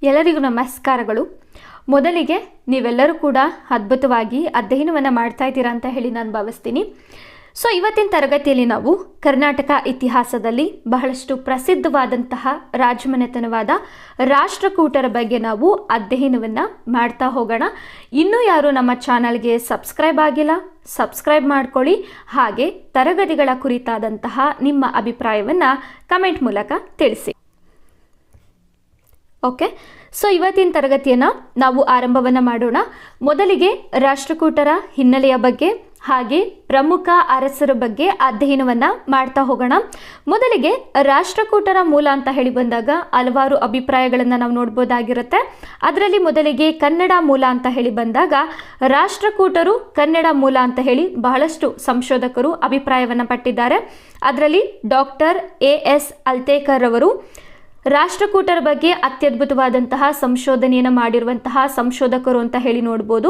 ಎಲ್ಲರಿಗೂ ನಮಸ್ಕಾರಗಳು. ಮೊದಲಿಗೆ ನೀವೆಲ್ಲರೂ ಕೂಡ ಅದ್ಭುತವಾಗಿ ಅಧ್ಯಯನವನ್ನು ಮಾಡ್ತಾ ಇದ್ದೀರಾ ಅಂತ ಹೇಳಿ ನಾನು ಭಾವಿಸ್ತೀನಿ. ಇವತ್ತಿನ ತರಗತಿಯಲ್ಲಿ ನಾವು ಕರ್ನಾಟಕ ಇತಿಹಾಸದಲ್ಲಿ ಬಹಳಷ್ಟು ಪ್ರಸಿದ್ಧವಾದಂತಹ ರಾಜಮನೆತನವಾದ ರಾಷ್ಟ್ರಕೂಟರ ಬಗ್ಗೆ ನಾವು ಅಧ್ಯಯನವನ್ನು ಮಾಡ್ತಾ ಹೋಗೋಣ. ಇನ್ನೂ ಯಾರು ನಮ್ಮ ಚಾನಲ್ಗೆ ಸಬ್ಸ್ಕ್ರೈಬ್ ಆಗಿಲ್ಲ, ಸಬ್ಸ್ಕ್ರೈಬ್ ಮಾಡ್ಕೊಳ್ಳಿ. ಹಾಗೆ ತರಗತಿಗಳ ಕುರಿತಾದಂತಹ ನಿಮ್ಮ ಅಭಿಪ್ರಾಯವನ್ನು ಕಮೆಂಟ್ ಮೂಲಕ ತಿಳಿಸಿ. ಓಕೆ, ಇವತ್ತಿನ ತರಗತಿಯನ್ನು ನಾವು ಆರಂಭವನ್ನು ಮಾಡೋಣ. ಮೊದಲಿಗೆ ರಾಷ್ಟ್ರಕೂಟರ ಹಿನ್ನೆಲೆಯ ಬಗ್ಗೆ ಹಾಗೆ ಪ್ರಮುಖ ಅರಸರ ಬಗ್ಗೆ ಅಧ್ಯಯನವನ್ನು ಮಾಡ್ತಾ ಹೋಗೋಣ. ಮೊದಲಿಗೆ ರಾಷ್ಟ್ರಕೂಟರ ಮೂಲ ಅಂತ ಹೇಳಿ ಬಂದಾಗ ಹಲವಾರು ಅಭಿಪ್ರಾಯಗಳನ್ನು ನಾವು ನೋಡ್ಬೋದಾಗಿರುತ್ತೆ. ಅದರಲ್ಲಿ ಮೊದಲಿಗೆ ಕನ್ನಡ ಮೂಲ ಅಂತ ಹೇಳಿ ಬಂದಾಗ ರಾಷ್ಟ್ರಕೂಟರು ಕನ್ನಡ ಮೂಲ ಅಂತ ಹೇಳಿ ಬಹಳಷ್ಟು ಸಂಶೋಧಕರು ಅಭಿಪ್ರಾಯವನ್ನು ಪಟ್ಟಿದ್ದಾರೆ. ಅದರಲ್ಲಿ ಡಾಕ್ಟರ್ AS ಅಲ್ತೇಕರ್ ಅವರು ರಾಷ್ಟ್ರಕೂಟರ ಬಗ್ಗೆ ಅತ್ಯದ್ಭುತವಾದಂತಹ ಸಂಶೋಧನೆಯನ್ನು ಮಾಡಿರುವಂತಹ ಸಂಶೋಧಕರು ಅಂತ ಹೇಳಿ ನೋಡ್ಬೋದು.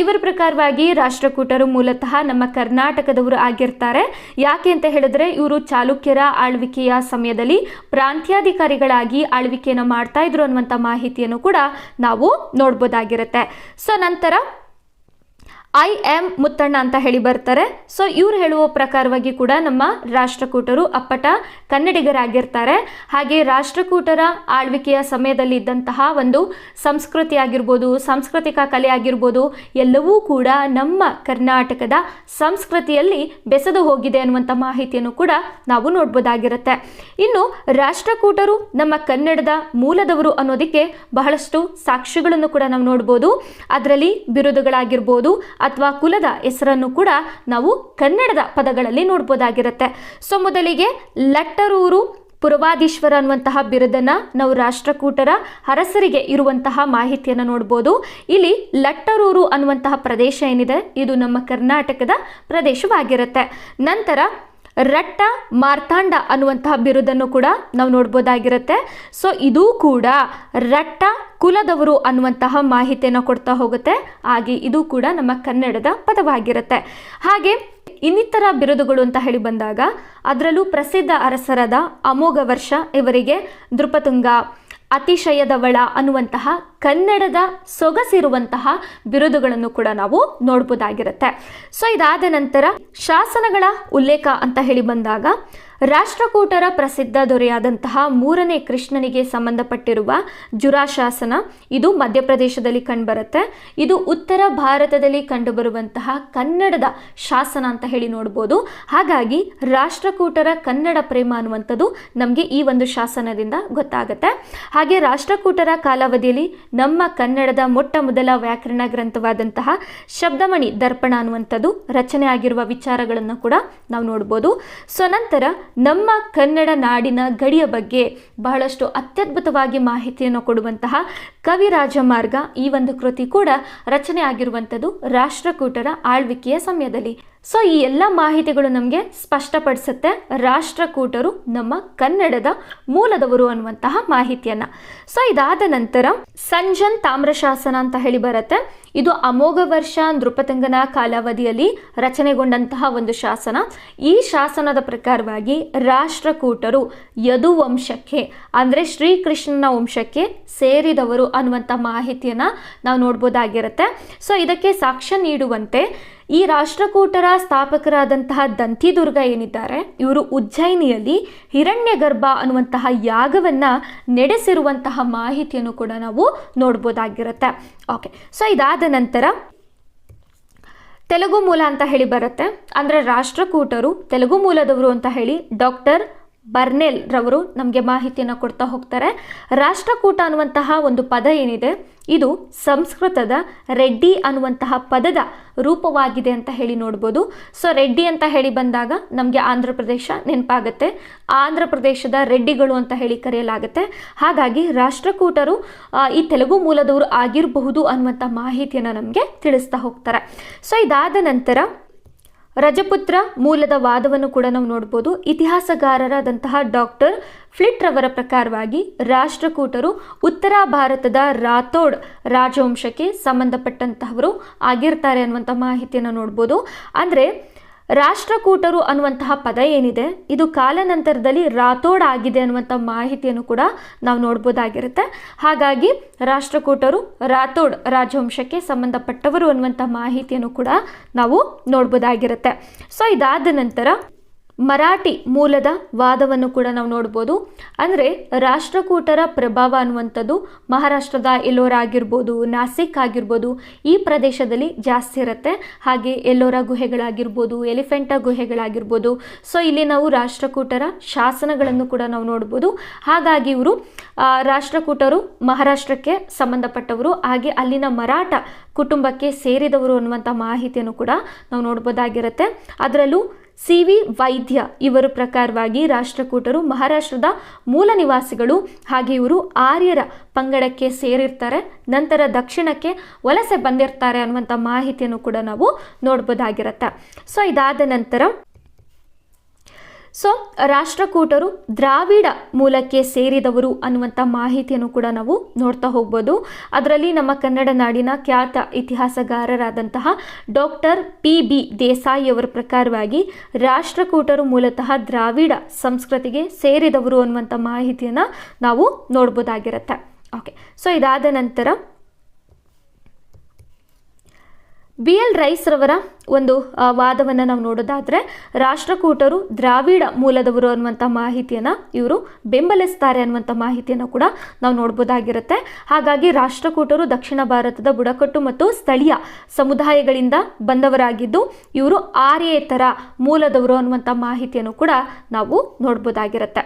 ಇವರ ಪ್ರಕಾರವಾಗಿ ರಾಷ್ಟ್ರಕೂಟರು ಮೂಲತಃ ನಮ್ಮ ಕರ್ನಾಟಕದವರು ಆಗಿರ್ತಾರೆ. ಯಾಕೆ ಅಂತ ಹೇಳಿದ್ರೆ ಇವರು ಚಾಲುಕ್ಯರ ಆಳ್ವಿಕೆಯ ಸಮಯದಲ್ಲಿ ಪ್ರಾಂತ್ಯಾಧಿಕಾರಿಗಳಾಗಿ ಆಳ್ವಿಕೆಯನ್ನು ಮಾಡ್ತಾ ಇದ್ರು ಅನ್ನುವಂಥ ಮಾಹಿತಿಯನ್ನು ಕೂಡ ನಾವು ನೋಡ್ಬೋದಾಗಿರುತ್ತೆ. ನಂತರ IM ಮುತ್ತಣ್ಣ ಅಂತ ಹೇಳಿ ಬರ್ತಾರೆ. ಇವ್ರು ಹೇಳುವ ಪ್ರಕಾರವಾಗಿ ಕೂಡ ನಮ್ಮ ರಾಷ್ಟ್ರಕೂಟರು ಅಪ್ಪಟ ಕನ್ನಡಿಗರಾಗಿರ್ತಾರೆ. ಹಾಗೆ ರಾಷ್ಟ್ರಕೂಟರ ಆಳ್ವಿಕೆಯ ಸಮಯದಲ್ಲಿ ಇದ್ದಂತಹ ಒಂದು ಸಂಸ್ಕೃತಿ ಆಗಿರ್ಬೋದು, ಸಾಂಸ್ಕೃತಿಕ ಕಲೆ ಆಗಿರ್ಬೋದು, ಎಲ್ಲವೂ ಕೂಡ ನಮ್ಮ ಕರ್ನಾಟಕದ ಸಂಸ್ಕೃತಿಯಲ್ಲಿ ಬೆಸೆದು ಹೋಗಿದೆ ಅನ್ನುವಂಥ ಮಾಹಿತಿಯನ್ನು ಕೂಡ ನಾವು ನೋಡ್ಬೋದಾಗಿರುತ್ತೆ. ಇನ್ನು ರಾಷ್ಟ್ರಕೂಟರು ನಮ್ಮ ಕನ್ನಡದ ಮೂಲದವರು ಅನ್ನೋದಕ್ಕೆ ಬಹಳಷ್ಟು ಸಾಕ್ಷಿಗಳನ್ನು ಕೂಡ ನಾವು ನೋಡ್ಬೋದು. ಅದರಲ್ಲಿ ಬಿರುದುಗಳಾಗಿರ್ಬೋದು ಅಥವಾ ಕುಲದ ಹೆಸರನ್ನು ಕೂಡ ನಾವು ಕನ್ನಡದ ಪದಗಳಲ್ಲಿ ನೋಡ್ಬೋದಾಗಿರುತ್ತೆ. ಮೊದಲಿಗೆ ಲಟ್ಟರೂರು ಪುರವಾದೀಶ್ವರ ಅನ್ನುವಂತಹ ಬಿರುದನ್ನು ನಾವು ರಾಷ್ಟ್ರಕೂಟರ ಅರಸರಿಗೆ ಇರುವಂತಹ ಮಾಹಿತಿಯನ್ನು ನೋಡ್ಬೋದು. ಇಲ್ಲಿ ಲಟ್ಟರೂರು ಅನ್ನುವಂತಹ ಪ್ರದೇಶ ಏನಿದೆ ಇದು ನಮ್ಮ ಕರ್ನಾಟಕದ ಪ್ರದೇಶವಾಗಿರುತ್ತೆ. ನಂತರ ರಟ್ಟ ಮಾರ್ತಾಂಡ ಅನ್ನುವಂತಹ ಬಿರುದನ್ನು ಕೂಡ ನಾವು ನೋಡ್ಬೋದಾಗಿರುತ್ತೆ. ಇದು ಕೂಡ ರಟ್ಟ ಕುಲದವರು ಅನ್ನುವಂತಹ ಮಾಹಿತಿಯನ್ನು ಕೊಡ್ತಾ ಹೋಗುತ್ತೆ. ಹಾಗೆ ಇದು ಕೂಡ ನಮ್ಮ ಕನ್ನಡದ ಪದವಾಗಿರುತ್ತೆ. ಹಾಗೆ ಇನ್ನಿತರ ಬಿರುದುಗಳು ಅಂತ ಹೇಳಿ ಬಂದಾಗ ಅದರಲ್ಲೂ ಪ್ರಸಿದ್ಧ ಅರಸರಾದ ಅಮೋಘ ವರ್ಷ ಇವರಿಗೆ ನೃಪತುಂಗ, ಅತಿಶಯದವಳ ಅನ್ನುವಂತಹ ಕನ್ನಡದ ಸೊಗಸಿರುವಂತಹ ಬಿರುದುಗಳನ್ನು ಕೂಡ ನಾವು ನೋಡ್ಬೋದಾಗಿರುತ್ತೆ. ಇದಾದ ನಂತರ ಶಾಸನಗಳ ಉಲ್ಲೇಖ ಅಂತ ಹೇಳಿ ಬಂದಾಗ ರಾಷ್ಟ್ರಕೂಟರ ಪ್ರಸಿದ್ಧ ದೊರೆಯಾದಂತಹ 3ನೇ ಕೃಷ್ಣನಿಗೆ ಸಂಬಂಧಪಟ್ಟಿರುವ ಜುರಾ ಶಾಸನ ಇದು ಮಧ್ಯಪ್ರದೇಶದಲ್ಲಿ ಕಂಡುಬರುತ್ತೆ. ಇದು ಉತ್ತರ ಭಾರತದಲ್ಲಿ ಕಂಡುಬರುವಂತಹ ಕನ್ನಡದ ಶಾಸನ ಅಂತ ಹೇಳಿ ನೋಡ್ಬೋದು. ಹಾಗಾಗಿ ರಾಷ್ಟ್ರಕೂಟರ ಕನ್ನಡ ಪ್ರೇಮ ಅನ್ನುವಂಥದ್ದು ನಮಗೆ ಈ ಒಂದು ಶಾಸನದಿಂದ ಗೊತ್ತಾಗುತ್ತೆ. ಹಾಗೆ ರಾಷ್ಟ್ರಕೂಟರ ಕಾಲಾವಧಿಯಲ್ಲಿ ನಮ್ಮ ಕನ್ನಡದ ಮೊಟ್ಟ ಮೊದಲ ವ್ಯಾಕರಣ ಗ್ರಂಥವಾದಂತಹ ಶಬ್ದಮಣಿ ದರ್ಪಣ ಅನ್ನುವಂಥದ್ದು ರಚನೆ ಆಗಿರುವ ವಿಚಾರಗಳನ್ನು ಕೂಡ ನಾವು ನೋಡ್ಬೋದು. ನಂತರ ನಮ್ಮ ಕನ್ನಡ ನಾಡಿನ ಗಡಿಯ ಬಗ್ಗೆ ಬಹಳಷ್ಟು ಅತ್ಯದ್ಭುತವಾಗಿ ಮಾಹಿತಿಯನ್ನು ಕೊಡುವಂತಹ ಕವಿರಾಜ ಮಾರ್ಗ ಈ ಒಂದು ಕೃತಿ ಕೂಡ ರಚನೆ ಆಗಿರುವಂಥದ್ದು ರಾಷ್ಟ್ರಕೂಟರ ಆಳ್ವಿಕೆಯ ಸಮಯದಲ್ಲಿ. ಈ ಎಲ್ಲ ಮಾಹಿತಿಗಳು ನಮಗೆ ಸ್ಪಷ್ಟಪಡಿಸುತ್ತೆ ರಾಷ್ಟ್ರಕೂಟರು ನಮ್ಮ ಕನ್ನಡದ ಮೂಲದವರು ಅನ್ನುವಂತಹ ಮಾಹಿತಿಯನ್ನು. ಇದಾದ ನಂತರ ಸಂಜನ್ ತಾಮ್ರಶಾಸನ ಅಂತ ಹೇಳಿ ಬರುತ್ತೆ. ಇದು ಅಮೋಘ ವರ್ಷ ನೃಪತುಂಗನ ಕಾಲಾವಧಿಯಲ್ಲಿ ರಚನೆಗೊಂಡಂತಹ ಒಂದು ಶಾಸನ. ಈ ಶಾಸನದ ಪ್ರಕಾರವಾಗಿ ರಾಷ್ಟ್ರಕೂಟರು ಯದುವಂಶಕ್ಕೆ ಅಂದರೆ ಶ್ರೀಕೃಷ್ಣನ ವಂಶಕ್ಕೆ ಸೇರಿದವರು ಅನ್ನುವಂಥ ಮಾಹಿತಿಯನ್ನು ನಾವು ನೋಡ್ಬೋದಾಗಿರುತ್ತೆ. ಇದಕ್ಕೆ ಸಾಕ್ಷ್ಯ ನೀಡುವಂತೆ ಈ ರಾಷ್ಟ್ರಕೂಟರ ಸ್ಥಾಪಕರಾದಂತಹ ದಂತಿದುರ್ಗ ಏನಿದ್ದಾರೆ ಇವರು ಉಜ್ಜಯಿನಿಯಲ್ಲಿ ಹಿರಣ್ಯಗರ್ಭ ಅನ್ನುವಂತಹ ಯಾಗವನ್ನು ನಡೆಸಿರುವಂತಹ ಮಾಹಿತಿಯನ್ನು ಕೂಡ ನಾವು ನೋಡ್ಬೋದಾಗಿರುತ್ತೆ. ಓಕೆ, ಇದಾದ ನಂತರ ತೆಲುಗು ಮೂಲ ಅಂತ ಹೇಳಿ ಬರುತ್ತೆ. ಅಂದರೆ ರಾಷ್ಟ್ರಕೂಟರು ತೆಲುಗು ಮೂಲದವರು ಅಂತ ಹೇಳಿ ಡಾಕ್ಟರ್ ಬರ್ನೆಲ್ ರವರು ನಮಗೆ ಮಾಹಿತಿಯನ್ನು ಕೊಡ್ತಾ ಹೋಗ್ತಾರೆ. ರಾಷ್ಟ್ರಕೂಟ ಅನ್ನುವಂತಹ ಒಂದು ಪದ ಏನಿದೆ ಇದು ಸಂಸ್ಕೃತದ ರೆಡ್ಡಿ ಅನ್ನುವಂತಹ ಪದದ ರೂಪವಾಗಿದೆ ಅಂತ ಹೇಳಿ ನೋಡ್ಬೋದು. ರೆಡ್ಡಿ ಅಂತ ಹೇಳಿ ಬಂದಾಗ ನಮಗೆ ಆಂಧ್ರ ಪ್ರದೇಶ ನೆನಪಾಗುತ್ತೆ. ಆಂಧ್ರ ಪ್ರದೇಶದ ರೆಡ್ಡಿಗಳು ಅಂತ ಹೇಳಿ ಕರೆಯಲಾಗುತ್ತೆ. ಹಾಗಾಗಿ ರಾಷ್ಟ್ರಕೂಟರು ಈ ತೆಲುಗು ಮೂಲದವರು ಆಗಿರಬಹುದು ಅನ್ನುವಂಥ ಮಾಹಿತಿಯನ್ನು ನಮಗೆ ತಿಳಿಸ್ತಾ ಹೋಗ್ತಾರೆ. ಇದಾದ ನಂತರ ರಜಪುತ್ರ ಮೂಲದ ವಾದವನ್ನು ಕೂಡ ನಾವು ನೋಡ್ಬೋದು. ಇತಿಹಾಸಗಾರರಾದಂತಹ ಡಾಕ್ಟರ್ ಫ್ಲಿಟ್ ರವರ ಪ್ರಕಾರವಾಗಿ ರಾಷ್ಟ್ರಕೂಟರು ಉತ್ತರ ಭಾರತದ ರಾಥೋಡ್ ರಾಜವಂಶಕ್ಕೆ ಸಂಬಂಧಪಟ್ಟಂತಹವರು ಆಗಿರ್ತಾರೆ ಅನ್ನುವಂಥ ಮಾಹಿತಿಯನ್ನು ನೋಡ್ಬೋದು. ಅಂದರೆ ರಾಷ್ಟ್ರಕೂಟರು ಅನ್ನುವಂತಹ ಪದ ಏನಿದೆ ಇದು ಕಾಲಾನಂತರದಲ್ಲಿ ರಾಥೋಡ್ ಆಗಿದೆ ಅನ್ನುವಂಥ ಮಾಹಿತಿಯನ್ನು ಕೂಡ ನಾವು ನೋಡ್ಬೋದಾಗಿರುತ್ತೆ. ಹಾಗಾಗಿ ರಾಷ್ಟ್ರಕೂಟರು ರಾಥೋಡ್ ರಾಜವಂಶಕ್ಕೆ ಸಂಬಂಧಪಟ್ಟವರು ಅನ್ನುವಂಥ ಮಾಹಿತಿಯನ್ನು ಕೂಡ ನಾವು ನೋಡ್ಬೋದಾಗಿರುತ್ತೆ. ಸೊ ಇದಾದ ನಂತರ ಮರಾಠಿ ಮೂಲದ ವಾದವನ್ನು ಕೂಡ ನಾವು ನೋಡ್ಬೋದು. ಅಂದರೆ ರಾಷ್ಟ್ರಕೂಟರ ಪ್ರಭಾವ ಅನ್ನುವಂಥದ್ದು ಮಹಾರಾಷ್ಟ್ರದ ಎಲ್ಲೋರ ಆಗಿರ್ಬೋದು, ನಾಸಿಕ್ ಆಗಿರ್ಬೋದು, ಈ ಪ್ರದೇಶದಲ್ಲಿ ಜಾಸ್ತಿ ಇರುತ್ತೆ. ಹಾಗೆ ಎಲ್ಲೋರ ಗುಹೆಗಳಾಗಿರ್ಬೋದು, ಎಲಿಫೆಂಟಾ ಗುಹೆಗಳಾಗಿರ್ಬೋದು. ಸೊ ಇಲ್ಲಿ ನಾವು ರಾಷ್ಟ್ರಕೂಟರ ಶಾಸನಗಳನ್ನು ಕೂಡ ನಾವು ನೋಡ್ಬೋದು. ಹಾಗಾಗಿ ಇವರು ರಾಷ್ಟ್ರಕೂಟರು ಮಹಾರಾಷ್ಟ್ರಕ್ಕೆ ಸಂಬಂಧಪಟ್ಟವರು, ಹಾಗೆ ಅಲ್ಲಿನ ಮರಾಠ ಕುಟುಂಬಕ್ಕೆ ಸೇರಿದವರು ಅನ್ನುವಂಥ ಮಾಹಿತಿಯನ್ನು ಕೂಡ ನಾವು ನೋಡ್ಬೋದಾಗಿರುತ್ತೆ. ಅದರಲ್ಲೂ CV ವೈದ್ಯ ಇವರ ಪ್ರಕಾರವಾಗಿ ರಾಷ್ಟ್ರಕೂಟರು ಮಹಾರಾಷ್ಟ್ರದ ಮೂಲ ನಿವಾಸಿಗಳು, ಹಾಗೆ ಇವರು ಆರ್ಯರ ಪಂಗಡಕ್ಕೆ ಸೇರಿರ್ತಾರೆ, ನಂತರ ದಕ್ಷಿಣಕ್ಕೆ ವಲಸೆ ಬಂದಿರ್ತಾರೆ ಅನ್ನುವಂಥ ಮಾಹಿತಿಯನ್ನು ಕೂಡ ನಾವು ನೋಡ್ಬೋದಾಗಿರುತ್ತೆ. ಸೊ ಇದಾದ ನಂತರ ರಾಷ್ಟ್ರಕೂಟರು ದ್ರಾವಿಡ ಮೂಲಕ್ಕೆ ಸೇರಿದವರು ಅನ್ನುವಂಥ ಮಾಹಿತಿಯನ್ನು ಕೂಡ ನಾವು ನೋಡ್ತಾ ಹೋಗ್ಬೋದು. ಅದರಲ್ಲಿ ನಮ್ಮ ಕನ್ನಡ ನಾಡಿನ ಖ್ಯಾತ ಇತಿಹಾಸಗಾರರಾದಂತಹ ಡಾಕ್ಟರ್ PB ದೇಸಾಯಿ ಅವರ ಪ್ರಕಾರವಾಗಿ ರಾಷ್ಟ್ರಕೂಟರು ಮೂಲತಃ ದ್ರಾವಿಡ ಸಂಸ್ಕೃತಿಗೆ ಸೇರಿದವರು ಅನ್ನುವಂಥ ಮಾಹಿತಿಯನ್ನು ನಾವು ನೋಡ್ಬೋದಾಗಿರುತ್ತೆ. ಓಕೆ, ಸೊ ಇದಾದ ನಂತರ BL ರೈಸ್ ರವರ ಒಂದು ವಾದವನ್ನು ನಾವು ನೋಡೋದಾದರೆ ರಾಷ್ಟ್ರಕೂಟರು ದ್ರಾವಿಡ ಮೂಲದವರು ಅನ್ನುವಂಥ ಮಾಹಿತಿಯನ್ನು ಇವರು ಬೆಂಬಲಿಸ್ತಾರೆ ಅನ್ನುವಂಥ ಮಾಹಿತಿಯನ್ನು ಕೂಡ ನಾವು ನೋಡ್ಬೋದಾಗಿರುತ್ತೆ. ಹಾಗಾಗಿ ರಾಷ್ಟ್ರಕೂಟರು ದಕ್ಷಿಣ ಭಾರತದ ಬುಡಕಟ್ಟು ಮತ್ತು ಸ್ಥಳೀಯ ಸಮುದಾಯಗಳಿಂದ ಬಂದವರಾಗಿದ್ದು ಇವರು ಆರ್ಯೇತರ ಮೂಲದವರು ಅನ್ನುವಂಥ ಮಾಹಿತಿಯನ್ನು ಕೂಡ ನಾವು ನೋಡ್ಬೋದಾಗಿರುತ್ತೆ.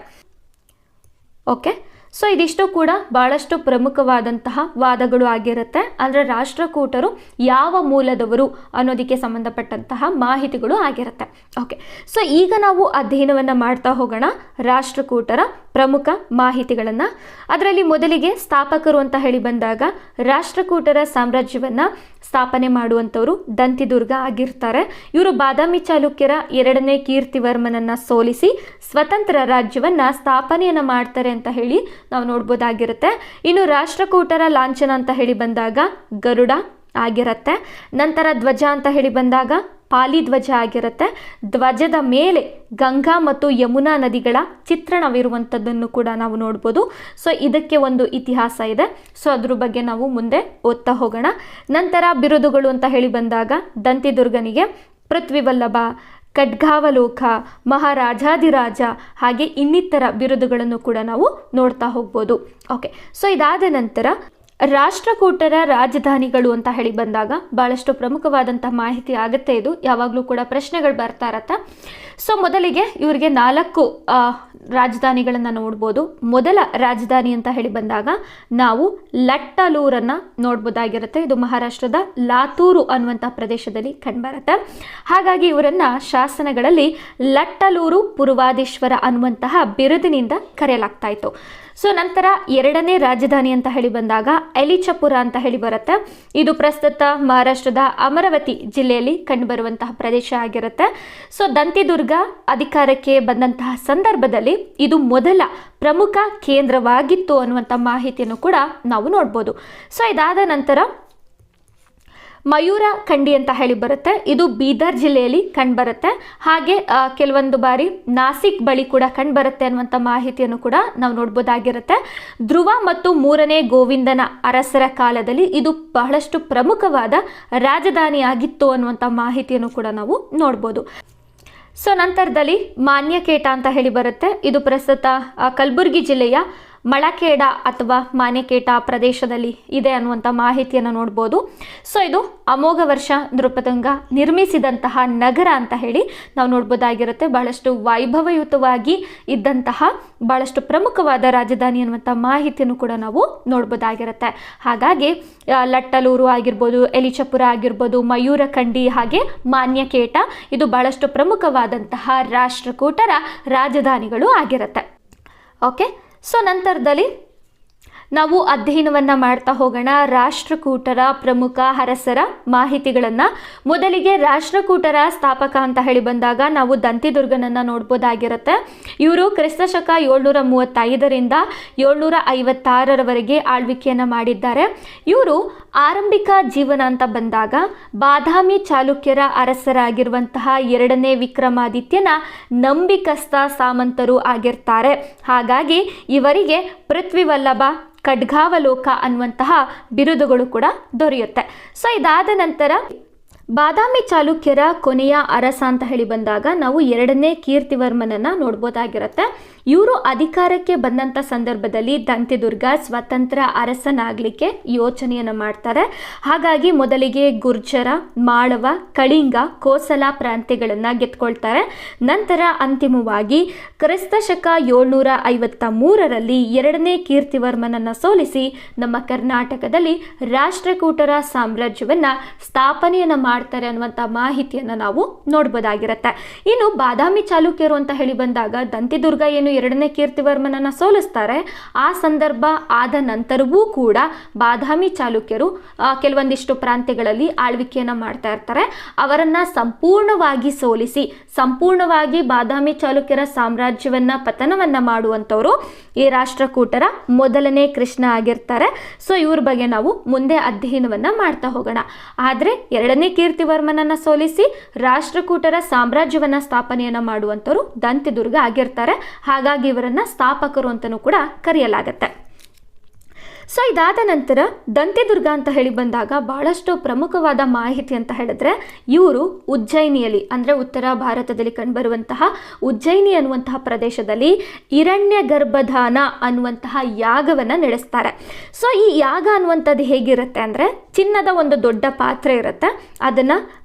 ಓಕೆ, ಸೊ ಇದಿಷ್ಟು ಕೂಡ ಭಾಳಷ್ಟು ಪ್ರಮುಖವಾದಂತಹ ವಾದಗಳು ಆಗಿರುತ್ತೆ. ಅಂದರೆ ರಾಷ್ಟ್ರಕೂಟರು ಯಾವ ಮೂಲದವರು ಅನ್ನೋದಕ್ಕೆ ಸಂಬಂಧಪಟ್ಟಂತಹ ಮಾಹಿತಿಗಳು ಆಗಿರುತ್ತೆ. ಓಕೆ, ಸೊ ಈಗ ನಾವು ಅಧ್ಯಯನವನ್ನು ಮಾಡ್ತಾ ಹೋಗೋಣ ರಾಷ್ಟ್ರಕೂಟರ ಪ್ರಮುಖ ಮಾಹಿತಿಗಳನ್ನು. ಅದರಲ್ಲಿ ಮೊದಲಿಗೆ ಸ್ಥಾಪಕರು ಅಂತ ಹೇಳಿ ಬಂದಾಗ ರಾಷ್ಟ್ರಕೂಟರ ಸಾಮ್ರಾಜ್ಯವನ್ನು ಸ್ಥಾಪನೆ ಮಾಡುವಂಥವರು ದಂತಿದುರ್ಗ ಆಗಿರ್ತಾರೆ. ಇವರು ಬಾದಾಮಿ ಚಾಲುಕ್ಯರ 2ನೇ ಕೀರ್ತಿವರ್ಮನನ್ನು ಸೋಲಿಸಿ ಸ್ವತಂತ್ರ ರಾಜ್ಯವನ್ನು ಸ್ಥಾಪನೆಯನ್ನು ಮಾಡ್ತಾರೆ ಅಂತ ಹೇಳಿ ನಾವು ನೋಡ್ಬೋದಾಗಿರುತ್ತೆ. ಇನ್ನು ರಾಷ್ಟ್ರಕೂಟರ ಲಾಂಛನ ಅಂತ ಹೇಳಿ ಬಂದಾಗ ಗರುಡ ಆಗಿರುತ್ತೆ. ನಂತರ ಧ್ವಜ ಅಂತ ಹೇಳಿ ಬಂದಾಗ ಪಾಲಿ ಧ್ವಜ ಆಗಿರುತ್ತೆ. ಧ್ವಜದ ಮೇಲೆ ಗಂಗಾ ಮತ್ತು ಯಮುನಾ ನದಿಗಳ ಚಿತ್ರಣವಿರುವಂಥದ್ದನ್ನು ಕೂಡ ನಾವು ನೋಡ್ಬೋದು. ಸೊ ಇದಕ್ಕೆ ಒಂದು ಇತಿಹಾಸ ಇದೆ. ಸೊ ಅದ್ರ ಬಗ್ಗೆ ನಾವು ಮುಂದೆ ಓದ್ತಾ ಹೋಗೋಣ. ನಂತರ ಬಿರುದುಗಳು ಅಂತ ಹೇಳಿ ಬಂದಾಗ ದಂತಿದುರ್ಗನಿಗೆ ಪೃಥ್ವಿವಲ್ಲಭ, ಖಡ್ಗಾವಲೋಕ, ಮಹಾರಾಜಾಧಿರಾಜ ಹಾಗೆ ಇನ್ನಿತರ ಬಿರುದುಗಳನ್ನು ಕೂಡ ನಾವು ನೋಡ್ತಾ ಹೋಗ್ಬೋದು. ಓಕೆ, ಸೊ ಇದಾದ ನಂತರ ರಾಷ್ಟ್ರಕೂಟರ ರಾಜಧಾನಿಗಳು ಅಂತ ಹೇಳಿ ಬಂದಾಗ ಭಾಳಷ್ಟು ಪ್ರಮುಖವಾದಂಥ ಮಾಹಿತಿ ಆಗುತ್ತೆ. ಇದು ಯಾವಾಗಲೂ ಕೂಡ ಪ್ರಶ್ನೆಗಳು ಬರ್ತಾ ಇರತ್ತೆ. ಸೊ ಮೊದಲಿಗೆ ಇವರಿಗೆ 4 ರಾಜಧಾನಿಗಳನ್ನು ನೋಡ್ಬೋದು. ಮೊದಲ ರಾಜಧಾನಿ ಅಂತ ಹೇಳಿ ಬಂದಾಗ ನಾವು ಲಟ್ಟಲೂರನ್ನು ನೋಡ್ಬೋದಾಗಿರುತ್ತೆ. ಇದು ಮಹಾರಾಷ್ಟ್ರದ ಲಾತೂರು ಅನ್ನುವಂಥ ಪ್ರದೇಶದಲ್ಲಿ ಕಂಡುಬರುತ್ತೆ. ಹಾಗಾಗಿ ಇವರನ್ನು ಶಾಸನಗಳಲ್ಲಿ ಲಟ್ಟಲೂರು ಪೂರ್ವಾಧೀಶ್ವರ ಅನ್ನುವಂತಹ ಬಿರುದಿನಿಂದ ಕರೆಯಲಾಗ್ತಾ ಇತ್ತು. ಸೊ ನಂತರ 2ನೇ ರಾಜಧಾನಿ ಅಂತ ಹೇಳಿ ಬಂದಾಗ ಎಲಿಚಪುರ ಅಂತ ಹೇಳಿ ಬರುತ್ತೆ. ಇದು ಪ್ರಸ್ತುತ ಮಹಾರಾಷ್ಟ್ರದ ಅಮರಾವತಿ ಜಿಲ್ಲೆಯಲ್ಲಿ ಕಂಡುಬರುವಂತಹ ಪ್ರದೇಶ ಆಗಿರುತ್ತೆ. ಸೊ ದಂತಿದುರ್ಗ ಅಧಿಕಾರಕ್ಕೆ ಬಂದಂತಹ ಸಂದರ್ಭದಲ್ಲಿ ಇದು ಮೊದಲ ಪ್ರಮುಖ ಕೇಂದ್ರವಾಗಿತ್ತು ಅನ್ನುವಂಥ ಮಾಹಿತಿಯನ್ನು ಕೂಡ ನಾವು ನೋಡ್ಬೋದು. ಸೊ ಇದಾದ ನಂತರ ಮಯೂರ ಖಂಡಿ ಅಂತ ಹೇಳಿ ಬರುತ್ತೆ. ಇದು ಬೀದರ್ ಜಿಲ್ಲೆಯಲ್ಲಿ ಕಂಡುಬರುತ್ತೆ. ಹಾಗೆ ಕೆಲವೊಂದು ಬಾರಿ ನಾಸಿಕ್ ಬಳಿ ಕೂಡ ಕಂಡುಬರುತ್ತೆ ಅನ್ನುವಂಥ ಮಾಹಿತಿಯನ್ನು ಕೂಡ ನಾವು ನೋಡ್ಬೋದಾಗಿರುತ್ತೆ. ಧ್ರುವ ಮತ್ತು 3ನೇ ಗೋವಿಂದನ ಅರಸರ ಕಾಲದಲ್ಲಿ ಇದು ಬಹಳಷ್ಟು ಪ್ರಮುಖವಾದ ರಾಜಧಾನಿಯಾಗಿತ್ತು ಅನ್ನುವಂಥ ಮಾಹಿತಿಯನ್ನು ಕೂಡ ನಾವು ನೋಡ್ಬೋದು. ಸೊ ನಂತರದಲ್ಲಿ ಮಾನ್ಯಕೇಟ ಅಂತ ಹೇಳಿ ಬರುತ್ತೆ. ಇದು ಪ್ರಸ್ತುತ ಕಲಬುರಗಿ ಜಿಲ್ಲೆಯ ಮಳಖೇಡ ಅಥವಾ ಮಾನ್ಯಕೇಟ ಪ್ರದೇಶದಲ್ಲಿ ಇದೆ ಅನ್ನುವಂಥ ಮಾಹಿತಿಯನ್ನು ನೋಡ್ಬೋದು. ಸೊ ಇದು ಅಮೋಘ ವರ್ಷ ನೃಪತುಂಗ ನಿರ್ಮಿಸಿದಂತಹ ನಗರ ಅಂತ ಹೇಳಿ ನಾವು ನೋಡ್ಬೋದಾಗಿರುತ್ತೆ. ಬಹಳಷ್ಟು ವೈಭವಯುತವಾಗಿ ಇದ್ದಂತಹ ಬಹಳಷ್ಟು ಪ್ರಮುಖವಾದ ರಾಜಧಾನಿ ಅನ್ನುವಂಥ ಮಾಹಿತಿಯನ್ನು ಕೂಡ ನಾವು ನೋಡ್ಬೋದಾಗಿರುತ್ತೆ. ಹಾಗಾಗಿ ಲಟ್ಟಲೂರು ಆಗಿರ್ಬೋದು, ಎಲಿಚಪುರ ಆಗಿರ್ಬೋದು, ಮಯೂರ ಖಂಡಿ ಹಾಗೆ ಮಾನ್ಯಕೇಟ ಇದು ಬಹಳಷ್ಟು ಪ್ರಮುಖವಾದಂತಹ ರಾಷ್ಟ್ರಕೂಟರ ರಾಜಧಾನಿಗಳು ಆಗಿರುತ್ತೆ. ಓಕೆ, ಸೊ ನಂತರದಲ್ಲಿ ನಾವು ಅಧ್ಯಯನವನ್ನು ಮಾಡ್ತಾ ಹೋಗೋಣ ರಾಷ್ಟ್ರಕೂಟರ ಪ್ರಮುಖ ಅರಸರ ಮಾಹಿತಿಗಳನ್ನು. ಮೊದಲಿಗೆ ರಾಷ್ಟ್ರಕೂಟರ ಸ್ಥಾಪಕ ಅಂತ ಹೇಳಿ ಬಂದಾಗ ನಾವು ದಂತಿದುರ್ಗನನ್ನು ನೋಡ್ಬೋದಾಗಿರುತ್ತೆ. ಇವರು ಕ್ರಿಸ್ತಶಕ 735ರಿಂದ 756ರವರೆಗೆ ಆಳ್ವಿಕೆಯನ್ನು ಮಾಡಿದ್ದಾರೆ. ಇವರು ಆರಂಭಿಕ ಜೀವನ ಅಂತ ಬಂದಾಗ ಬಾದಾಮಿ ಚಾಲುಕ್ಯರ ಅರಸರಾಗಿರುವಂತಹ 2ನೇ ವಿಕ್ರಮಾದಿತ್ಯನ ನಂಬಿಕಸ್ಥ ಸಾಮಂತರು ಆಗಿರ್ತಾರೆ. ಹಾಗಾಗಿ ಇವರಿಗೆ ಪೃಥ್ವಿವಲ್ಲಭ, ಖಡ್ಗಾವಲೋಕ ಅನ್ನುವಂತಹ ಬಿರುದುಗಳು ಕೂಡ ದೊರೆಯುತ್ತೆ. ಸೊ ಇದಾದ ನಂತರ ಬಾದಾಮಿ ಚಾಲುಕ್ಯರ ಕೊನೆಯ ಅರಸ ಅಂತ ಹೇಳಿ ಬಂದಾಗ ನಾವು 2ನೇ ಕೀರ್ತಿವರ್ಮನನ್ನ ನೋಡ್ಬೋದಾಗಿರುತ್ತೆ. ಇವರು ಅಧಿಕಾರಕ್ಕೆ ಬಂದಂಥ ಸಂದರ್ಭದಲ್ಲಿ ದಂತಿದುರ್ಗ ಸ್ವತಂತ್ರ ಅರಸನಾಗಲಿಕ್ಕೆ ಯೋಚನೆಯನ್ನು ಮಾಡ್ತಾರೆ. ಹಾಗಾಗಿ ಮೊದಲಿಗೆ ಗುರ್ಜರ, ಮಾಳವ, ಕಳಿಂಗ, ಕೋಸಲ ಪ್ರಾಂತ್ಯಗಳನ್ನು ಗೆದ್ಕೊಳ್ತಾರೆ. ನಂತರ ಅಂತಿಮವಾಗಿ ಕ್ರಿಸ್ತಶಕ 753ರಲ್ಲಿ 2ನೇ ಕೀರ್ತಿವರ್ಮನನ್ನು ಸೋಲಿಸಿ ನಮ್ಮ ಕರ್ನಾಟಕದಲ್ಲಿ ರಾಷ್ಟ್ರಕೂಟರ ಸಾಮ್ರಾಜ್ಯವನ್ನು ಸ್ಥಾಪನೆಯನ್ನು ಮಾಡ್ತಾರೆ ಅನ್ನುವಂಥ ಮಾಹಿತಿಯನ್ನು ನಾವು ನೋಡ್ಬೋದಾಗಿರುತ್ತೆ. ಇನ್ನು ಬಾದಾಮಿ ಚಾಲುಕ್ಯರು ಅಂತ ಹೇಳಿ ಬಂದಾಗ ದಂತಿದುರ್ಗ ಏನು 2ನೇ ಕೀರ್ತಿವರ್ಮನನ್ನ ಸೋಲಿಸ್ತಾರೆ, ಆ ಸಂದರ್ಭ ಆದ ನಂತರವೂ ಕೂಡ ಬಾದಾಮಿ ಚಾಲುಕ್ಯರು ಕೆಲವೊಂದಿಷ್ಟು ಪ್ರಾಂತ್ಯಗಳಲ್ಲಿ ಆಳ್ವಿಕೆಯನ್ನು ಮಾಡ್ತಾ ಇರ್ತಾರೆ. ಅವರನ್ನ ಸಂಪೂರ್ಣವಾಗಿ ಸೋಲಿಸಿ ಸಂಪೂರ್ಣವಾಗಿ ಬಾದಾಮಿ ಚಾಲುಕ್ಯರ ಸಾಮ್ರಾಜ್ಯವನ್ನ ಪತನವನ್ನ ಮಾಡುವಂಥವರು ಈ ರಾಷ್ಟ್ರಕೂಟರ ಮೊದಲನೇ ಕೃಷ್ಣ ಆಗಿರ್ತಾರೆ. ಸೊ ಇವ್ರ ಬಗ್ಗೆ ನಾವು ಮುಂದೆ ಅಧ್ಯಯನವನ್ನ ಮಾಡ್ತಾ ಹೋಗೋಣ. ಆದರೆ 2ನೇ ಕೀರ್ತಿವರ್ಮನನ್ನ ಸೋಲಿಸಿ ರಾಷ್ಟ್ರಕೂಟರ ಸಾಮ್ರಾಜ್ಯವನ್ನ ಸ್ಥಾಪನೆಯನ್ನ ಮಾಡುವಂಥವ್ರು ದಂತಿದುರ್ಗ ಆಗಿರ್ತಾರೆ. ಹಾಗಾಗಿ ಇವರನ್ನ ಸ್ಥಾಪಕರು ಅಂತಲೂ ಕೂಡ ಕರೆಯಲಾಗತ್ತೆ. ಸೊ ಇದಾದ ನಂತರ ದಂತಿದುರ್ಗ ಅಂತ ಹೇಳಿ ಬಂದಾಗ ಬಹಳಷ್ಟು ಪ್ರಮುಖವಾದ ಮಾಹಿತಿ ಅಂತ ಹೇಳಿದ್ರೆ ಇವರು ಉಜ್ಜಯಿನಿಯಲ್ಲಿ ಅಂದರೆ ಉತ್ತರ ಭಾರತದಲ್ಲಿ ಕಂಡುಬರುವಂತಹ ಉಜ್ಜಯಿನಿ ಅನ್ನುವಂತಹ ಪ್ರದೇಶದಲ್ಲಿ ಹಿರಣ್ಯ ಗರ್ಭಧಾನ ಅನ್ನುವಂತಹ ಯಾಗವನ್ನು ನಡೆಸ್ತಾರೆ. ಸೊ ಈ ಯಾಗ ಅನ್ನುವಂಥದ್ದು ಹೇಗಿರುತ್ತೆ ಅಂದರೆ ಚಿನ್ನದ ಒಂದು ದೊಡ್ಡ ಪಾತ್ರೆ ಇರುತ್ತೆ, ಅದನ್ನು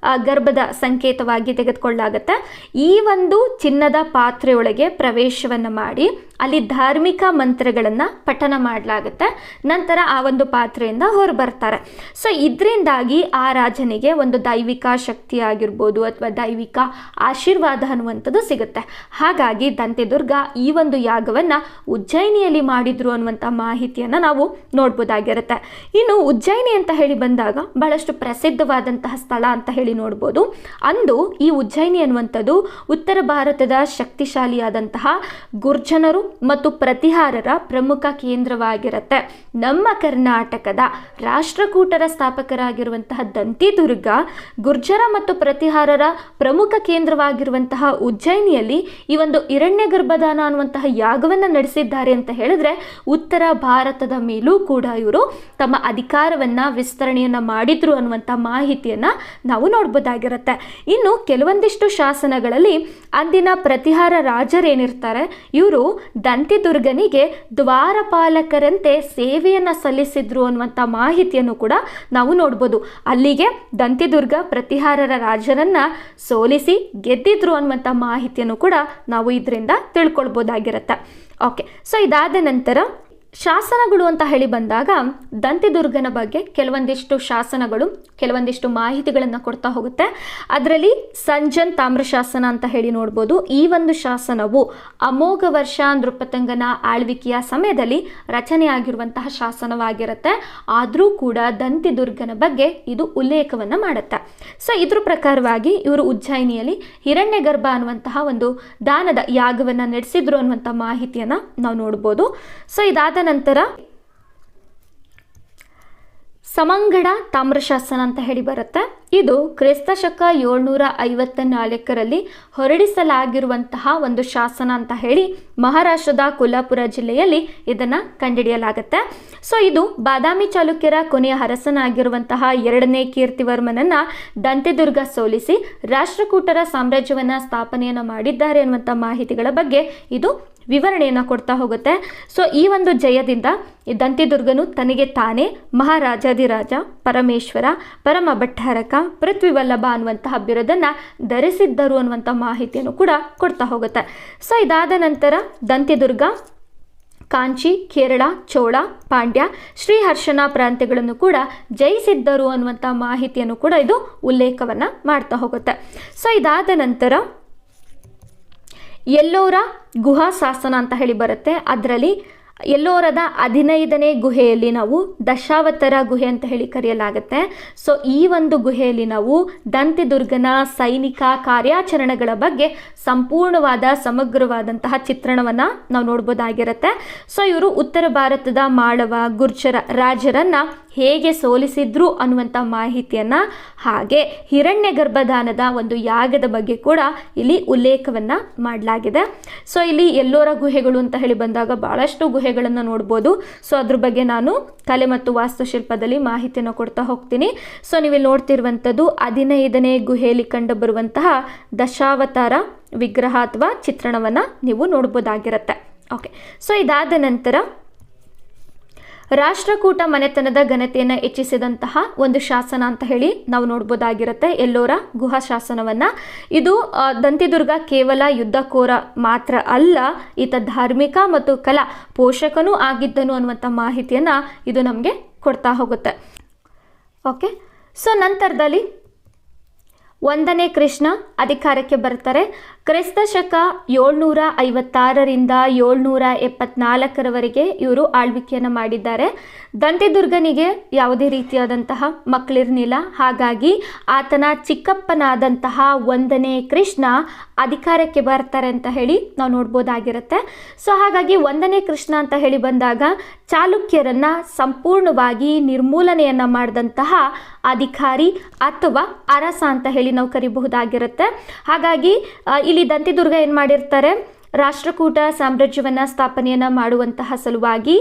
ಗರ್ಭದ ಸಂಕೇತವಾಗಿ ತೆಗೆದುಕೊಳ್ಳಲಾಗುತ್ತೆ. ಈ ಒಂದು ಚಿನ್ನದ ಪಾತ್ರೆಯೊಳಗೆ ಪ್ರವೇಶವನ್ನು ಮಾಡಿ ಅಲ್ಲಿ ಧಾರ್ಮಿಕ ಮಂತ್ರಗಳನ್ನು ಪಠನ ಮಾಡಲಾಗುತ್ತೆ. ನಂತರ ಆ ಒಂದು ಪಾತ್ರೆಯಿಂದ ಹೊರಬರ್ತಾರೆ. ಸೊ ಇದರಿಂದಾಗಿ ಆ ರಾಜನಿಗೆ ಒಂದು ದೈವಿಕ ಶಕ್ತಿ ಆಗಿರ್ಬೋದು ಅಥವಾ ದೈವಿಕ ಆಶೀರ್ವಾದ ಅನ್ನುವಂಥದ್ದು ಸಿಗುತ್ತೆ. ಹಾಗಾಗಿ ದಂತಿದುರ್ಗ ಈ ಒಂದು ಯಾಗವನ್ನು ಉಜ್ಜಯಿನಿಯಲ್ಲಿ ಮಾಡಿದ್ರು ಅನ್ನುವಂಥ ಮಾಹಿತಿಯನ್ನು ನಾವು ನೋಡ್ಬೋದಾಗಿರುತ್ತೆ. ಇನ್ನು ಉಜ್ಜಯಿನಿ ಅಂತ ಹೇಳಿ ಬಂದಾಗ ಬಹಳಷ್ಟು ಪ್ರಸಿದ್ಧವಾದಂತಹ ಸ್ಥಳ ಅಂತ ಹೇಳಿ ನೋಡ್ಬೋದು. ಅಂದು ಈ ಉಜ್ಜಯಿನಿ ಅನ್ನುವಂಥದ್ದು ಉತ್ತರ ಭಾರತದ ಶಕ್ತಿಶಾಲಿಯಾದಂತಹ ಗುರ್ಜನರು ಮತ್ತು ಪ್ರತಿಹಾರರ ಪ್ರಮುಖ ಕೇಂದ್ರವಾಗಿರುತ್ತೆ. ನಮ್ಮ ಕರ್ನಾಟಕದ ರಾಷ್ಟ್ರಕೂಟರ ಸ್ಥಾಪಕರಾಗಿರುವಂತಹ ದಂತಿದುರ್ಗ ಗುರ್ಜರ ಮತ್ತು ಪ್ರತಿಹಾರರ ಪ್ರಮುಖ ಕೇಂದ್ರವಾಗಿರುವಂತಹ ಉಜ್ಜಯಿನಿಯಲ್ಲಿ ಈ ಒಂದು ಹಿರಣ್ಯ ಗರ್ಭದಾನ ಅನ್ನುವಂತಹ ಯಾಗವನ್ನು ನಡೆಸಿದ್ದಾರೆ ಅಂತ ಹೇಳಿದ್ರೆ ಉತ್ತರ ಭಾರತದ ಮೇಲೂ ಕೂಡ ಇವರು ತಮ್ಮ ಅಧಿಕಾರವನ್ನ ವಿಸ್ತರಣೆಯನ್ನ ಮಾಡಿದ್ರು ಅನ್ನುವಂಥ ಮಾಹಿತಿಯನ್ನ ನಾವು ನೋಡ್ಬೋದಾಗಿರುತ್ತೆ. ಇನ್ನು ಕೆಲವೊಂದಿಷ್ಟು ಶಾಸನಗಳಲ್ಲಿ ಅಂದಿನ ಪ್ರತಿಹಾರ ರಾಜರೇನಿರ್ತಾರೆ ಇವರು ದಂತಿದುರ್ಗನಿಗೆ ದ್ವಾರಪಾಲಕರಂತೆ ಸೇವೆಯನ್ನು ಸಲ್ಲಿಸಿದ್ರು ಅನ್ನುವಂಥ ಮಾಹಿತಿಯನ್ನು ಕೂಡ ನಾವು ನೋಡ್ಬೋದು. ಅಲ್ಲಿಗೆ ದಂತಿದುರ್ಗ ಪ್ರತಿಹಾರರ ರಾಜರನ್ನ ಸೋಲಿಸಿ ಗೆದ್ದಿದ್ರು ಅನ್ನುವಂಥ ಮಾಹಿತಿಯನ್ನು ಕೂಡ ನಾವು ಇದರಿಂದ ತಿಳ್ಕೊಳ್ಬೋದಾಗಿರುತ್ತೆ. ಓಕೆ, ಸೊ ಇದಾದ ನಂತರ ಶಾಸನಗಳು ಅಂತ ಹೇಳಿ ಬಂದಾಗ ದಂತಿದುರ್ಗನ ಬಗ್ಗೆ ಕೆಲವೊಂದಿಷ್ಟು ಶಾಸನಗಳು ಕೆಲವೊಂದಿಷ್ಟು ಮಾಹಿತಿಗಳನ್ನು ಕೊಡ್ತಾ ಹೋಗುತ್ತೆ. ಅದರಲ್ಲಿ ಸಂಜನ್ ತಾಮ್ರಶಾಸನ ಅಂತ ಹೇಳಿ ನೋಡ್ಬೋದು. ಈ ಒಂದು ಶಾಸನವು ಅಮೋಘ ವರ್ಷ ನೃಪತಂಗನ ಆಳ್ವಿಕೆಯ ಸಮಯದಲ್ಲಿ ರಚನೆಯಾಗಿರುವಂತಹ ಶಾಸನವಾಗಿರುತ್ತೆ. ಆದರೂ ಕೂಡ ದಂತಿದುರ್ಗನ ಬಗ್ಗೆ ಇದು ಉಲ್ಲೇಖವನ್ನು ಮಾಡುತ್ತೆ. ಸೊ ಇದ್ರ ಪ್ರಕಾರವಾಗಿ ಇವರು ಉಜ್ಜಯಿನಿಯಲ್ಲಿ ಹಿರಣ್ಯ ಗರ್ಭ ಅನ್ನುವಂತಹ ಒಂದು ದಾನದ ಯಾಗವನ್ನು ನಡೆಸಿದ್ರು ಅನ್ನುವಂಥ ಮಾಹಿತಿಯನ್ನು ನಾವು ನೋಡ್ಬೋದು. ಸೊ ಇದಾದ ನಂತರ ಸಮಂಗಡ ತಾಮ್ರಶಾಸನ ಅಂತ ಹೇಳಿ ಬರುತ್ತೆ. ಇದು ಕ್ರಿಸ್ತಶಕ 754ರಲ್ಲಿ ಹೊರಡಿಸಲಾಗಿರುವಂತಹ ಒಂದು ಶಾಸನ ಅಂತ ಹೇಳಿ ಮಹಾರಾಷ್ಟ್ರದ ಕೊಲ್ಹಾಪುರ ಜಿಲ್ಲೆಯಲ್ಲಿ ಇದನ್ನು ಕಂಡುಹಿಡಿಯಲಾಗುತ್ತೆ. ಸೊ ಇದು ಬಾದಾಮಿ ಚಾಲುಕ್ಯರ ಕೊನೆಯ ಅರಸನಾಗಿರುವಂತಹ 2ನೇ ಕೀರ್ತಿವರ್ಮನನ್ನ ದಂತಿದುರ್ಗ ಸೋಲಿಸಿ ರಾಷ್ಟ್ರಕೂಟರ ಸಾಮ್ರಾಜ್ಯವನ್ನು ಸ್ಥಾಪನೆಯನ್ನು ಮಾಡಿದ್ದಾರೆ ಅನ್ನುವಂಥ ಮಾಹಿತಿಗಳ ಬಗ್ಗೆ ಇದು ವಿವರಣೆಯನ್ನು ಕೊಡ್ತಾ ಹೋಗುತ್ತೆ. ಸೊ ಈ ಒಂದು ಜಯದಿಂದ ದಂತಿದುರ್ಗನು ತನಗೆ ತಾನೇ ಮಹಾರಾಜಾಧಿರಾಜ, ಪರಮೇಶ್ವರ, ಪರಮ ಭಟ್ಟಾರಕ, ಪೃಥ್ವಿವಲ್ಲಭ ಅನ್ನುವಂತಹ ಬಿರುದನ್ನು ಧರಿಸಿದ್ದರು ಅನ್ನುವಂಥ ಮಾಹಿತಿಯನ್ನು ಕೂಡ ಕೊಡ್ತಾ ಹೋಗುತ್ತೆ. ಸೊ ಇದಾದ ನಂತರ ದಂತಿದುರ್ಗ ಕಾಂಚಿ, ಕೇರಳ, ಚೋಳ, ಪಾಂಡ್ಯ, ಶ್ರೀಹರ್ಷನ ಪ್ರಾಂತ್ಯಗಳನ್ನು ಕೂಡ ಜಯಿಸಿದ್ದರು ಅನ್ನುವಂಥ ಮಾಹಿತಿಯನ್ನು ಕೂಡ ಇದು ಉಲ್ಲೇಖವನ್ನು ಮಾಡ್ತಾ ಹೋಗುತ್ತೆ. ಸೊ ಇದಾದ ನಂತರ ಎಲ್ಲೋರ ಗುಹಾ ಶಾಸನ ಅಂತ ಹೇಳಿ ಬರುತ್ತೆ. ಅದರಲ್ಲಿ ಎಲ್ಲೋರದ 15ನೇ ಗುಹೆಯಲ್ಲಿ ನಾವು ದಶಾವತಾರ ಗುಹೆ ಅಂತ ಹೇಳಿ ಕರೆಯಲಾಗುತ್ತೆ. ಸೊ ಈ ಒಂದು ಗುಹೆಯಲ್ಲಿ ನಾವು ದಂತಿದುರ್ಗನ ಸೈನಿಕ ಕಾರ್ಯಾಚರಣೆಗಳ ಬಗ್ಗೆ ಸಂಪೂರ್ಣವಾದ ಸಮಗ್ರವಾದಂತಹ ಚಿತ್ರಣವನ್ನು ನಾವು ನೋಡ್ಬೋದಾಗಿರುತ್ತೆ. ಸೊ ಇವರು ಉತ್ತರ ಭಾರತದ ಮಾಳವ, ಗುರ್ಜರ ರಾಜರನ್ನ ಹೇಗೆ ಸೋಲಿಸಿದ್ರು ಅನ್ನುವಂಥ ಮಾಹಿತಿಯನ್ನು, ಹಾಗೆ ಹಿರಣ್ಯ ಗರ್ಭದಾನದ ಒಂದು ಯಾಗದ ಬಗ್ಗೆ ಕೂಡ ಇಲ್ಲಿ ಉಲ್ಲೇಖವನ್ನು ಮಾಡಲಾಗಿದೆ. ಸೊ ಇಲ್ಲಿ ಎಲ್ಲೋರ ಗುಹೆಗಳು ಅಂತ ಹೇಳಿ ಬಂದಾಗ ಭಾಳಷ್ಟು ಗುಹೆಗಳನ್ನು ನೋಡ್ಬೋದು. ಸೊ ಅದ್ರ ಬಗ್ಗೆ ನಾನು ಕಲೆ ಮತ್ತು ವಾಸ್ತುಶಿಲ್ಪದಲ್ಲಿ ಮಾಹಿತಿಯನ್ನು ಕೊಡ್ತಾ ಹೋಗ್ತೀನಿ. ಸೊ ನೀವಿಲ್ಲಿ ನೋಡ್ತಿರುವಂಥದ್ದು 15ನೇ ಗುಹೆಯಲ್ಲಿ ಕಂಡು ಬರುವಂತಹ ದಶಾವತಾರ ವಿಗ್ರಹ ಅಥವಾ ಚಿತ್ರಣವನ್ನು ನೀವು ನೋಡ್ಬೋದಾಗಿರುತ್ತೆ. ಓಕೆ, ಸೊ ಇದಾದ ನಂತರ ರಾಷ್ಟ್ರಕೂಟ ಮನೆತನದ ಘನತೆಯನ್ನು ಹೆಚ್ಚಿಸಿದಂತಹ ಒಂದು ಶಾಸನ ಅಂತ ಹೇಳಿ ನಾವು ನೋಡ್ಬೋದಾಗಿರುತ್ತೆ, ಎಲ್ಲೋರ ಗುಹಾ ಶಾಸನವನ್ನು. ಇದು ದಂತಿದುರ್ಗ ಕೇವಲ ಯುದ್ಧಕೋರ ಮಾತ್ರ ಅಲ್ಲ, ಈತ ಧಾರ್ಮಿಕ ಮತ್ತು ಕಲಾ ಪೋಷಕನೂ ಆಗಿದ್ದನು ಅನ್ನುವಂಥ ಮಾಹಿತಿಯನ್ನು ಇದು ನಮಗೆ ಕೊಡ್ತಾ ಹೋಗುತ್ತೆ. ಓಕೆ, ಸೊ ನಂತರದಲ್ಲಿ 1ನೇ ಕೃಷ್ಣ ಅಧಿಕಾರಕ್ಕೆ ಬರ್ತಾರೆ. ಕ್ರಿಸ್ತ ಶಕ 756ರಿಂದ 774ರವರೆಗೆ ಇವರು ಆಳ್ವಿಕೆಯನ್ನು ಮಾಡಿದ್ದಾರೆ. ದಂತಿದುರ್ಗನಿಗೆ ಯಾವುದೇ ರೀತಿಯಾದಂತಹ ಮಕ್ಕಳಿರಲಿಲ್ಲ, ಹಾಗಾಗಿ ಆತನ ಚಿಕ್ಕಪ್ಪನಾದಂತಹ 1ನೇ ಕೃಷ್ಣ ಅಧಿಕಾರಕ್ಕೆ ಬರ್ತಾರೆ ಅಂತ ಹೇಳಿ ನಾವು ನೋಡ್ಬೋದಾಗಿರುತ್ತೆ. ಸೊ ಹಾಗಾಗಿ 1ನೇ ಕೃಷ್ಣ ಅಂತ ಹೇಳಿ ಬಂದಾಗ ಚಾಲುಕ್ಯರನ್ನು ಸಂಪೂರ್ಣವಾಗಿ ನಿರ್ಮೂಲನೆಯನ್ನು ಮಾಡಿದಂತಹ ಅಧಿಕಾರಿ ಅಥವಾ ಅರಸ ಅಂತ ಹೇಳಿ ನಾವು ಕರಿಬಹುದಾಗಿರುತ್ತೆ. ಹಾಗಾಗಿ ಇಲ್ಲಿ ದಂತಿದುರ್ಗ ಏನು ಮಾಡಿರ್ತಾರೆ, ರಾಷ್ಟ್ರಕೂಟ ಸಾಮ್ರಾಜ್ಯವನ್ನು ಸ್ಥಾಪನೆಯನ್ನು ಮಾಡುವಂತಹ ಸಲುವಾಗಿ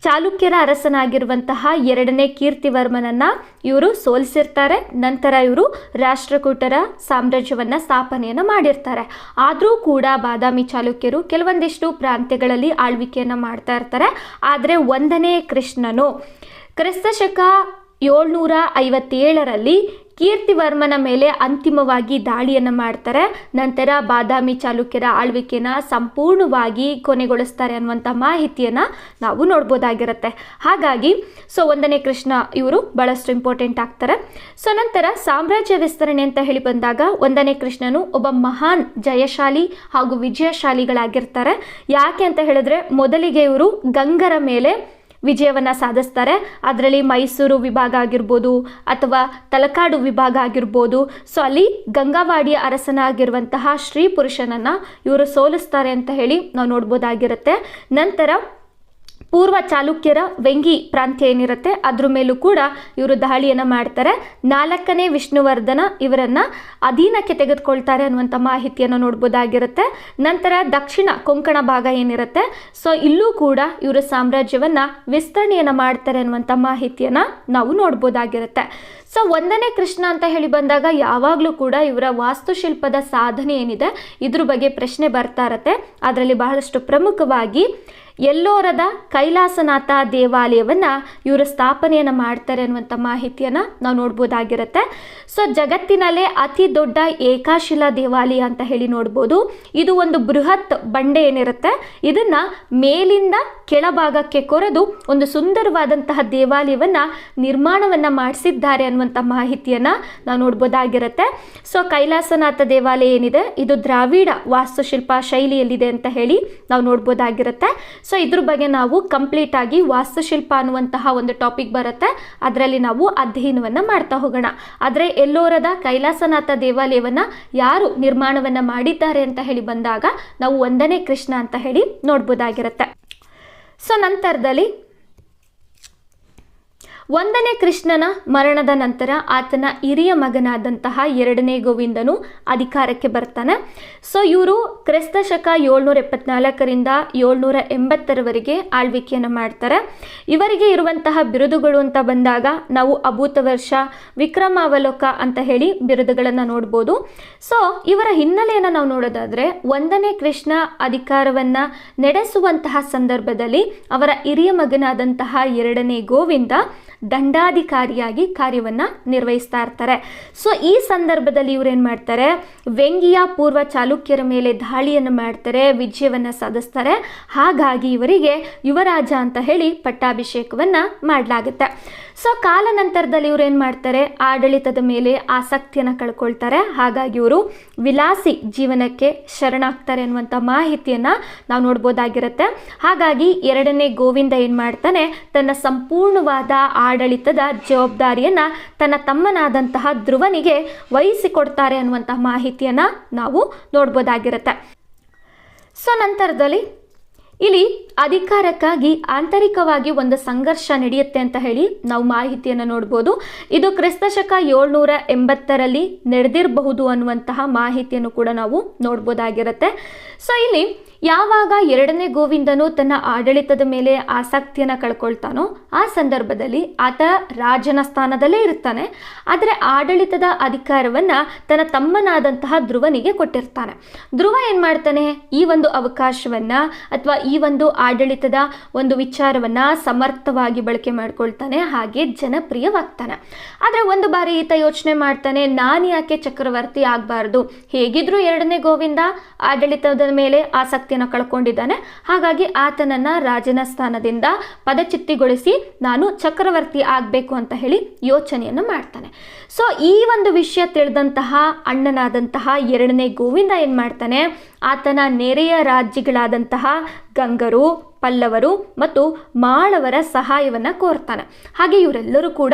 ಚಾಲುಕ್ಯರ ಅರಸನಾಗಿರುವಂತಹ 2ನೇ ಕೀರ್ತಿವರ್ಮನನ್ನು ಇವರು ಸೋಲಿಸಿರ್ತಾರೆ. ನಂತರ ಇವರು ರಾಷ್ಟ್ರಕೂಟರ ಸಾಮ್ರಾಜ್ಯವನ್ನು ಸ್ಥಾಪನೆಯನ್ನು ಮಾಡಿರ್ತಾರೆ. ಆದರೂ ಕೂಡ ಬಾದಾಮಿ ಚಾಲುಕ್ಯರು ಕೆಲವೊಂದಿಷ್ಟು ಪ್ರಾಂತ್ಯಗಳಲ್ಲಿ ಆಳ್ವಿಕೆಯನ್ನು ಮಾಡ್ತಾ ಇರ್ತಾರೆ. ಆದರೆ 1ನೇ ಕೃಷ್ಣನು ಕ್ರಿಸ್ತ ಶಕ 757ರಲ್ಲಿ ಕೀರ್ತಿವರ್ಮನ ಮೇಲೆ ಅಂತಿಮವಾಗಿ ದಾಳಿಯನ್ನು ಮಾಡ್ತಾರೆ. ನಂತರ ಬಾದಾಮಿ ಚಾಲುಕ್ಯರ ಆಳ್ವಿಕೆನ ಸಂಪೂರ್ಣವಾಗಿ ಕೊನೆಗೊಳಿಸ್ತಾರೆ ಅನ್ನುವಂಥ ಮಾಹಿತಿಯನ್ನು ನಾವು ನೋಡ್ಬೋದಾಗಿರುತ್ತೆ. ಹಾಗಾಗಿ 1ನೇ ಕೃಷ್ಣ ಇವರು ಭಾಳಷ್ಟು ಇಂಪಾರ್ಟೆಂಟ್ ಆಗ್ತಾರೆ. ಸೊ ನಂತರ ಸಾಮ್ರಾಜ್ಯ ವಿಸ್ತರಣೆ ಅಂತ ಹೇಳಿ ಬಂದಾಗ 1ನೇ ಕೃಷ್ಣನು ಒಬ್ಬ ಮಹಾನ್ ಜಯಶಾಲಿ ಹಾಗೂ ವಿಜಯಶಾಲಿಗಳಾಗಿರ್ತಾರೆ. ಯಾಕೆ ಅಂತ ಹೇಳಿದ್ರೆ ಮೊದಲಿಗೆ ಇವರು ಗಂಗರ ಮೇಲೆ ವಿಜಯವನ್ನು ಸಾಧಿಸ್ತಾರೆ. ಅದರಲ್ಲಿ ಮೈಸೂರು ವಿಭಾಗ ಆಗಿರ್ಬೋದು ಅಥವಾ ತಲಕಾಡು ವಿಭಾಗ ಆಗಿರ್ಬೋದು. ಸೊ ಅಲ್ಲಿ ಗಂಗಾವಾಡಿಯ ಅರಸನಾಗಿರುವಂತಹ ಶ್ರೀ ಪುರುಷನನ್ನು ಇವರು ಸೋಲಿಸ್ತಾರೆ ಅಂತ ಹೇಳಿ ನಾವು ನೋಡ್ಬೋದಾಗಿರುತ್ತೆ. ನಂತರ ಪೂರ್ವ ಚಾಲುಕ್ಯರ ವೆಂಗಿ ಪ್ರಾಂತ್ಯ ಏನಿರುತ್ತೆ ಅದ್ರ ಮೇಲೂ ಕೂಡ ಇವರು ದಾಳಿಯನ್ನು ಮಾಡ್ತಾರೆ. 4ನೇ ವಿಷ್ಣುವರ್ಧನ ಇವರನ್ನು ಅಧೀನಕ್ಕೆ ತೆಗೆದುಕೊಳ್ತಾರೆ ಅನ್ನುವಂಥ ಮಾಹಿತಿಯನ್ನು ನೋಡ್ಬೋದಾಗಿರುತ್ತೆ. ನಂತರ ದಕ್ಷಿಣ ಕೊಂಕಣ ಭಾಗ ಏನಿರುತ್ತೆ, ಸೊ ಇಲ್ಲೂ ಕೂಡ ಇವರು ಸಾಮ್ರಾಜ್ಯವನ್ನು ವಿಸ್ತರಣೆಯನ್ನು ಮಾಡ್ತಾರೆ ಅನ್ನುವಂಥ ಮಾಹಿತಿಯನ್ನು ನಾವು ನೋಡ್ಬೋದಾಗಿರುತ್ತೆ. ಸೊ 1ನೇ ಕೃಷ್ಣ ಅಂತ ಹೇಳಿ ಬಂದಾಗ ಯಾವಾಗಲೂ ಕೂಡ ಇವರ ವಾಸ್ತುಶಿಲ್ಪದ ಸಾಧನೆ ಏನಿದೆ ಇದ್ರ ಬಗ್ಗೆ ಪ್ರಶ್ನೆ ಬರ್ತಾ ಇರುತ್ತೆ. ಅದರಲ್ಲಿ ಬಹಳಷ್ಟು ಪ್ರಮುಖವಾಗಿ ಎಲ್ಲೋರದ ಕೈಲಾಸನಾಥ ದೇವಾಲಯವನ್ನು ಇವರು ಸ್ಥಾಪನೆಯನ್ನು ಮಾಡ್ತಾರೆ ಅನ್ನುವಂಥ ಮಾಹಿತಿಯನ್ನು ನಾವು ನೋಡ್ಬೋದಾಗಿರುತ್ತೆ. ಸೊ ಜಗತ್ತಿನಲ್ಲೇ ಅತಿ ದೊಡ್ಡ ಏಕಾಶಿಲಾ ದೇವಾಲಯ ಅಂತ ಹೇಳಿ ನೋಡ್ಬೋದು. ಇದು ಒಂದು ಬೃಹತ್ ಬಂಡೆ ಏನಿರುತ್ತೆ ಇದನ್ನು ಮೇಲಿಂದ ಕೆಳಭಾಗಕ್ಕೆ ಕೊರೆದು ಒಂದು ಸುಂದರವಾದಂತಹ ದೇವಾಲಯವನ್ನು ನಿರ್ಮಾಣವನ್ನು ಮಾಡಿಸಿದ್ದಾರೆ ಅನ್ನುವಂಥ ಮಾಹಿತಿಯನ್ನು ನಾವು ನೋಡ್ಬೋದಾಗಿರುತ್ತೆ. ಸೊ ಕೈಲಾಸನಾಥ ದೇವಾಲಯ ಏನಿದೆ ಇದು ದ್ರಾವಿಡ ವಾಸ್ತುಶಿಲ್ಪ ಶೈಲಿಯಲ್ಲಿದೆ ಅಂತ ಹೇಳಿ ನಾವು ನೋಡ್ಬೋದಾಗಿರುತ್ತೆ. ಸೊ ಇದ್ರ ಬಗ್ಗೆ ನಾವು ಕಂಪ್ಲೀಟ್ ಆಗಿ ವಾಸ್ತುಶಿಲ್ಪ ಅನ್ನುವಂತಹ ಒಂದು ಟಾಪಿಕ್ ಬರುತ್ತೆ, ಅದರಲ್ಲಿ ನಾವು ಅಧ್ಯಯನವನ್ನು ಮಾಡ್ತಾ ಹೋಗೋಣ. ಆದರೆ ಎಲ್ಲೋರದ ಕೈಲಾಸನಾಥ ದೇವಾಲಯವನ್ನು ಯಾರು ನಿರ್ಮಾಣವನ್ನು ಮಾಡಿದ್ದಾರೆ ಅಂತ ಹೇಳಿ ಬಂದಾಗ ನಾವು 1ನೇ ಕೃಷ್ಣ ಅಂತ ಹೇಳಿ ನೋಡ್ಬೋದಾಗಿರುತ್ತೆ. ಸೊ ನಂತರದಲ್ಲಿ 1ನೇ ಕೃಷ್ಣನ ಮರಣದ ನಂತರ ಆತನ ಹಿರಿಯ ಮಗನಾದಂತಹ 2ನೇ ಗೋವಿಂದನು ಅಧಿಕಾರಕ್ಕೆ ಬರ್ತಾನೆ. ಸೊ ಇವರು ಕ್ರಿಸ್ತ ಶಕ 774ರಿಂದ 780ರವರೆಗೆ ಆಳ್ವಿಕೆಯನ್ನು ಮಾಡ್ತಾರೆ. ಇವರಿಗೆ ಇರುವಂತಹ ಬಿರುದುಗಳು ಅಂತ ಬಂದಾಗ ನಾವು ಅಭೂತವರ್ಷ, ವಿಕ್ರಮಾವಲೋಕ ಅಂತ ಹೇಳಿ ಬಿರುದುಗಳನ್ನು ನೋಡ್ಬೋದು. ಸೊ ಇವರ ಹಿನ್ನೆಲೆಯನ್ನು ನಾವು ನೋಡೋದಾದರೆ 1ನೇ ಕೃಷ್ಣ ಅಧಿಕಾರವನ್ನು ನಡೆಸುವಂತಹ ಸಂದರ್ಭದಲ್ಲಿ ಅವರ ಹಿರಿಯ ಮಗನಾದಂತಹ 2ನೇ ಗೋವಿಂದ ದಂಡಾಧಿಕಾರಿಯಾಗಿ ಕಾರ್ಯವನ್ನು ನಿರ್ವಹಿಸ್ತಾ ಇರ್ತಾರೆ. ಸೊ ಈ ಸಂದರ್ಭದಲ್ಲಿ ಇವ್ರು ಏನು ಮಾಡ್ತಾರೆ, ವೆಂಗಿಯ ಪೂರ್ವ ಚಾಲುಕ್ಯರ ಮೇಲೆ ದಾಳಿಯನ್ನು ಮಾಡ್ತಾರೆ, ವಿಜಯವನ್ನು ಸಾಧಿಸ್ತಾರೆ. ಹಾಗಾಗಿ ಇವರಿಗೆ ಯುವರಾಜ ಅಂತ ಹೇಳಿ ಪಟ್ಟಾಭಿಷೇಕವನ್ನು ಮಾಡಲಾಗುತ್ತೆ. ಸೊ ಕಾಲಾನಂತರದಲ್ಲಿ ಇವ್ರು ಏನು ಮಾಡ್ತಾರೆ, ಆಡಳಿತದ ಮೇಲೆ ಆಸಕ್ತಿಯನ್ನು ಕಳ್ಕೊಳ್ತಾರೆ. ಹಾಗಾಗಿ ಇವರು ವಿಲಾಸಿ ಜೀವನಕ್ಕೆ ಶರಣಾಗ್ತಾರೆ ಅನ್ನುವಂಥ ಮಾಹಿತಿಯನ್ನು ನಾವು ನೋಡ್ಬೋದಾಗಿರುತ್ತೆ. ಹಾಗಾಗಿ 2ನೇ ಗೋವಿಂದ ಏನು ಮಾಡ್ತಾನೆ, ತನ್ನ ಸಂಪೂರ್ಣವಾದ ಆಡಳಿತದ ಜವಾಬ್ದಾರಿಯನ್ನು ತನ್ನ ತಮ್ಮನಾದಂತಹ ಧ್ರುವನಿಗೆ ವಹಿಸಿಕೊಡ್ತಾರೆ ಅನ್ನುವಂಥ ಮಾಹಿತಿಯನ್ನು ನಾವು ನೋಡ್ಬೋದಾಗಿರುತ್ತೆ. ಸೊ ನಂತರದಲ್ಲಿ ಇಲ್ಲಿ ಅಧಿಕಾರಕ್ಕಾಗಿ ಆಂತರಿಕವಾಗಿ ಒಂದು ಸಂಘರ್ಷ ನಡೆಯುತ್ತೆ ಅಂತ ಹೇಳಿ ನಾವು ಮಾಹಿತಿಯನ್ನು ನೋಡ್ಬೋದು. ಇದು ಕ್ರಿಸ್ತಶಕ 780ರಲ್ಲಿ ನಡೆದಿರಬಹುದು ಅನ್ನುವಂತಹ ಮಾಹಿತಿಯನ್ನು ಕೂಡ ನಾವು ನೋಡ್ಬೋದಾಗಿರುತ್ತೆ. ಸೊ ಇಲ್ಲಿ ಯಾವಾಗ 2ನೇ ಗೋವಿಂದನು ತನ್ನ ಆಡಳಿತದ ಮೇಲೆ ಆಸಕ್ತಿಯನ್ನು ಕಳ್ಕೊಳ್ತಾನೋ ಆ ಸಂದರ್ಭದಲ್ಲಿ ಆತ ರಾಜನ ಸ್ಥಾನದಲ್ಲೇ ಇರ್ತಾನೆ, ಆದರೆ ಆಡಳಿತದ ಅಧಿಕಾರವನ್ನು ತನ್ನ ತಮ್ಮನಾದಂತಹ ಧ್ರುವನಿಗೆ ಕೊಟ್ಟಿರ್ತಾನೆ. ಧ್ರುವ ಏನು ಮಾಡ್ತಾನೆ, ಈ ಒಂದು ಅವಕಾಶವನ್ನು ಅಥವಾ ಈ ಒಂದು ಆಡಳಿತದ ಒಂದು ವಿಚಾರವನ್ನು ಸಮರ್ಥವಾಗಿ ಬಳಕೆ ಮಾಡ್ಕೊಳ್ತಾನೆ, ಹಾಗೆ ಜನಪ್ರಿಯವಾಗ್ತಾನೆ. ಆದರೆ ಒಂದು ಬಾರಿ ಈತ ಯೋಚನೆ ಮಾಡ್ತಾನೆ, ನಾನು ಯಾಕೆ ಚಕ್ರವರ್ತಿ ಆಗಬಾರ್ದು, ಹೇಗಿದ್ರೂ 2ನೇ ಗೋವಿಂದ ಆಡಳಿತದ ಮೇಲೆ ಆಸಕ್ತಿ ಕಳ್ಕೊಂಡಿದ್ದಾನೆ, ಹಾಗಾಗಿ ಆತನನ್ನ ರಾಜನ ಸ್ಥಾನದಿಂದ ಪದಚ್ಯುತಿಗೊಳಿಸಿ ನಾನು ಚಕ್ರವರ್ತಿ ಆಗಬೇಕು ಅಂತ ಹೇಳಿ ಯೋಚನೆಯನ್ನು ಮಾಡ್ತಾನೆ. ಸೊ ಈ ಒಂದು ವಿಷಯ ತಿಳಿದಂತಹ ಅಣ್ಣನಾದಂತಹ 2ನೇ ಗೋವಿಂದ ಏನು ಮಾಡ್ತಾನೆ, ಆತನ ನೆರೆಯ ರಾಜ್ಯಗಳಾದಂತಹ ಗಂಗರು, ಪಲ್ಲವರು ಮತ್ತು ಮಾಳವರ ಸಹಾಯವನ್ನು ಕೋರ್ತಾನೆ. ಹಾಗೆ ಇವರೆಲ್ಲರೂ ಕೂಡ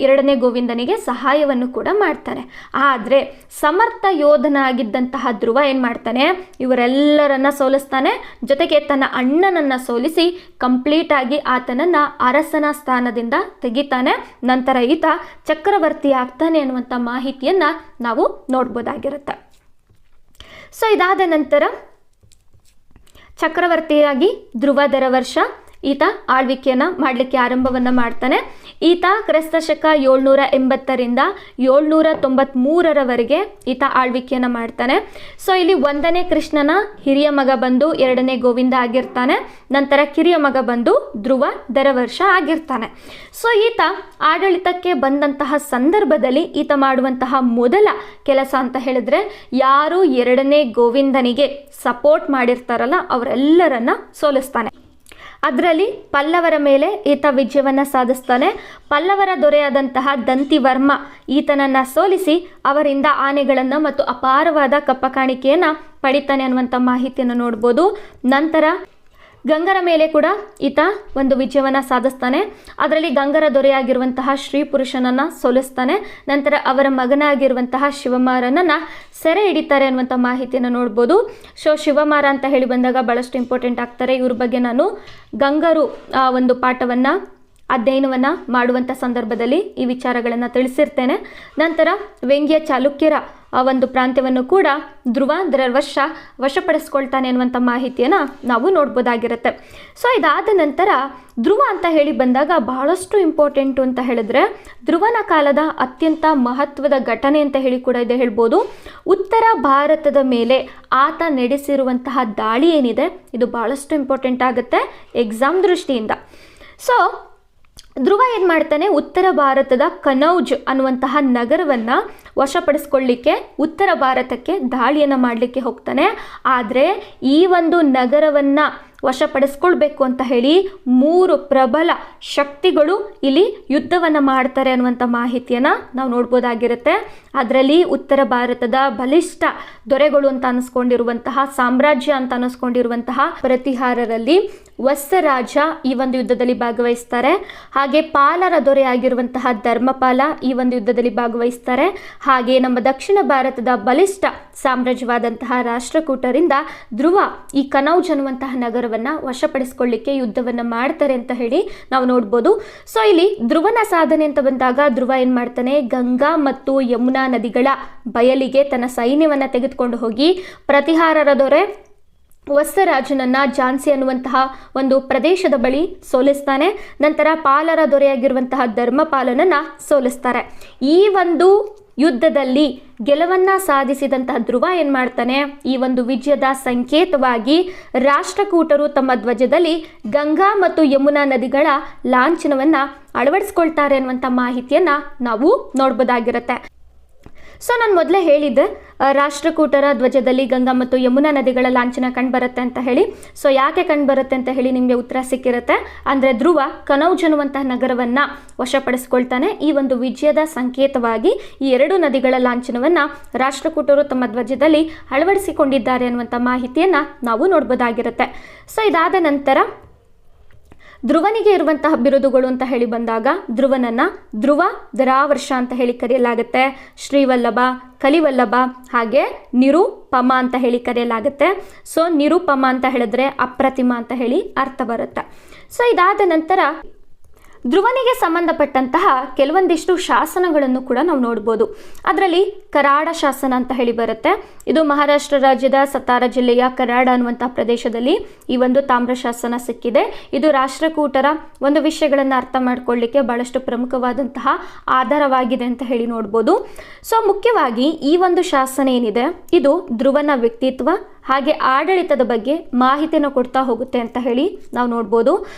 2ನೇ ಗೋವಿಂದನಿಗೆ ಸಹಾಯವನ್ನು ಕೂಡ ಮಾಡ್ತಾನೆ. ಆದರೆ ಸಮರ್ಥ ಯೋಧನಾಗಿದ್ದಂತಹ ಧ್ರುವ ಏನು ಮಾಡ್ತಾನೆ, ಇವರೆಲ್ಲರನ್ನ ಸೋಲಿಸ್ತಾನೆ, ಜೊತೆಗೆ ತನ್ನ ಅಣ್ಣನನ್ನು ಸೋಲಿಸಿ ಕಂಪ್ಲೀಟ್ ಆಗಿ ಆತನನ್ನು ಅರಸನ ಸ್ಥಾನದಿಂದ ತೆಗಿತಾನೆ. ನಂತರ ಈತ ಚಕ್ರವರ್ತಿ ಆಗ್ತಾನೆ ಅನ್ನುವಂಥ ಮಾಹಿತಿಯನ್ನು ನಾವು ನೋಡ್ಬೋದಾಗಿರುತ್ತೆ. ಸೊ ಇದಾದ ನಂತರ ಚಕ್ರವರ್ತಿಯಾಗಿ ಧ್ರುವ ವರ್ಷ ಈತ ಆಳ್ವಿಕೆಯನ್ನು ಮಾಡಲಿಕ್ಕೆ ಆರಂಭವನ್ನು ಮಾಡ್ತಾನೆ. ಈತ ಕ್ರಿಸ್ತಶಕ 780ರಿಂದ 793ರವರೆಗೆ ಈತ ಆಳ್ವಿಕೆಯನ್ನು ಮಾಡ್ತಾನೆ. ಸೊ ಇಲ್ಲಿ 1ನೇ ಕೃಷ್ಣನ ಹಿರಿಯ ಮಗ ಬಂದು 2ನೇ ಗೋವಿಂದ ಆಗಿರ್ತಾನೆ. ನಂತರ ಕಿರಿಯ ಮಗ ಬಂದು ಧ್ರುವ ವರ್ಷ ಆಗಿರ್ತಾನೆ. ಸೊ ಈತ ಆಡಳಿತಕ್ಕೆ ಬಂದಂತಹ ಸಂದರ್ಭದಲ್ಲಿ ಈತ ಮಾಡುವಂತಹ ಮೊದಲ ಕೆಲಸ ಅಂತ ಹೇಳಿದ್ರೆ, ಯಾರು 2ನೇ ಗೋವಿಂದನಿಗೆ ಸಪೋರ್ಟ್ ಮಾಡಿರ್ತಾರಲ್ಲ ಅವರೆಲ್ಲರನ್ನ ಸೋಲಿಸ್ತಾನೆ. ಅದರಲ್ಲಿ ಪಲ್ಲವರ ಮೇಲೆ ಈತ ವಿಜಯವನ್ನು ಸಾಧಿಸ್ತಾನೆ. ಪಲ್ಲವರ ದೊರೆಯಾದಂತಹ ದಂತಿವರ್ಮ ಈತನನ್ನು ಸೋಲಿಸಿ ಅವರಿಂದ ಆನೆಗಳನ್ನು ಮತ್ತು ಅಪಾರವಾದ ಕಪ್ಪ ಕಾಣಿಕೆಯನ್ನು ಪಡಿತಾನೆ ಅನ್ನುವಂಥ ಮಾಹಿತಿಯನ್ನು ನೋಡ್ಬೋದು. ನಂತರ ಗಂಗರ ಮೇಲೆ ಕೂಡ ಈತ ಒಂದು ವಿಜಯವನ್ನು ಸಾಧಿಸ್ತಾನೆ. ಅದರಲ್ಲಿ ಗಂಗರ ದೊರೆಯಾಗಿರುವಂತಹ ಶ್ರೀ ಪುರುಷನನ್ನು ಸೋಲಿಸ್ತಾನೆ. ನಂತರ ಅವರ ಮಗನಾಗಿರುವಂತಹ ಶಿವಮಾರನನ್ನು ಸೆರೆ ಹಿಡಿತಾರೆ ಅನ್ನುವಂಥ ಮಾಹಿತಿಯನ್ನು ನೋಡ್ಬೋದು. ಸೊ ಶಿವಮಾರ ಅಂತ ಹೇಳಿ ಬಂದಾಗ ಭಾಳಷ್ಟು ಇಂಪಾರ್ಟೆಂಟ್ ಆಗ್ತಾರೆ. ಇವ್ರ ಬಗ್ಗೆ ನಾನು ಗಂಗರು ಒಂದು ಪಾಠವನ್ನು ಅಧ್ಯಯನವನ್ನು ಮಾಡುವಂಥ ಸಂದರ್ಭದಲ್ಲಿ ಈ ವಿಚಾರಗಳನ್ನು ತಿಳಿಸಿರ್ತೇನೆ. ನಂತರ ವೆಂಗ್ಯ ಚಾಲುಕ್ಯರ ಒಂದು ಪ್ರಾಂತ್ಯವನ್ನು ಕೂಡ ಧ್ರುವ ವಶಪಡಿಸ್ಕೊಳ್ತಾನೆ ಅನ್ನುವಂಥ ಮಾಹಿತಿಯನ್ನು ನಾವು ನೋಡ್ಬೋದಾಗಿರುತ್ತೆ. ಸೊ ಇದಾದ ನಂತರ ಧ್ರುವ ಅಂತ ಹೇಳಿ ಬಂದಾಗ ಬಹಳಷ್ಟು ಇಂಪಾರ್ಟೆಂಟು ಅಂತ ಹೇಳಿದ್ರೆ, ಧ್ರುವನ ಕಾಲದ ಅತ್ಯಂತ ಮಹತ್ವದ ಘಟನೆ ಅಂತ ಹೇಳಿ ಕೂಡ ಇದೆ ಹೇಳ್ಬೋದು. ಉತ್ತರ ಭಾರತದ ಮೇಲೆ ಆತ ನಡೆಸಿರುವಂತಹ ದಾಳಿ ಏನಿದೆ ಇದು ಬಹಳಷ್ಟು ಇಂಪಾರ್ಟೆಂಟ್ ಆಗುತ್ತೆ ಎಕ್ಸಾಮ್ ದೃಷ್ಟಿಯಿಂದ. ಸೊ ಧ್ರುವ ಏನು ಮಾಡ್ತಾನೆ, ಉತ್ತರ ಭಾರತದ ಕನೌಜ್ ಅನ್ನುವಂತಹ ನಗರವನ್ನು ವಶಪಡಿಸ್ಕೊಳ್ಳಿಕ್ಕೆ ಉತ್ತರ ಭಾರತಕ್ಕೆ ದಾಳಿಯನ್ನು ಮಾಡಲಿಕ್ಕೆ ಹೋಗ್ತಾನೆ. ಆದರೆ ಈ ಒಂದು ನಗರವನ್ನು ವಶಪಡಿಸ್ಕೊಳ್ಬೇಕು ಅಂತ ಹೇಳಿ 3 ಪ್ರಬಲ ಶಕ್ತಿಗಳು ಇಲ್ಲಿ ಯುದ್ಧವನ್ನು ಮಾಡ್ತಾರೆ ಅನ್ನುವಂಥ ಮಾಹಿತಿಯನ್ನು ನಾವು ನೋಡ್ಬೋದಾಗಿರುತ್ತೆ. ಅದರಲ್ಲಿ ಉತ್ತರ ಭಾರತದ ಬಲಿಷ್ಠ ದೊರೆಗಳು ಅಂತ ಅನ್ನಿಸ್ಕೊಂಡಿರುವಂತಹ ಸಾಮ್ರಾಜ್ಯ ಅಂತ ಅನ್ನಿಸ್ಕೊಂಡಿರುವಂತಹ ಪ್ರತಿಹಾರರಲ್ಲಿ ವತ್ಸರಾಜ ಈ ಒಂದು ಯುದ್ಧದಲ್ಲಿ ಭಾಗವಹಿಸ್ತಾರೆ. ಹಾಗೆ ಪಾಲರ ದೊರೆಯಾಗಿರುವಂತಹ ಧರ್ಮಪಾಲ ಈ ಒಂದು ಯುದ್ಧದಲ್ಲಿ ಭಾಗವಹಿಸ್ತಾರೆ. ಹಾಗೆ ನಮ್ಮ ದಕ್ಷಿಣ ಭಾರತದ ಬಲಿಷ್ಠ ಸಾಮ್ರಾಜ್ಯವಾದಂತಹ ರಾಷ್ಟ್ರಕೂಟರಿಂದ ಧ್ರುವ ಈ ಕನೌಜ್ ಅನ್ನುವಂತಹ ನಗರವನ್ನು ವಶಪಡಿಸಿಕೊಳ್ಳಿಕ್ಕೆ ಯುದ್ಧವನ್ನು ಮಾಡ್ತಾರೆ ಅಂತ ಹೇಳಿ ನಾವು ನೋಡ್ಬೋದು. ಸೊ ಇಲ್ಲಿ ಧ್ರುವನ ಸಾಧನೆ ಅಂತ ಬಂದಾಗ ಧ್ರುವ ಏನು ಮಾಡ್ತಾನೆ, ಗಂಗಾ ಮತ್ತು ಯಮುನಾ ನದಿಗಳ ಬಯಲಿಗೆ ತನ್ನ ಸೈನ್ಯವನ್ನು ತೆಗೆದುಕೊಂಡು ಹೋಗಿ ಪ್ರತಿಹಾರರ ದೊರೆ ವತ್ಸರಾಜನನ್ನ ಝಾನ್ಸಿ ಅನ್ನುವಂತಹ ಒಂದು ಪ್ರದೇಶದ ಬಳಿ ಸೋಲಿಸ್ತಾನೆ. ನಂತರ ಪಾಲರ ದೊರೆಯಾಗಿರುವಂತಹ ಧರ್ಮಪಾಲನನ್ನ ಸೋಲಿಸ್ತಾರೆ. ಈ ಒಂದು ಯುದ್ಧದಲ್ಲಿ ಗೆಲುವನ್ನು ಸಾಧಿಸಿದಂತಹ ಧ್ರುವ ಏನು ಮಾಡ್ತಾನೆ, ಈ ಒಂದು ವಿಜಯದ ಸಂಕೇತವಾಗಿ ರಾಷ್ಟ್ರಕೂಟರು ತಮ್ಮ ಧ್ವಜದಲ್ಲಿ ಗಂಗಾ ಮತ್ತು ಯಮುನಾ ನದಿಗಳ ಲಾಂಛನವನ್ನು ಅಳವಡಿಸ್ಕೊಳ್ತಾರೆ ಅನ್ನುವಂಥ ಮಾಹಿತಿಯನ್ನು ನಾವು ನೋಡ್ಬೋದಾಗಿರುತ್ತೆ. ಸೊ ನಾನು ಮೊದಲೇ ಹೇಳಿದ್ದೆ ರಾಷ್ಟ್ರಕೂಟರ ಧ್ವಜದಲ್ಲಿ ಗಂಗಾ ಮತ್ತು ಯಮುನಾ ನದಿಗಳ ಲಾಂಛನ ಕಂಡುಬರುತ್ತೆ ಅಂತ ಹೇಳಿ. ಸೊ ಯಾಕೆ ಕಂಡುಬರುತ್ತೆ ಅಂತ ಹೇಳಿ ನಿಮಗೆ ಉತ್ತರ ಸಿಕ್ಕಿರುತ್ತೆ. ಅಂದರೆ ಧ್ರುವ ಕನೌಜ್ ಅನ್ನುವಂತಹ ನಗರವನ್ನು ವಶಪಡಿಸ್ಕೊಳ್ತಾನೆ. ಈ ಒಂದು ವಿಜಯದ ಸಂಕೇತವಾಗಿ ಈ 2 ನದಿಗಳ ಲಾಂಛನವನ್ನು ರಾಷ್ಟ್ರಕೂಟರು ತಮ್ಮ ಧ್ವಜದಲ್ಲಿ ಅಳವಡಿಸಿಕೊಂಡಿದ್ದಾರೆ ಅನ್ನುವಂಥ ಮಾಹಿತಿಯನ್ನು ನಾವು ನೋಡ್ಬೋದಾಗಿರುತ್ತೆ. ಸೊ ಇದಾದ ನಂತರ ಧ್ರುವನಿಗೆ ಇರುವಂತಹ ಬಿರುದುಗಳು ಅಂತ ಹೇಳಿ ಬಂದಾಗ ಧ್ರುವನನ್ನ ಧ್ರುವ ಧರಾವರ್ಷ ಅಂತ ಹೇಳಿ ಕರೆಯಲಾಗುತ್ತೆ, ಶ್ರೀವಲ್ಲಭ, ಕಲಿವಲ್ಲಭ, ಹಾಗೆ ನಿರುಪಮ ಅಂತ ಹೇಳಿ ಕರೆಯಲಾಗುತ್ತೆ. ಸೊ ನಿರುಪಮ ಅಂತ ಹೇಳಿದ್ರೆ ಅಪ್ರತಿಮ ಅಂತ ಹೇಳಿ ಅರ್ಥ ಬರುತ್ತೆ. ಸೊ ಇದಾದ ನಂತರ ಧ್ರುವನಿಗೆ ಸಂಬಂಧಪಟ್ಟಂತಹ ಕೆಲವೊಂದಿಷ್ಟು ಶಾಸನಗಳನ್ನು ಕೂಡ ನಾವು ನೋಡ್ಬೋದು. ಅದರಲ್ಲಿ ಕರಾಡ ಶಾಸನ ಅಂತ ಹೇಳಿ ಬರುತ್ತೆ. ಇದು ಮಹಾರಾಷ್ಟ್ರ ರಾಜ್ಯದ ಸತಾರ ಜಿಲ್ಲೆಯ ಕರಾಡ ಅನ್ನುವಂಥ ಪ್ರದೇಶದಲ್ಲಿ ಈ ಒಂದು ತಾಮ್ರ ಶಾಸನ ಸಿಕ್ಕಿದೆ. ಇದು ರಾಷ್ಟ್ರಕೂಟರ ಒಂದು ವಿಷಯಗಳನ್ನು ಅರ್ಥ ಮಾಡ್ಕೊಳ್ಳಿಕ್ಕೆ ಬಹಳಷ್ಟು ಪ್ರಮುಖವಾದಂತಹ ಆಧಾರವಾಗಿದೆ ಅಂತ ಹೇಳಿ ನೋಡ್ಬೋದು. ಸೊ ಮುಖ್ಯವಾಗಿ ಈ ಒಂದು ಶಾಸನ ಏನಿದೆ ಇದು ಧ್ರುವನ ವ್ಯಕ್ತಿತ್ವ ಹಾಗೆ ಆಡಳಿತದ ಬಗ್ಗೆ ಮಾಹಿತಿಯನ್ನು ಕೊಡ್ತಾ ಹೋಗುತ್ತೆ ಅಂತ ಹೇಳಿ ನಾವು ನೋಡ್ಬೋದು.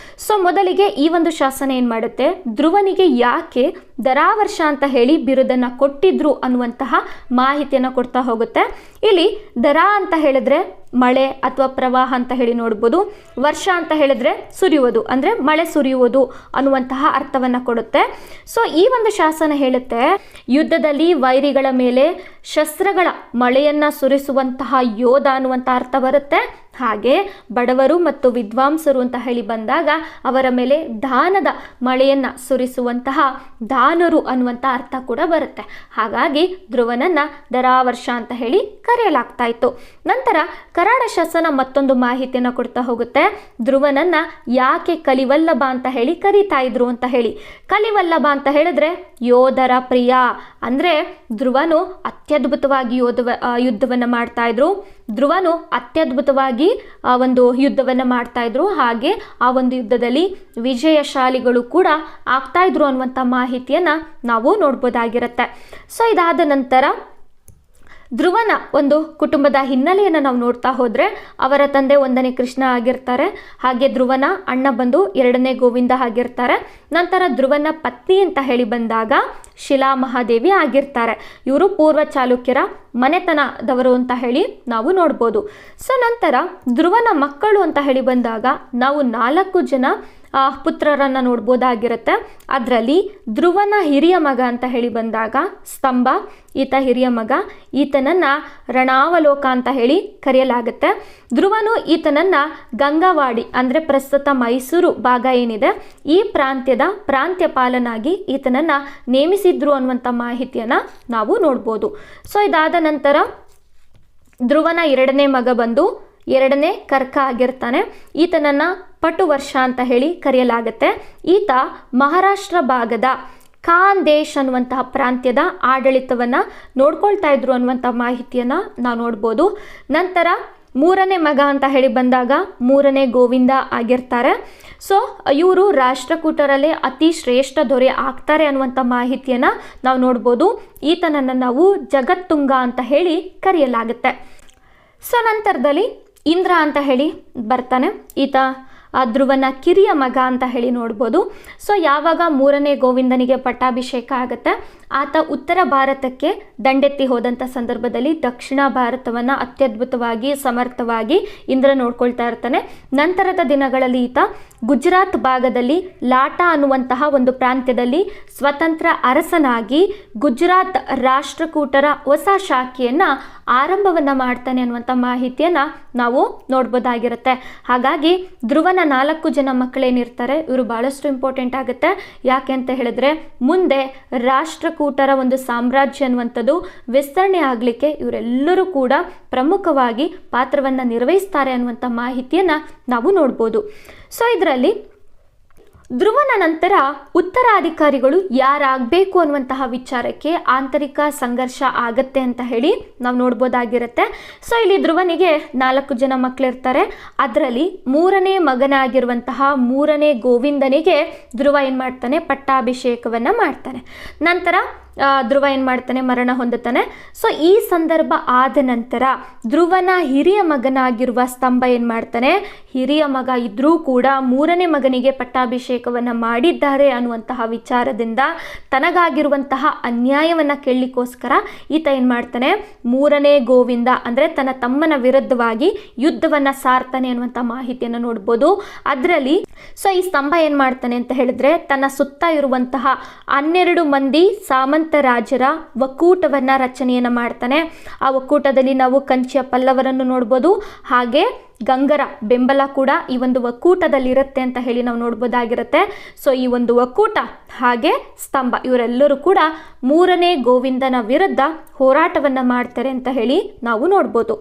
ಸೊ ಮೊದಲಿಗೆ ಈ ಒಂದು ಶಾಸನ ಏನು ಮಾಡುತ್ತೆ, ಧ್ರುವನಿಗೆ ಯಾಕೆ ಧರಾವರ್ಷ ಅಂತ ಹೇಳಿ ಬಿರುದನ್ನು ಕೊಟ್ಟಿದ್ರು ಅನ್ನುವಂತಹ ಮಾಹಿತಿಯನ್ನು ಕೊಡ್ತಾ ಹೋಗುತ್ತೆ. ಇಲ್ಲಿ ಧರಾ ಅಂತ ಹೇಳಿದ್ರೆ ಮಳೆ ಅಥವಾ ಪ್ರವಾಹ ಅಂತ ಹೇಳಿ ನೋಡ್ಬೋದು. ವರ್ಷ ಅಂತ ಹೇಳಿದ್ರೆ ಸುರಿಯುವುದು, ಅಂದರೆ ಮಳೆ ಸುರಿಯುವುದು ಅನ್ನುವಂತಹ ಅರ್ಥವನ್ನು ಕೊಡುತ್ತೆ. ಸೊ ಈ ಒಂದು ಶಾಸನ ಹೇಳುತ್ತೆ, ಯುದ್ಧದಲ್ಲಿ ವೈರಿಗಳ ಮೇಲೆ ಶಸ್ತ್ರಗಳ ಮಳೆಯನ್ನು ಸುರಿಸುವಂತಹ ಯೋಧ ಅನ್ನುವಂಥ ಅರ್ಥ ಬರುತ್ತೆ. ಹಾಗೆ ಬಡವರು ಮತ್ತು ವಿದ್ವಾಂಸರು ಅಂತ ಹೇಳಿ ಬಂದಾಗ ಅವರ ಮೇಲೆ ದಾನದ ಮಳೆಯನ್ನು ಸುರಿಸುವಂತಹ ದಾನರು ಅನ್ನುವಂಥ ಅರ್ಥ ಕೂಡ ಬರುತ್ತೆ. ಹಾಗಾಗಿ ಧ್ರುವನನ್ನ ಧರಾವರ್ಷ ಅಂತ ಹೇಳಿ ಕರೆಯಲಾಗ್ತಾ ಇತ್ತು. ನಂತರ ಕರಾಡ ಶಾಸನ ಮತ್ತೊಂದು ಮಾಹಿತಿಯನ್ನು ಕೊಡ್ತಾ ಹೋಗುತ್ತೆ. ಧ್ರುವನನ್ನ ಯಾಕೆ ಕಲಿವಲ್ಲಭ ಅಂತ ಹೇಳಿ ಕರೀತಾ ಇದ್ರು ಅಂತ ಹೇಳಿ. ಕಲಿವಲ್ಲಭ ಅಂತ ಹೇಳಿದ್ರೆ ಯೋಧರ ಪ್ರಿಯ, ಅಂದರೆ ಧ್ರುವನು ಅತ್ಯದ್ಭುತವಾಗಿ ಯುದ್ಧವನ್ನು ಮಾಡ್ತಾ ಇದ್ರು. ಧ್ರುವನು ಅತ್ಯದ್ಭುತವಾಗಿ ಒಂದು ಯುದ್ಧವನ್ನು ಮಾಡ್ತಾ ಇದ್ರು. ಹಾಗೆ ಆ ಒಂದು ಯುದ್ಧದಲ್ಲಿ ವಿಜಯಶಾಲಿಗಳು ಕೂಡ ಆಗ್ತಾ ಇದ್ರು ಅನ್ನುವಂಥ ಮಾಹಿತಿಯನ್ನು ನಾವು ನೋಡ್ಬೋದಾಗಿರುತ್ತೆ. ಸೊ ಇದಾದ ನಂತರ ಧ್ರುವನ ಒಂದು ಕುಟುಂಬದ ಹಿನ್ನೆಲೆಯನ್ನು ನಾವು ನೋಡ್ತಾ ಹೋದರೆ ಅವರ ತಂದೆ 1ನೇ ಕೃಷ್ಣ ಆಗಿರ್ತಾರೆ. ಹಾಗೆ ಧ್ರುವನ ಅಣ್ಣ ಬಂದು 2ನೇ ಗೋವಿಂದ ಆಗಿರ್ತಾರೆ. ನಂತರ ಧ್ರುವನ ಪತ್ನಿ ಅಂತ ಹೇಳಿ ಬಂದಾಗ ಶಿಲಾ ಮಹಾದೇವಿ ಆಗಿರ್ತಾರೆ. ಇವರು ಪೂರ್ವ ಚಾಲುಕ್ಯರ ಮನೆತನದವರು ಅಂತ ಹೇಳಿ ನಾವು ನೋಡ್ಬೋದು. ಸೊ ನಂತರ ಧ್ರುವನ ಮಕ್ಕಳು ಅಂತ ಹೇಳಿ ಬಂದಾಗ ನಾವು 4 ಜನ ಪುತ್ರರನ್ನು ನೋಡ್ಬೋದಾಗಿರುತ್ತೆ. ಅದರಲ್ಲಿ ಧ್ರುವನ ಹಿರಿಯ ಮಗ ಅಂತ ಹೇಳಿ ಬಂದಾಗ ಸ್ತಂಭ, ಈತ ಹಿರಿಯ ಮಗ. ಈತನನ್ನು ರಣಾವಲೋಕ ಅಂತ ಹೇಳಿ ಕರೆಯಲಾಗುತ್ತೆ. ಧ್ರುವನು ಈತನನ್ನು ಗಂಗಾವಾಡಿ, ಅಂದರೆ ಪ್ರಸ್ತುತ ಮೈಸೂರು ಭಾಗ ಏನಿದೆ ಈ ಪ್ರಾಂತ್ಯದ ಪ್ರಾಂತ್ಯಪಾಲನಾಗಿ ಈತನನ್ನು ನೇಮಿಸಿದ್ರು ಅನ್ನುವಂಥ ಮಾಹಿತಿಯನ್ನು ನಾವು ನೋಡ್ಬೋದು. ಸೊ ಇದಾದ ನಂತರ ಧ್ರುವನ 2ನೇ ಮಗ ಬಂದು 2ನೇ ಕರ್ಕ ಆಗಿರ್ತಾನೆ. ಈತನನ್ನು ಪಟುವರ್ಷ ಅಂತ ಹೇಳಿ ಕರೆಯಲಾಗುತ್ತೆ. ಈತ ಮಹಾರಾಷ್ಟ್ರ ಭಾಗದ ಖಾಂದೇಶ್ ಅನ್ನುವಂತಹ ಪ್ರಾಂತ್ಯದ ಆಡಳಿತವನ್ನು ನೋಡ್ಕೊಳ್ತಾ ಇದ್ರು ಅನ್ನುವಂಥ ಮಾಹಿತಿಯನ್ನು ನಾವು ನೋಡ್ಬೋದು. ನಂತರ 3ನೇ ಮಗ ಅಂತ ಹೇಳಿ ಬಂದಾಗ 3ನೇ ಗೋವಿಂದ ಆಗಿರ್ತಾರೆ. ಸೊ ಇವರು ರಾಷ್ಟ್ರಕೂಟರಲ್ಲೇ ಅತಿ ಶ್ರೇಷ್ಠ ದೊರೆ ಆಗ್ತಾರೆ ಅನ್ನುವಂಥ ಮಾಹಿತಿಯನ್ನು ನಾವು ನೋಡ್ಬೋದು. ಈತನನ್ನು ನಾವು ಜಗತ್ತುಂಗ ಅಂತ ಹೇಳಿ ಕರೆಯಲಾಗುತ್ತೆ. ಸೊ ನಂತರದಲ್ಲಿ ಇಂದ್ರ ಅಂತ ಹೇಳಿ ಬರ್ತಾನೆ. ಈತ ಧ್ರುವನ ಕಿರಿಯ ಮಗ ಅಂತ ಹೇಳಿ ನೋಡ್ಬೋದು. ಸೊ ಯಾವಾಗ 3ನೇ ಗೋವಿಂದನಿಗೆ ಪಟ್ಟಾಭಿಷೇಕ ಆಗುತ್ತೆ, ಆತ ಉತ್ತರ ಭಾರತಕ್ಕೆ ದಂಡೆತ್ತಿ ಹೋದಂಥ ಸಂದರ್ಭದಲ್ಲಿ ದಕ್ಷಿಣ ಭಾರತವನ್ನು ಅತ್ಯದ್ಭುತವಾಗಿ ಸಮರ್ಥವಾಗಿ ಇಂದ್ರ ನೋಡ್ಕೊಳ್ತಾ ಇರ್ತಾನೆ. ನಂತರದ ದಿನಗಳಲ್ಲಿ ಈತ ಗುಜರಾತ್ ಭಾಗದಲ್ಲಿ ಲಾಟಾ ಅನ್ನುವಂತಹ ಒಂದು ಪ್ರಾಂತ್ಯದಲ್ಲಿ ಸ್ವತಂತ್ರ ಅರಸನಾಗಿ ಗುಜರಾತ್ ರಾಷ್ಟ್ರಕೂಟರ ಹೊಸ ಶಾಖೆಯನ್ನು ಆರಂಭವನ್ನು ಮಾಡ್ತಾನೆ ಅನ್ನುವಂಥ ಮಾಹಿತಿಯನ್ನು ನಾವು ನೋಡ್ಬೋದಾಗಿರುತ್ತೆ. ಹಾಗಾಗಿ ಧ್ರುವನ 4 ಜನ ಮಕ್ಕಳೇನಿರ್ತಾರೆ ಇವರು ಭಾಳಷ್ಟು ಇಂಪಾರ್ಟೆಂಟ್ ಆಗುತ್ತೆ. ಯಾಕೆ ಅಂತ ಹೇಳಿದ್ರೆ ಮುಂದೆ ರಾಷ್ಟ್ರಕೂಟರ ಒಂದು ಸಾಮ್ರಾಜ್ಯ ಅನ್ನುವಂಥದ್ದು ವಿಸ್ತರಣೆ ಆಗಲಿಕ್ಕೆ ಇವರೆಲ್ಲರೂ ಕೂಡ ಪ್ರಮುಖವಾಗಿ ಪಾತ್ರವನ್ನು ನಿರ್ವಹಿಸ್ತಾರೆ ಅನ್ನುವಂಥ ಮಾಹಿತಿಯನ್ನು ನಾವು ನೋಡ್ಬೋದು. ಸೊ ಇದರಲ್ಲಿ ಧ್ರುವನ ನಂತರ ಉತ್ತರಾಧಿಕಾರಿಗಳು ಯಾರಾಗಬೇಕು ಅನ್ನುವಂತಹ ವಿಚಾರಕ್ಕೆ ಆಂತರಿಕ ಸಂಘರ್ಷ ಆಗತ್ತೆ ಅಂತ ಹೇಳಿ ನಾವು ನೋಡ್ಬೋದಾಗಿರುತ್ತೆ. ಸೊ ಇಲ್ಲಿ ಧ್ರುವನಿಗೆ 4 ಜನ ಮಕ್ಕಳಿರ್ತಾರೆ. ಅದರಲ್ಲಿ 3ನೇ ಮಗನಾಗಿರುವಂತಹ 3ನೇ ಗೋವಿಂದನಿಗೆ ಧ್ರುವ ಏನು ಮಾಡ್ತಾನೆ, ಪಟ್ಟಾಭಿಷೇಕವನ್ನು ಮಾಡ್ತಾನೆ. ನಂತರ ಧ್ರುವ ಏನು ಮಾಡ್ತಾನೆ, ಮರಣ ಹೊಂದುತ್ತಾನೆ. ಸೊ ಈ ಸಂದರ್ಭ ಆದ ನಂತರ ಧ್ರುವನ ಹಿರಿಯ ಮಗನಾಗಿರುವ ಸ್ತಂಭ ಏನು ಮಾಡ್ತಾನೆ, ಹಿರಿಯ ಮಗ ಇದ್ರೂ ಕೂಡ 3ನೇ ಮಗನಿಗೆ ಪಟ್ಟಾಭಿಷೇಕವನ್ನು ಮಾಡಿದ್ದಾರೆ ಅನ್ನುವಂತಹ ವಿಚಾರದಿಂದ ತನಗಾಗಿರುವಂತಹ ಅನ್ಯಾಯವನ್ನು ಕೇಳಲಿಕ್ಕೋಸ್ಕರ ಈತ ಏನು ಮಾಡ್ತಾನೆ, 3ನೇ ಗೋವಿಂದ ಅಂದರೆ ತನ್ನ ತಮ್ಮನ ವಿರುದ್ಧವಾಗಿ ಯುದ್ಧವನ್ನು ಸಾರ್ತಾನೆ ಅನ್ನುವಂಥ ಮಾಹಿತಿಯನ್ನು ನೋಡ್ಬೋದು. ಅದರಲ್ಲಿ ಸೊ ಈ ಸ್ತಂಭ ಏನು ಮಾಡ್ತಾನೆ ಅಂತ ಹೇಳಿದ್ರೆ ತನ್ನ ಸುತ್ತ ಇರುವಂತಹ 12 ಮಂದಿ ಸಾಮಂತ ರಾಜರ ಒಕ್ಕೂಟವನ್ನು ರಚನೆಯನ್ನು ಮಾಡ್ತಾನೆ. ಆ ಒಕ್ಕೂಟದಲ್ಲಿ ನಾವು ಕಂಚಿಯ ಪಲ್ಲವರನ್ನು ನೋಡ್ಬೋದು, ಹಾಗೆ ಗಂಗರ ಬೆಂಬಲ ಕೂಡ ಈ ಒಂದು ಒಕ್ಕೂಟದಲ್ಲಿರುತ್ತೆ ಅಂತ ಹೇಳಿ ನಾವು ನೋಡ್ಬೋದಾಗಿರುತ್ತೆ. ಸೊ ಈ ಒಂದು ಒಕ್ಕೂಟ ಹಾಗೆ ಸ್ತಂಭ ಇವರೆಲ್ಲರೂ ಕೂಡ 3ನೇ ಗೋವಿಂದನ ವಿರುದ್ಧ ಹೋರಾಟವನ್ನು ಮಾಡ್ತಾರೆ ಅಂತ ಹೇಳಿ ನಾವು ನೋಡ್ಬೋದು.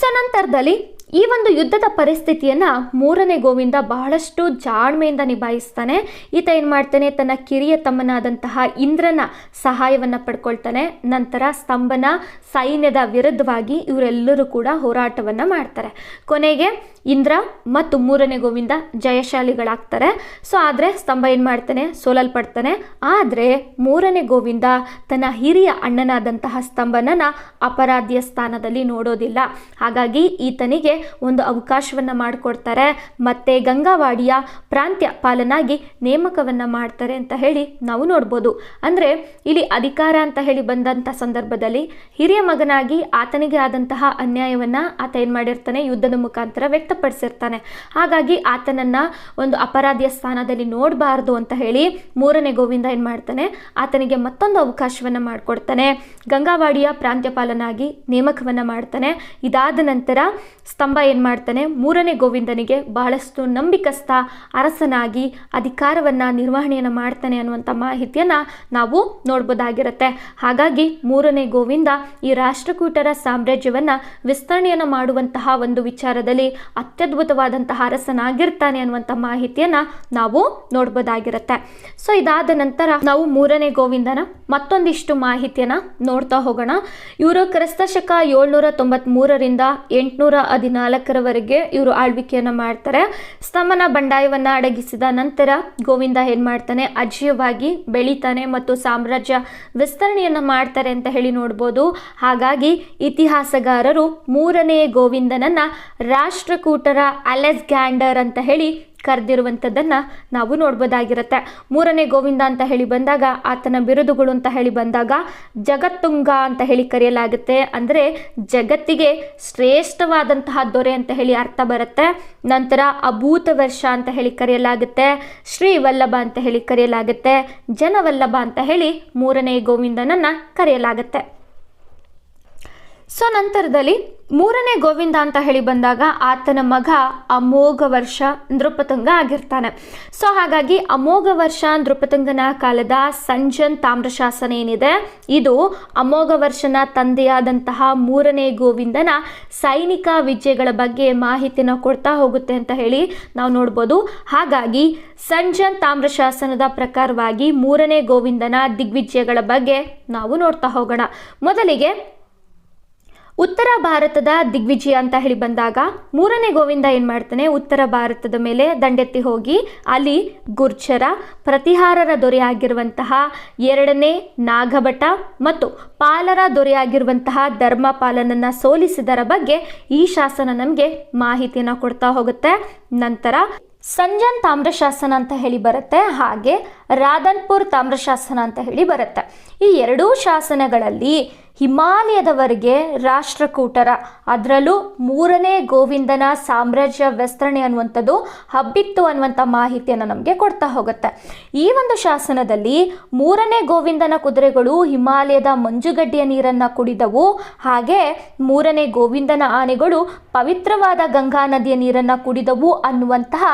ಸೊ ನಂತರದಲ್ಲಿ ಈ ಒಂದು ಯುದ್ಧದ ಪರಿಸ್ಥಿತಿಯನ್ನು 3ನೇ ಗೋವಿಂದ ಬಹಳಷ್ಟು ಜಾಣ್ಮೆಯಿಂದ ನಿಭಾಯಿಸ್ತಾನೆ. ಈತ ಏನು ಮಾಡ್ತಾನೆ, ತನ್ನ ಕಿರಿಯ ತಮ್ಮನಾದಂತಹ ಇಂದ್ರನ ಸಹಾಯವನ್ನು ಪಡ್ಕೊಳ್ತಾನೆ. ನಂತರ ಸ್ತಂಭನ ಸೈನ್ಯದ ವಿರುದ್ಧವಾಗಿ ಇವರೆಲ್ಲರೂ ಕೂಡ ಹೋರಾಟವನ್ನು ಮಾಡ್ತಾರೆ. ಕೊನೆಗೆ ಇಂದ್ರ ಮತ್ತು 3ನೇ ಗೋವಿಂದ ಜಯಶಾಲಿಗಳಾಗ್ತಾರೆ. ಸೊ ಆದರೆ ಸ್ತಂಭ ಏನು ಮಾಡ್ತಾನೆ, ಸೋಲಲ್ಪಡ್ತಾನೆ. ಆದರೆ 3ನೇ ಗೋವಿಂದ ತನ್ನ ಹಿರಿಯ ಅಣ್ಣನಾದಂತಹ ಸ್ತಂಭನನ್ನ ಅಪರಾಧಿಯ ಸ್ಥಾನದಲ್ಲಿ ನೋಡೋದಿಲ್ಲ. ಹಾಗಾಗಿ ಈತನಿಗೆ ಒಂದು ಅವಕಾಶವನ್ನು ಮಾಡಿಕೊಡ್ತಾರೆ, ಮತ್ತೆ ಗಂಗಾವಾಡಿಯ ಪ್ರಾಂತ್ಯ ಪಾಲನಾಗಿ ನೇಮಕವನ್ನು ಮಾಡ್ತಾರೆ ಅಂತ ಹೇಳಿ ನಾವು ನೋಡ್ಬೋದು. ಅಂದರೆ ಇಲ್ಲಿ ಅಧಿಕಾರ ಅಂತ ಹೇಳಿ ಬಂದಂಥ ಸಂದರ್ಭದಲ್ಲಿ ಹಿರಿಯ ಮಗನಾಗಿ ಆತನಿಗೆ ಆದಂತಹ ಅನ್ಯಾಯವನ್ನು ಆತ ಏನು ಮಾಡಿರ್ತಾನೆ, ಯುದ್ಧದ ಮುಖಾಂತರ ವ್ಯಕ್ತಪಡಿಸಿರ್ತಾನೆ. ಹಾಗಾಗಿ ಆತನನ್ನು ಒಂದು ಅಪರಾಧಿಯ ಸ್ಥಾನದಲ್ಲಿ ನೋಡಬಾರ್ದು ಅಂತ ಹೇಳಿ 3ನೇ ಗೋವಿಂದ ಏನು ಮಾಡ್ತಾನೆ, ಆತನಿಗೆ ಮತ್ತೊಂದು ಅವಕಾಶವನ್ನು ಮಾಡಿಕೊಡ್ತಾನೆ. ಗಂಗಾವಾಡಿಯ ಪ್ರಾಂತ್ಯಪಾಲನಾಗಿ ನೇಮಕವನ್ನು ಮಾಡ್ತಾನೆ. ಇದಾದ ನಂತರ ಸ್ತಂಭ ಏನು ಮಾಡ್ತಾನೆ, 3ನೇ ಗೋವಿಂದನಿಗೆ ಬಹಳಷ್ಟು ನಂಬಿಕಸ್ಥ ಅರಸನಾಗಿ ಅಧಿಕಾರವನ್ನು ನಿರ್ವಹಣೆಯನ್ನು ಮಾಡ್ತಾನೆ ಅನ್ನುವಂಥ ಮಾಹಿತಿಯನ್ನು ನಾವು ನೋಡ್ಬೋದಾಗಿರುತ್ತೆ. ಹಾಗಾಗಿ 3ನೇ ಗೋವಿಂದ ಈ ರಾಷ್ಟ್ರಕೂಟರ ಸಾಮ್ರಾಜ್ಯವನ್ನು ವಿಸ್ತರಣೆಯನ್ನು ಮಾಡುವಂತಹ ಒಂದು ವಿಚಾರದಲ್ಲಿ ಅತ್ಯದ್ಭುತವಾದಂತಹ ಅರಸನಾಗಿರ್ತಾನೆ ಅನ್ನುವಂಥ ಮಾಹಿತಿಯನ್ನು ನಾವು ನೋಡ್ಬೋದಾಗಿರುತ್ತೆ. ಸೊ ಇದಾದ ನಂತರ ನಾವು 3ನೇ ಗೋವಿಂದನ ಮತ್ತೊಂದಿಷ್ಟು ಮಾಹಿತಿಯನ್ನು ನೋಡ್ತಾ ಹೋಗೋಣ. ಇವರು ಕ್ರಿಸ್ತಶಕ 793ರಿಂದ 814ರವರೆಗೆ ಇವರು ಆಳ್ವಿಕೆಯನ್ನು ಮಾಡ್ತಾರೆ. ಸ್ತಂಭನ ಬಂಡಾಯವನ್ನು ಅಡಗಿಸಿದ ನಂತರ ಗೋವಿಂದ ಏನು ಮಾಡ್ತಾನೆ, ಅಜೇಯವಾಗಿ ಬೆಳೀತಾನೆ ಮತ್ತು ಸಾಮ್ರಾಜ್ಯ ವಿಸ್ತರಣೆಯನ್ನು ಮಾಡ್ತಾರೆ ಅಂತ ಹೇಳಿ ನೋಡ್ಬೋದು. ಹಾಗಾಗಿ ಇತಿಹಾಸಗಾರರು 3ನೇ ಗೋವಿಂದನನ್ನ ರಾಷ್ಟ್ರಕೂಟರ ಅಲೆಕ್ಸಾಂಡರ್ ಅಂತ ಹೇಳಿ ಕರೆದಿರುವಂಥದ್ದನ್ನು ನಾವು ನೋಡ್ಬೋದಾಗಿರುತ್ತೆ. 3ನೇ ಗೋವಿಂದ ಅಂತ ಹೇಳಿ ಬಂದಾಗ ಆತನ ಬಿರುದುಗಳು ಅಂತ ಹೇಳಿ ಬಂದಾಗ ಜಗತ್ತುಂಗ ಅಂತ ಹೇಳಿ ಕರೆಯಲಾಗುತ್ತೆ. ಅಂದರೆ ಜಗತ್ತಿಗೆ ಶ್ರೇಷ್ಠವಾದಂತಹ ದೊರೆ ಅಂತ ಹೇಳಿ ಅರ್ಥ ಬರುತ್ತೆ. ನಂತರ ಅಭೂತ ವರ್ಷ ಅಂತ ಹೇಳಿ ಕರೆಯಲಾಗುತ್ತೆ, ಶ್ರೀವಲ್ಲಭ ಅಂತ ಹೇಳಿ ಕರೆಯಲಾಗುತ್ತೆ, ಜನವಲ್ಲಭ ಅಂತ ಹೇಳಿ 3ನೇ ಗೋವಿಂದನನ್ನು ಕರೆಯಲಾಗುತ್ತೆ. ಸೊ ನಂತರದಲ್ಲಿ 3ನೇ ಗೋವಿಂದ ಅಂತ ಹೇಳಿ ಬಂದಾಗ ಆತನ ಮಗ ಅಮೋಘ ವರ್ಷ ನೃಪತುಂಗ ಆಗಿರ್ತಾನೆ. ಸೊ ಹಾಗಾಗಿ ಅಮೋಘ ವರ್ಷ ನೃಪತುಂಗನ ಕಾಲದ ಸಂಜನ್ ತಾಮ್ರಶಾಸನ ಏನಿದೆ, ಇದು ಅಮೋಘ ವರ್ಷನ ತಂದೆಯಾದಂತಹ 3ನೇ ಗೋವಿಂದನ ಸೈನಿಕ ವಿಜಯಗಳ ಬಗ್ಗೆ ಮಾಹಿತಿನ ಕೊಡ್ತಾ ಹೋಗುತ್ತೆ ಅಂತ ಹೇಳಿ ನಾವು ನೋಡ್ಬೋದು. ಹಾಗಾಗಿ ಸಂಜನ್ ತಾಮ್ರಶಾಸನದ ಪ್ರಕಾರವಾಗಿ 3ನೇ ಗೋವಿಂದನ ದಿಗ್ವಿಜಯಗಳ ಬಗ್ಗೆ ನಾವು ನೋಡ್ತಾ ಹೋಗೋಣ. ಮೊದಲಿಗೆ ಉತ್ತರ ಭಾರತದ ದಿಗ್ವಿಜಯ ಅಂತ ಹೇಳಿ ಬಂದಾಗ 3ನೇ ಗೋವಿಂದ ಏನು ಮಾಡ್ತಾನೆ, ಉತ್ತರ ಭಾರತದ ಮೇಲೆ ದಂಡೆತ್ತಿ ಹೋಗಿ ಅಲ್ಲಿ ಗುರ್ಜರ ಪ್ರತಿಹಾರರ ದೊರೆಯಾಗಿರುವಂತಹ 2ನೇ ನಾಗಭಟ ಮತ್ತು ಪಾಲರ ದೊರೆಯಾಗಿರುವಂತಹ ಧರ್ಮಪಾಲನನ್ನು ಸೋಲಿಸಿದರ ಬಗ್ಗೆ ಈ ಶಾಸನ ನಮಗೆ ಮಾಹಿತಿಯನ್ನು ಕೊಡ್ತಾ ಹೋಗುತ್ತೆ. ನಂತರ ಸಂಜನ್ ತಾಮ್ರಶಾಸನ ಅಂತ ಹೇಳಿ ಬರುತ್ತೆ, ಹಾಗೆ ರಾಧನ್ಪುರ್ ತಾಮ್ರಶಾಸನ ಅಂತ ಹೇಳಿ ಬರುತ್ತೆ. ಈ ಎರಡೂ ಶಾಸನಗಳಲ್ಲಿ ಹಿಮಾಲಯದವರೆಗೆ ರಾಷ್ಟ್ರಕೂಟರ, ಅದರಲ್ಲೂ 3ನೇ ಗೋವಿಂದನ ಸಾಮ್ರಾಜ್ಯ ವಿಸ್ತರಣೆ ಅನ್ನುವಂಥದ್ದು ಹಬ್ಬಿತ್ತು ಅನ್ನುವಂಥ ಮಾಹಿತಿಯನ್ನು ನಮಗೆ ಕೊಡ್ತಾ ಹೋಗುತ್ತೆ. ಈ ಒಂದು ಶಾಸನದಲ್ಲಿ 3ನೇ ಗೋವಿಂದನ ಕುದುರೆಗಳು ಹಿಮಾಲಯದ ಮಂಜುಗಡ್ಡೆಯ ನೀರನ್ನು ಕುಡಿದವು, ಹಾಗೆ 3ನೇ ಗೋವಿಂದನ ಆನೆಗಳು ಪವಿತ್ರವಾದ ಗಂಗಾ ನದಿಯ ನೀರನ್ನು ಕುಡಿದವು ಅನ್ನುವಂತಹ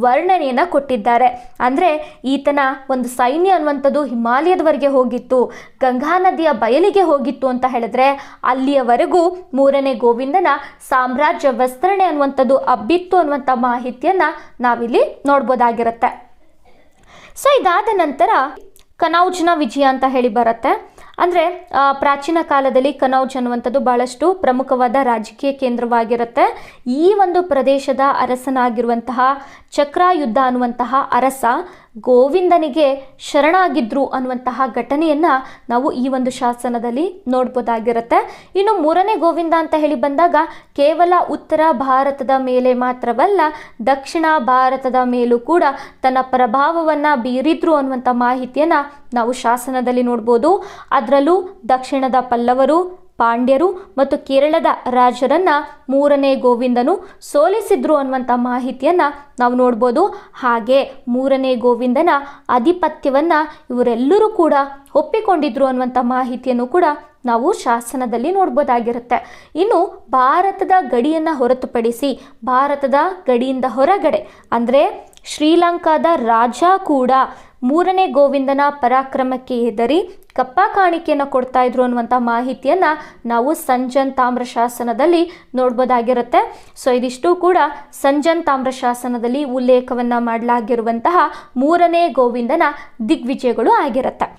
ವರ್ಣನೆಯನ್ನು ಕೊಟ್ಟಿದ್ದಾರೆ. ಅಂದರೆ ಈತನ ಒಂದು ಸೈನ್ಯ ಅನ್ನುವಂಥದ್ದು ಹಿಮಾಲಯದವರೆಗೆ ಹೋಗಿತ್ತು, ಗಂಗಾ ನದಿಯ ಬಯಲಿಗೆ ಹೋಗಿತ್ತು ಅಂತ ಹೇಳಿದ್ರೆ ಅಲ್ಲಿಯವರೆಗೂ 3ನೇ ಗೋವಿಂದನ ಸಾಮ್ರಾಜ್ಯ ವಿಸ್ತರಣೆ ಅನ್ನುವಂಥದ್ದು ಹಬ್ಬಿತ್ತು ಅನ್ನುವಂಥ ಮಾಹಿತಿಯನ್ನು ನಾವಿಲ್ಲಿ ನೋಡ್ಬೋದಾಗಿರುತ್ತೆ. ಸೊ ಇದಾದ ನಂತರ ಕನೌಜ್ನ ವಿಜಯ ಅಂತ ಹೇಳಿ ಬರುತ್ತೆ. ಅಂದರೆ ಪ್ರಾಚೀನ ಕಾಲದಲ್ಲಿ ಕನೌಜ್ ಅನ್ನುವಂಥದ್ದು ಬಹಳಷ್ಟು ಪ್ರಮುಖವಾದ ರಾಜಕೀಯ ಕೇಂದ್ರವಾಗಿರುತ್ತೆ. ಈ ಒಂದು ಪ್ರದೇಶದ ಅರಸನಾಗಿರುವಂತಹ ಚಕ್ರಾಯುದ್ಧ ಅನ್ನುವಂತಹ ಅರಸ ಗೋವಿಂದನಿಗೆ ಶರಣಾಗಿದ್ರು ಅನ್ನುವಂತಹ ಘಟನೆಯನ್ನು ನಾವು ಈ ಒಂದು ಶಾಸನದಲ್ಲಿ ನೋಡ್ಬೋದಾಗಿರುತ್ತೆ. ಇನ್ನು 3ನೇ ಗೋವಿಂದ ಅಂತ ಹೇಳಿ ಬಂದಾಗ ಕೇವಲ ಉತ್ತರ ಭಾರತದ ಮೇಲೆ ಮಾತ್ರವಲ್ಲ, ದಕ್ಷಿಣ ಭಾರತದ ಮೇಲೂ ಕೂಡ ತನ್ನ ಪ್ರಭಾವವನ್ನು ಬೀರಿದ್ರು ಅನ್ನುವಂಥ ಮಾಹಿತಿಯನ್ನು ನಾವು ಶಾಸನದಲ್ಲಿ ನೋಡ್ಬೋದು. ಅದರಲ್ಲೂ ದಕ್ಷಿಣದ ಪಲ್ಲವರು, ಪಾಂಡ್ಯರು ಮತ್ತು ಕೇರಳದ ರಾಜರನ್ನ ಮೂರನೇ ಗೋವಿಂದನು ಸೋಲಿಸಿದ್ರು ಅನ್ನುವಂಥ ಮಾಹಿತಿಯನ್ನು ನಾವು ನೋಡ್ಬೋದು. ಹಾಗೆ ಮೂರನೇ ಗೋವಿಂದನ ಆಧಿಪತ್ಯವನ್ನು ಇವರೆಲ್ಲರೂ ಕೂಡ ಒಪ್ಪಿಕೊಂಡಿದ್ರು ಅನ್ನುವಂಥ ಮಾಹಿತಿಯನ್ನು ಕೂಡ ನಾವು ಶಾಸನದಲ್ಲಿ ನೋಡ್ಬೋದಾಗಿರುತ್ತೆ. ಇನ್ನು ಭಾರತದ ಗಡಿಯನ್ನು ಹೊರತುಪಡಿಸಿ ಭಾರತದ ಗಡಿಯಿಂದ ಹೊರಗಡೆ ಅಂದರೆ ಶ್ರೀಲಂಕಾದ ರಾಜ ಕೂಡ ಮೂರನೇ ಗೋವಿಂದನ ಪರಾಕ್ರಮಕ್ಕೆ ಹೆದರಿ ಕಪ್ಪ ಕಾಣಿಕೆಯನ್ನು ಕೊಡ್ತಾ ಇದ್ರು ಅನ್ನುವಂಥ ಮಾಹಿತಿಯನ್ನು ನಾವು ಸಂಜನ್ ತಾಮ್ರ ಶಾಸನದಲ್ಲಿ ನೋಡ್ಬೋದಾಗಿರುತ್ತೆ. ಸೊ ಇದಿಷ್ಟು ಕೂಡ ಸಂಜನ್ ತಾಮ್ರ ಶಾಸನದಲ್ಲಿ ಉಲ್ಲೇಖವನ್ನು ಮಾಡಲಾಗಿರುವಂತಹ ಮೂರನೇ ಗೋವಿಂದನ ದಿಗ್ವಿಜಯಗಳು ಆಗಿರುತ್ತೆ.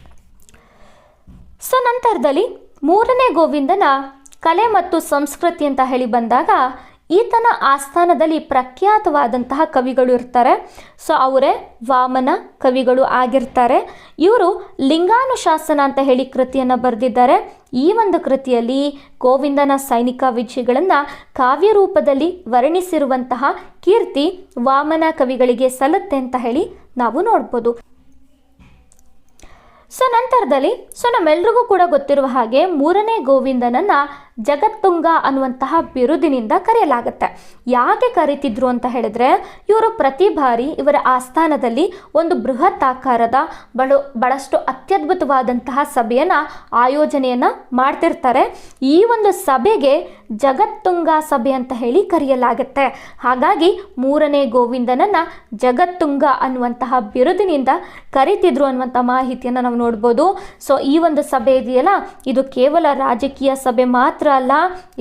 ಸೊ ನಂತರದಲ್ಲಿ ಮೂರನೇ ಗೋವಿಂದನ ಕಲೆ ಮತ್ತು ಸಂಸ್ಕೃತಿ ಅಂತ ಹೇಳಿ ಬಂದಾಗ ಈತನ ಆಸ್ಥಾನದಲ್ಲಿ ಪ್ರಖ್ಯಾತವಾದಂತಹ ಕವಿಗಳು ಇರ್ತಾರೆ. ಸೊ ಅವರೇ ವಾಮನ ಕವಿಗಳು ಆಗಿರ್ತಾರೆ. ಇವರು ಲಿಂಗಾನುಶಾಸನ ಅಂತ ಹೇಳಿ ಕೃತಿಯನ್ನು ಬರೆದಿದ್ದಾರೆ. ಈ ಒಂದು ಕೃತಿಯಲ್ಲಿ ಗೋವಿಂದನ ಸೈನಿಕ ವಿಜಯಗಳನ್ನು ಕಾವ್ಯ ರೂಪದಲ್ಲಿ ವರ್ಣಿಸಿರುವಂತಹ ಕೀರ್ತಿ ವಾಮನ ಕವಿಗಳಿಗೆ ಸಲ್ಲುತ್ತೆ ಅಂತ ಹೇಳಿ ನಾವು ನೋಡ್ಬೋದು. ಸೊ ನಂತರದಲ್ಲಿ ನಮ್ಮೆಲ್ರಿಗೂ ಕೂಡ ಗೊತ್ತಿರುವ ಹಾಗೆ ಮೂರನೇ ಗೋವಿಂದನನ್ನ ಜಗತ್ತುಂಗ ಅನ್ನುವಂತಹ ಬಿರುದಿನಿಂದ ಕರೆಯಲಾಗುತ್ತೆ. ಯಾಕೆ ಕರೀತಿದ್ರು ಅಂತ ಹೇಳಿದ್ರೆ ಇವರು ಪ್ರತಿ ಬಾರಿ ಇವರ ಆಸ್ಥಾನದಲ್ಲಿ ಒಂದು ಬೃಹತ್ ಆಕಾರದ ಬಹಳಷ್ಟು ಅತ್ಯದ್ಭುತವಾದಂತಹ ಸಭೆಯನ್ನು ಆಯೋಜನೆಯನ್ನು ಮಾಡ್ತಿರ್ತಾರೆ. ಈ ಒಂದು ಸಭೆಗೆ ಜಗತ್ತುಂಗ ಸಭೆ ಅಂತ ಹೇಳಿ ಕರೆಯಲಾಗುತ್ತೆ. ಹಾಗಾಗಿ ಮೂರನೇ ಗೋವಿಂದನನ್ನ ಜಗತ್ತುಂಗ ಅನ್ನುವಂತಹ ಬಿರುದಿನಿಂದ ಕರೀತಿದ್ರು ಅನ್ನುವಂಥ ಮಾಹಿತಿಯನ್ನು ನಾವು ನೋಡ್ಬೋದು. ಸೊ ಈ ಒಂದು ಸಭೆ ಇದೆಯಲ್ಲ, ಇದು ಕೇವಲ ರಾಜಕೀಯ ಸಭೆ ಮಾತ್ರ ಅಲ್ಲ,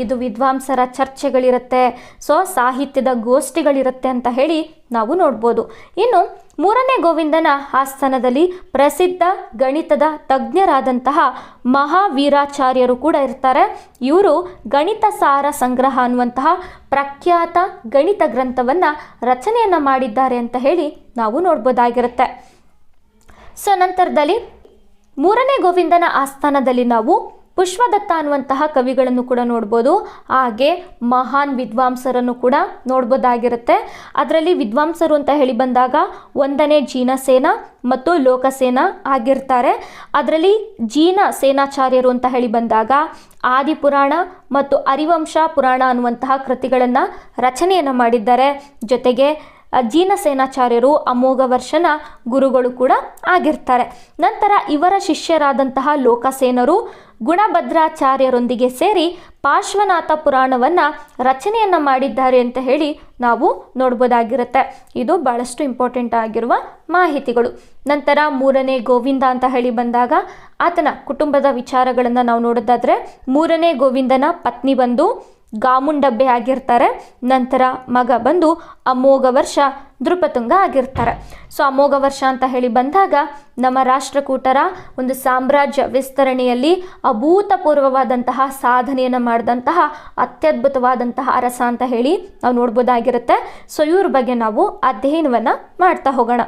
ಇದು ವಿದ್ವಾಂಸರ ಚರ್ಚೆಗಳಿರುತ್ತೆ, ಸೊ ಸಾಹಿತ್ಯದ ಗೋಷ್ಠಿಗಳಿರುತ್ತೆ ಅಂತ ಹೇಳಿ ನಾವು ನೋಡ್ಬೋದು. ಇನ್ನು ಮೂರನೇ ಗೋವಿಂದನ ಆಸ್ಥಾನದಲ್ಲಿ ಪ್ರಸಿದ್ಧ ಗಣಿತದ ತಜ್ಞರಾದಂತಹ ಮಹಾವೀರಾಚಾರ್ಯರು ಕೂಡ ಇರ್ತಾರೆ. ಇವರು ಗಣಿತ ಸಾರ ಸಂಗ್ರಹ ಅನ್ನುವಂತಹ ಪ್ರಖ್ಯಾತ ಗಣಿತ ಗ್ರಂಥವನ್ನು ರಚನೆಯನ್ನು ಮಾಡಿದ್ದಾರೆ ಅಂತ ಹೇಳಿ ನಾವು ನೋಡ್ಬೋದಾಗಿರುತ್ತೆ. ಸೊ ನಂತರದಲ್ಲಿ ಮೂರನೇ ಗೋವಿಂದನ ಆಸ್ಥಾನದಲ್ಲಿ ನಾವು ಪುಷ್ಪದತ್ತ ಅನ್ನುವಂತಹ ಕವಿಗಳನ್ನು ಕೂಡ ನೋಡ್ಬೋದು. ಹಾಗೆ ಮಹಾನ್ ವಿದ್ವಾಂಸರನ್ನು ಕೂಡ ನೋಡ್ಬೋದಾಗಿರುತ್ತೆ. ಅದರಲ್ಲಿ ವಿದ್ವಾಂಸರು ಅಂತ ಹೇಳಿ ಬಂದಾಗ ಒಂದನೇ ಜೀನಸೇನ ಮತ್ತು ಲೋಕಸೇನ ಆಗಿರ್ತಾರೆ. ಅದರಲ್ಲಿ ಜೀನ ಸೇನಾಚಾರ್ಯರು ಅಂತ ಹೇಳಿ ಬಂದಾಗ ಆದಿಪುರಾಣ ಮತ್ತು ಹರಿವಂಶ ಪುರಾಣ ಅನ್ನುವಂತಹ ಕೃತಿಗಳನ್ನು ರಚನೆಯನ್ನು ಮಾಡಿದ್ದಾರೆ. ಜೊತೆಗೆ ಜೀನಸೇನಾಚಾರ್ಯರು ಅಮೋಘ ವರ್ಷನ ಗುರುಗಳು ಕೂಡ ಆಗಿರ್ತಾರೆ. ನಂತರ ಇವರ ಶಿಷ್ಯರಾದಂತಹ ಲೋಕಸೇನರು ಗುಣಭದ್ರಾಚಾರ್ಯರೊಂದಿಗೆ ಸೇರಿ ಪಾರ್ಶ್ವನಾಥ ಪುರಾಣವನ್ನು ರಚನೆಯನ್ನು ಮಾಡಿದ್ದಾರೆ ಅಂತ ಹೇಳಿ ನಾವು ನೋಡ್ಬೋದಾಗಿರುತ್ತೆ. ಇದು ಬಹಳಷ್ಟು ಇಂಪಾರ್ಟೆಂಟ್ ಆಗಿರುವ ಮಾಹಿತಿಗಳು. ನಂತರ ಮೂರನೇ ಗೋವಿಂದ ಅಂತ ಹೇಳಿ ಬಂದಾಗ ಆತನ ಕುಟುಂಬದ ವಿಚಾರಗಳನ್ನು ನಾವು ನೋಡೋದಾದರೆ ಮೂರನೇ ಗೋವಿಂದನ ಪತ್ನಿ ಬಂದು ಗಾಮುಂಡಬ್ಬೆ ಆಗಿರ್ತಾರೆ. ನಂತರ ಮಗ ಬಂದು ಅಮೋಘ ವರ್ಷ ನೃಪತುಂಗ ಆಗಿರ್ತಾರೆ. ಸೊ ಅಮೋಘ ವರ್ಷ ಅಂತ ಹೇಳಿ ಬಂದಾಗ ನಮ್ಮ ರಾಷ್ಟ್ರಕೂಟರ ಒಂದು ಸಾಮ್ರಾಜ್ಯ ವಿಸ್ತರಣೆಯಲ್ಲಿ ಅಭೂತಪೂರ್ವವಾದಂತಹ ಸಾಧನೆಯನ್ನು ಮಾಡಿದಂತಹ ಅತ್ಯದ್ಭುತವಾದಂತಹ ಅರಸ ಅಂತ ಹೇಳಿ ನಾವು ನೋಡ್ಬೋದಾಗಿರುತ್ತೆ. ಸೊ ಇವ್ರ ಬಗ್ಗೆ ನಾವು ಅಧ್ಯಯನವನ್ನು ಮಾಡ್ತಾ ಹೋಗೋಣ.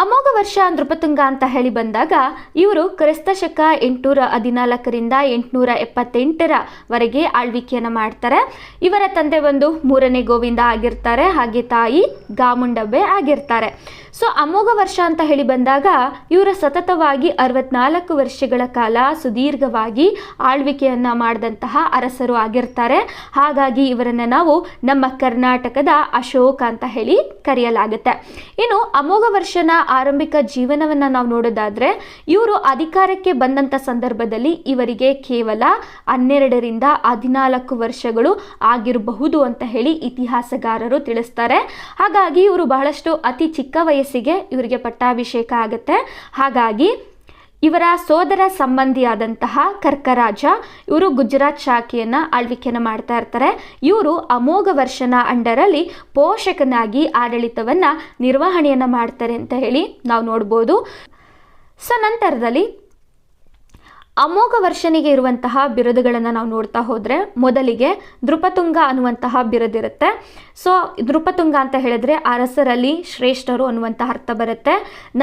ಅಮೋಘ ವರ್ಷ ನೃಪತುಂಗ ಅಂತ ಹೇಳಿ ಬಂದಾಗ ಇವರು ಕ್ರಿಸ್ತಶಕ 814ರಿಂದ 878ವರೆಗೆ ಆಳ್ವಿಕೆಯನ್ನು ಮಾಡ್ತಾರೆ. ಇವರ ತಂದೆ ಒಂದು ಮೂರನೇ ಗೋವಿಂದ ಆಗಿರ್ತಾರೆ, ಹಾಗೆ ತಾಯಿ ಗಾಮುಂಡಬ್ಬೆ ಆಗಿರ್ತಾರೆ. ಸೊ ಅಮೋಘ ವರ್ಷ ಅಂತ ಹೇಳಿ ಬಂದಾಗ ಇವರು ಸತತವಾಗಿ 64 ವರ್ಷಗಳ ಕಾಲ ಸುದೀರ್ಘವಾಗಿ ಆಳ್ವಿಕೆಯನ್ನು ಮಾಡಿದಂತಹ ಅರಸರು ಆಗಿರ್ತಾರೆ. ಹಾಗಾಗಿ ಇವರನ್ನು ನಾವು ನಮ್ಮ ಕರ್ನಾಟಕದ ಅಶೋಕ ಅಂತ ಹೇಳಿ ಕರೆಯಲಾಗುತ್ತೆ. ಇನ್ನು ಅಮೋಘ ವರ್ಷನ ಆರಂಭಿಕ ಜೀವನವನ್ನು ನಾವು ನೋಡೋದಾದ್ರೆ ಇವರು ಅಧಿಕಾರಕ್ಕೆ ಬಂದಂಥ ಸಂದರ್ಭದಲ್ಲಿ ಇವರಿಗೆ ಕೇವಲ 12ರಿಂದ 14 ವರ್ಷಗಳು ಆಗಿರಬಹುದು ಅಂತ ಹೇಳಿ ಇತಿಹಾಸಗಾರರು ತಿಳಿಸ್ತಾರೆ. ಹಾಗಾಗಿ ಇವರು ಬಹಳಷ್ಟು ಅತಿ ಚಿಕ್ಕ ವಯಸ್ಸಿಗೆ ಇವರಿಗೆ ಪಟ್ಟಾಭಿಷೇಕ ಆಗುತ್ತೆ. ಹಾಗಾಗಿ ಇವರ ಸೋದರ ಸಂಬಂಧಿಯಾದಂತಹ ಕರ್ಕರಾಜ ಇವರು ಗುಜರಾತ್ ಶಾಖೆಯನ್ನು ಆಳ್ವಿಕೆಯನ್ನು ಮಾಡ್ತಾ ಇರ್ತಾರೆ. ಇವರು ಅಮೋಘ ವರ್ಷನ ಅಂಡರಲ್ಲಿ ಪೋಷಕನಾಗಿ ಆಡಳಿತವನ್ನು ನಿರ್ವಹಣೆಯನ್ನು ಮಾಡ್ತಾರೆ ಅಂತ ಹೇಳಿ ನಾವು ನೋಡ್ಬೋದು. ಸೊ ನಂತರದಲ್ಲಿ ಅಮೋಘ ವರ್ಷನಿಗೆ ಇರುವಂತಹ ಬಿರುದುಗಳನ್ನು ನಾವು ನೋಡ್ತಾ ಹೋದರೆ ಮೊದಲಿಗೆ ನೃಪತುಂಗ ಅನ್ನುವಂತಹ ಬಿರುದಿರುತ್ತೆ. ಸೊ ನೃಪತುಂಗ ಅಂತ ಹೇಳಿದ್ರೆ ಅರಸರಲ್ಲಿ ಶ್ರೇಷ್ಠರು ಅನ್ನುವಂತಹ ಅರ್ಥ ಬರುತ್ತೆ.